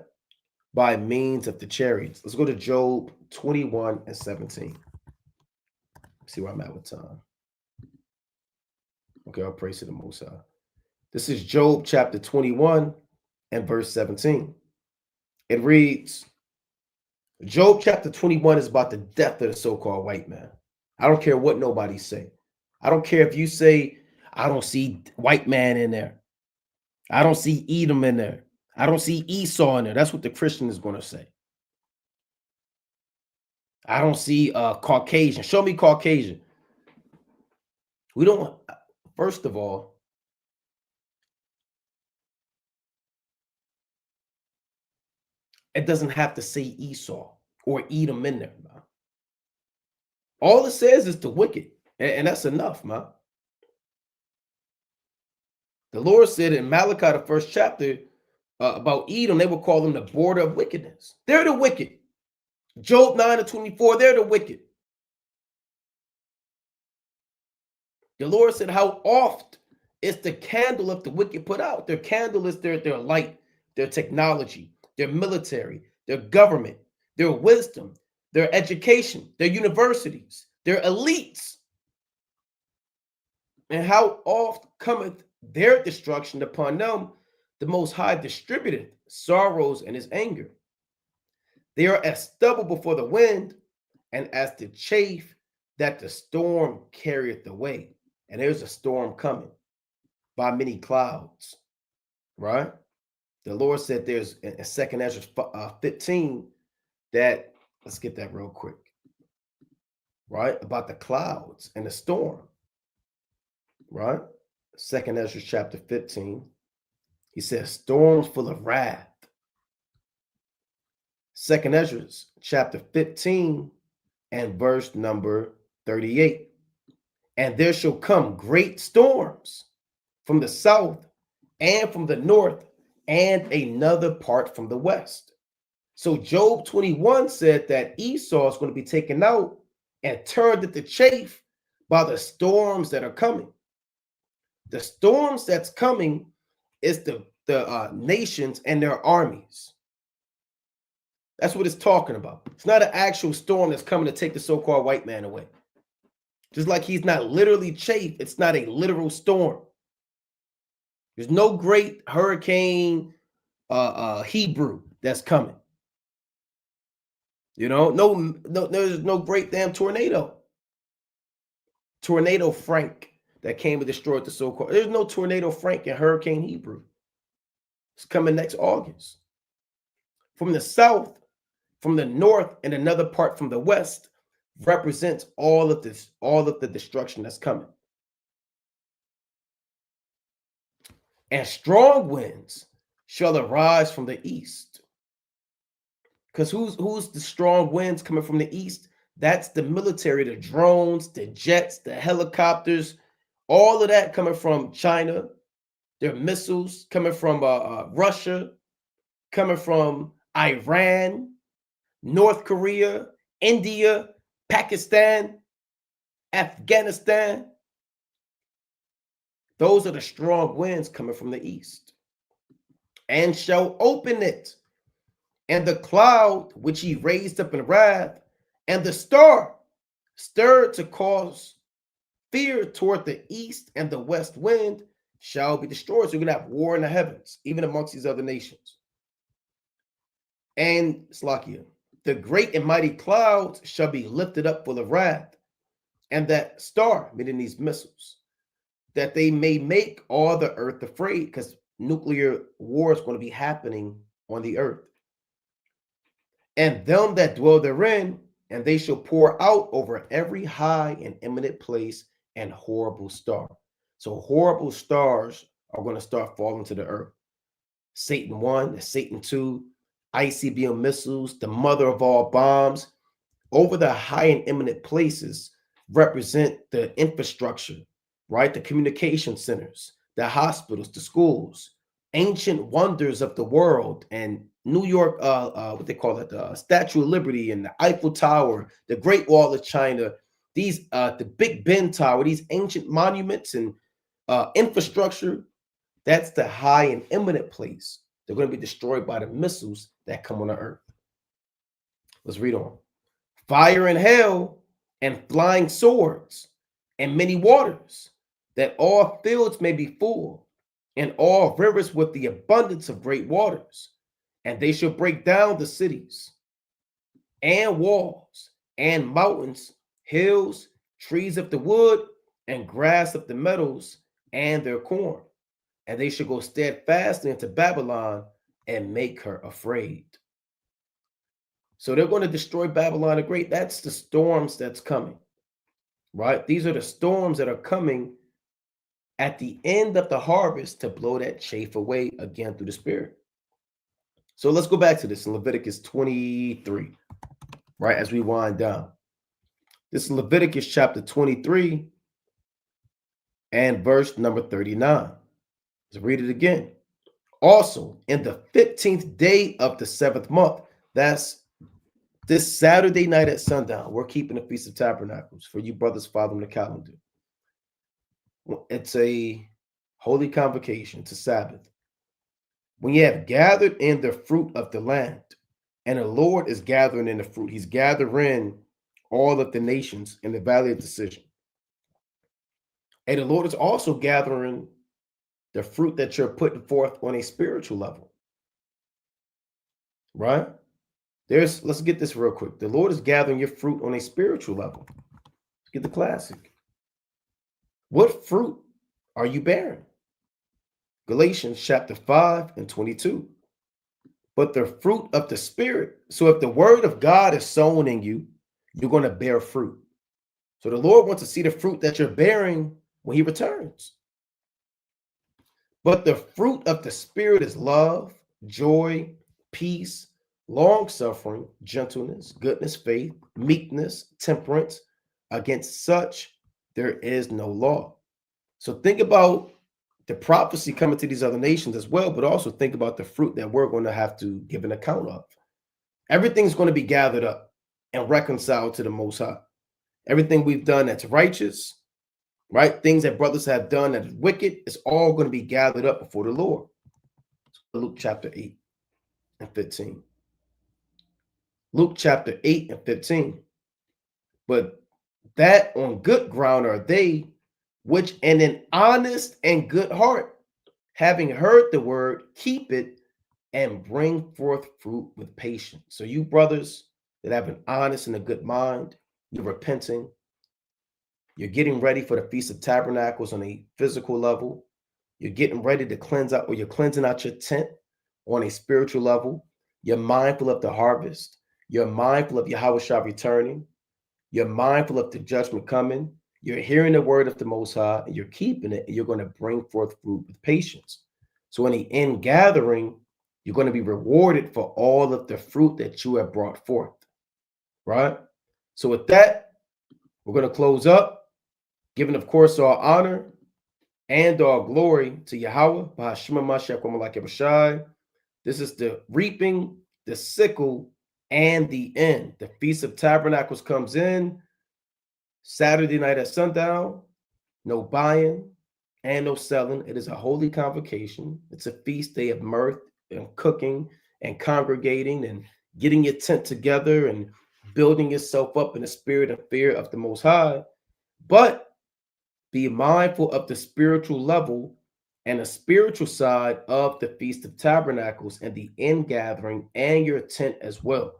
By means of the chariots. Let's go to Job 21 and 17. See where I'm at with time. Okay, I'll praise to the Most High. This is Job chapter 21 and verse 17. It reads, Job chapter 21 is about the death of the so-called white man. I don't care what nobody say. I don't care if you say, I don't see white man in there. I don't see Edom in there. I don't see Esau in there. That's what the Christian is going to say. I don't see Caucasian. Show me Caucasian. We don't, first of all, it doesn't have to say Esau or Edom in there, man. All it says is the wicked, and that's enough, man. The Lord said in Malachi, the first chapter, about Edom, they will call them the border of wickedness. They're the wicked. Job 9 and 24, they're the wicked. The Lord said, how oft is the candle of the wicked put out? Their candle is their light, their technology, their military, their government, their wisdom, their education, their universities, their elites. And how oft cometh their destruction upon them? The Most High distributed sorrows and his anger. They are as stubble before the wind, and as the chaff that the storm carrieth away. And there's a storm coming by many clouds, right? The Lord said there's in 2nd Ezra 15 that, let's get that real quick, right? About the clouds and the storm, right? 2nd Ezra chapter 15. He says, storms full of wrath. 2nd Ezra chapter 15 and verse number 38. And there shall come great storms from the south and from the north and another part from the west. So Job 21 said that Esau is going to be taken out and turned into chaff by the storms that are coming. The storms that's coming is the nations and their armies. That's what it's talking about. It's not an actual storm that's coming to take the so-called white man away. Just like he's not literally chaff, it's not a literal storm. There's no great hurricane Hebrew that's coming. You know, no, there's no great damn tornado. Tornado Frank that came and destroyed the so-called. There's no tornado Frank and Hurricane Hebrew. It's coming next August. From the south, from the north, and another part from the west represents all of this, all of the destruction that's coming. And strong winds shall arise from the east. Because who's the strong winds coming from the east? That's the military, the drones, the jets, the helicopters, all of that coming from China. Their missiles coming from Russia, coming from Iran, North Korea, India, Pakistan, Afghanistan. Those are the strong winds coming from the east. And shall open it, and the cloud which he raised up in wrath, and the star stirred to cause fear toward the east and the west wind shall be destroyed. So you're going to have war in the heavens, even amongst these other nations. And Slakia, the great and mighty clouds shall be lifted up full of wrath, and that star, meaning these missiles, that they may make all the earth afraid, because nuclear war is going to be happening on the earth. And them that dwell therein, and they shall pour out over every high and eminent place and horrible star. So horrible stars are going to start falling to the earth. Satan 1, the Satan 2, ICBM missiles, the mother of all bombs, over the high and eminent places represent the infrastructure, right? The communication centers, the hospitals, the schools, ancient wonders of the world, and New York, what they call it, the Statue of Liberty and the Eiffel Tower, the Great Wall of China, these, the Big Ben Tower, these ancient monuments and infrastructure. That's the high and eminent place. They're going to be destroyed by the missiles that come on the earth. Let's read on. Fire and hail and flying swords and many waters, that all fields may be full, and all rivers with the abundance of great waters. And they shall break down the cities and walls and mountains, hills, trees of the wood, and grass of the meadows, and their corn. And they shall go steadfastly into Babylon and make her afraid. So they're going to destroy Babylon the Great. That's the storms that's coming, right? These are the storms that are coming at the end of the harvest to blow that chaff away again through the Spirit. So let's go back to this in Leviticus 23, right, as we wind down. This is Leviticus chapter 23 and verse number 39. Let's read it again. Also, in the 15th day of the 7th month, that's this Saturday night at sundown, we're keeping the Feast of Tabernacles for you brothers following the calendar. It's a holy convocation, it's a Sabbath. When you have gathered in the fruit of the land, and the Lord is gathering in the fruit, he's gathering all of the nations in the valley of decision. And the Lord is also gathering the fruit that you're putting forth on a spiritual level, right? Let's get this real quick. The Lord is gathering your fruit on a spiritual level. Let's get the classic. What fruit are you bearing? Galatians chapter 5 and 22. But the fruit of the Spirit. So if the word of God is sown in you, you're going to bear fruit. So the Lord wants to see the fruit that you're bearing when he returns. But the fruit of the Spirit is love, joy, peace, long-suffering, gentleness, goodness, faith, meekness, temperance. Against such there is no law. So think about the prophecy coming to these other nations as well, but also think about the fruit that we're going to have to give an account of. Everything's going to be gathered up and reconciled to the Most High. Everything we've done that's righteous, right? Things that brothers have done that is wicked, it's all going to be gathered up before the Lord. Luke chapter 8 and 15. Luke chapter 8 and 15. But that on good ground are they which in an honest and good heart, having heard the word, keep it and bring forth fruit with patience. So you brothers that have an honest and a good mind, you're repenting, you're getting ready for the Feast of Tabernacles on a physical level, you're getting ready to cleanse out, or you're cleansing out your tent on a spiritual level, you're mindful of the harvest, you're mindful of Yahushua returning, you're mindful of the judgment coming, you're hearing the word of the Most High, and you're keeping it, and you're going to bring forth fruit with patience. So in the end gathering, you're going to be rewarded for all of the fruit that you have brought forth, right? So with that, we're going to close up, giving, of course, our honor and our glory to Yahweh. This is the reaping, the sickle, and the end. The Feast of Tabernacles comes in Saturday night at sundown. No buying and no selling. It is a holy convocation. It's a feast day of mirth and cooking and congregating and getting your tent together and building yourself up in the spirit and fear of the Most High. But be mindful of the spiritual level and the spiritual side of the Feast of Tabernacles and the end gathering and your tent as well.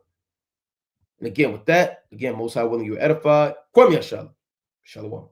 And again, with that, Most High willing, you're edified. Kwame Shalom. Shalom.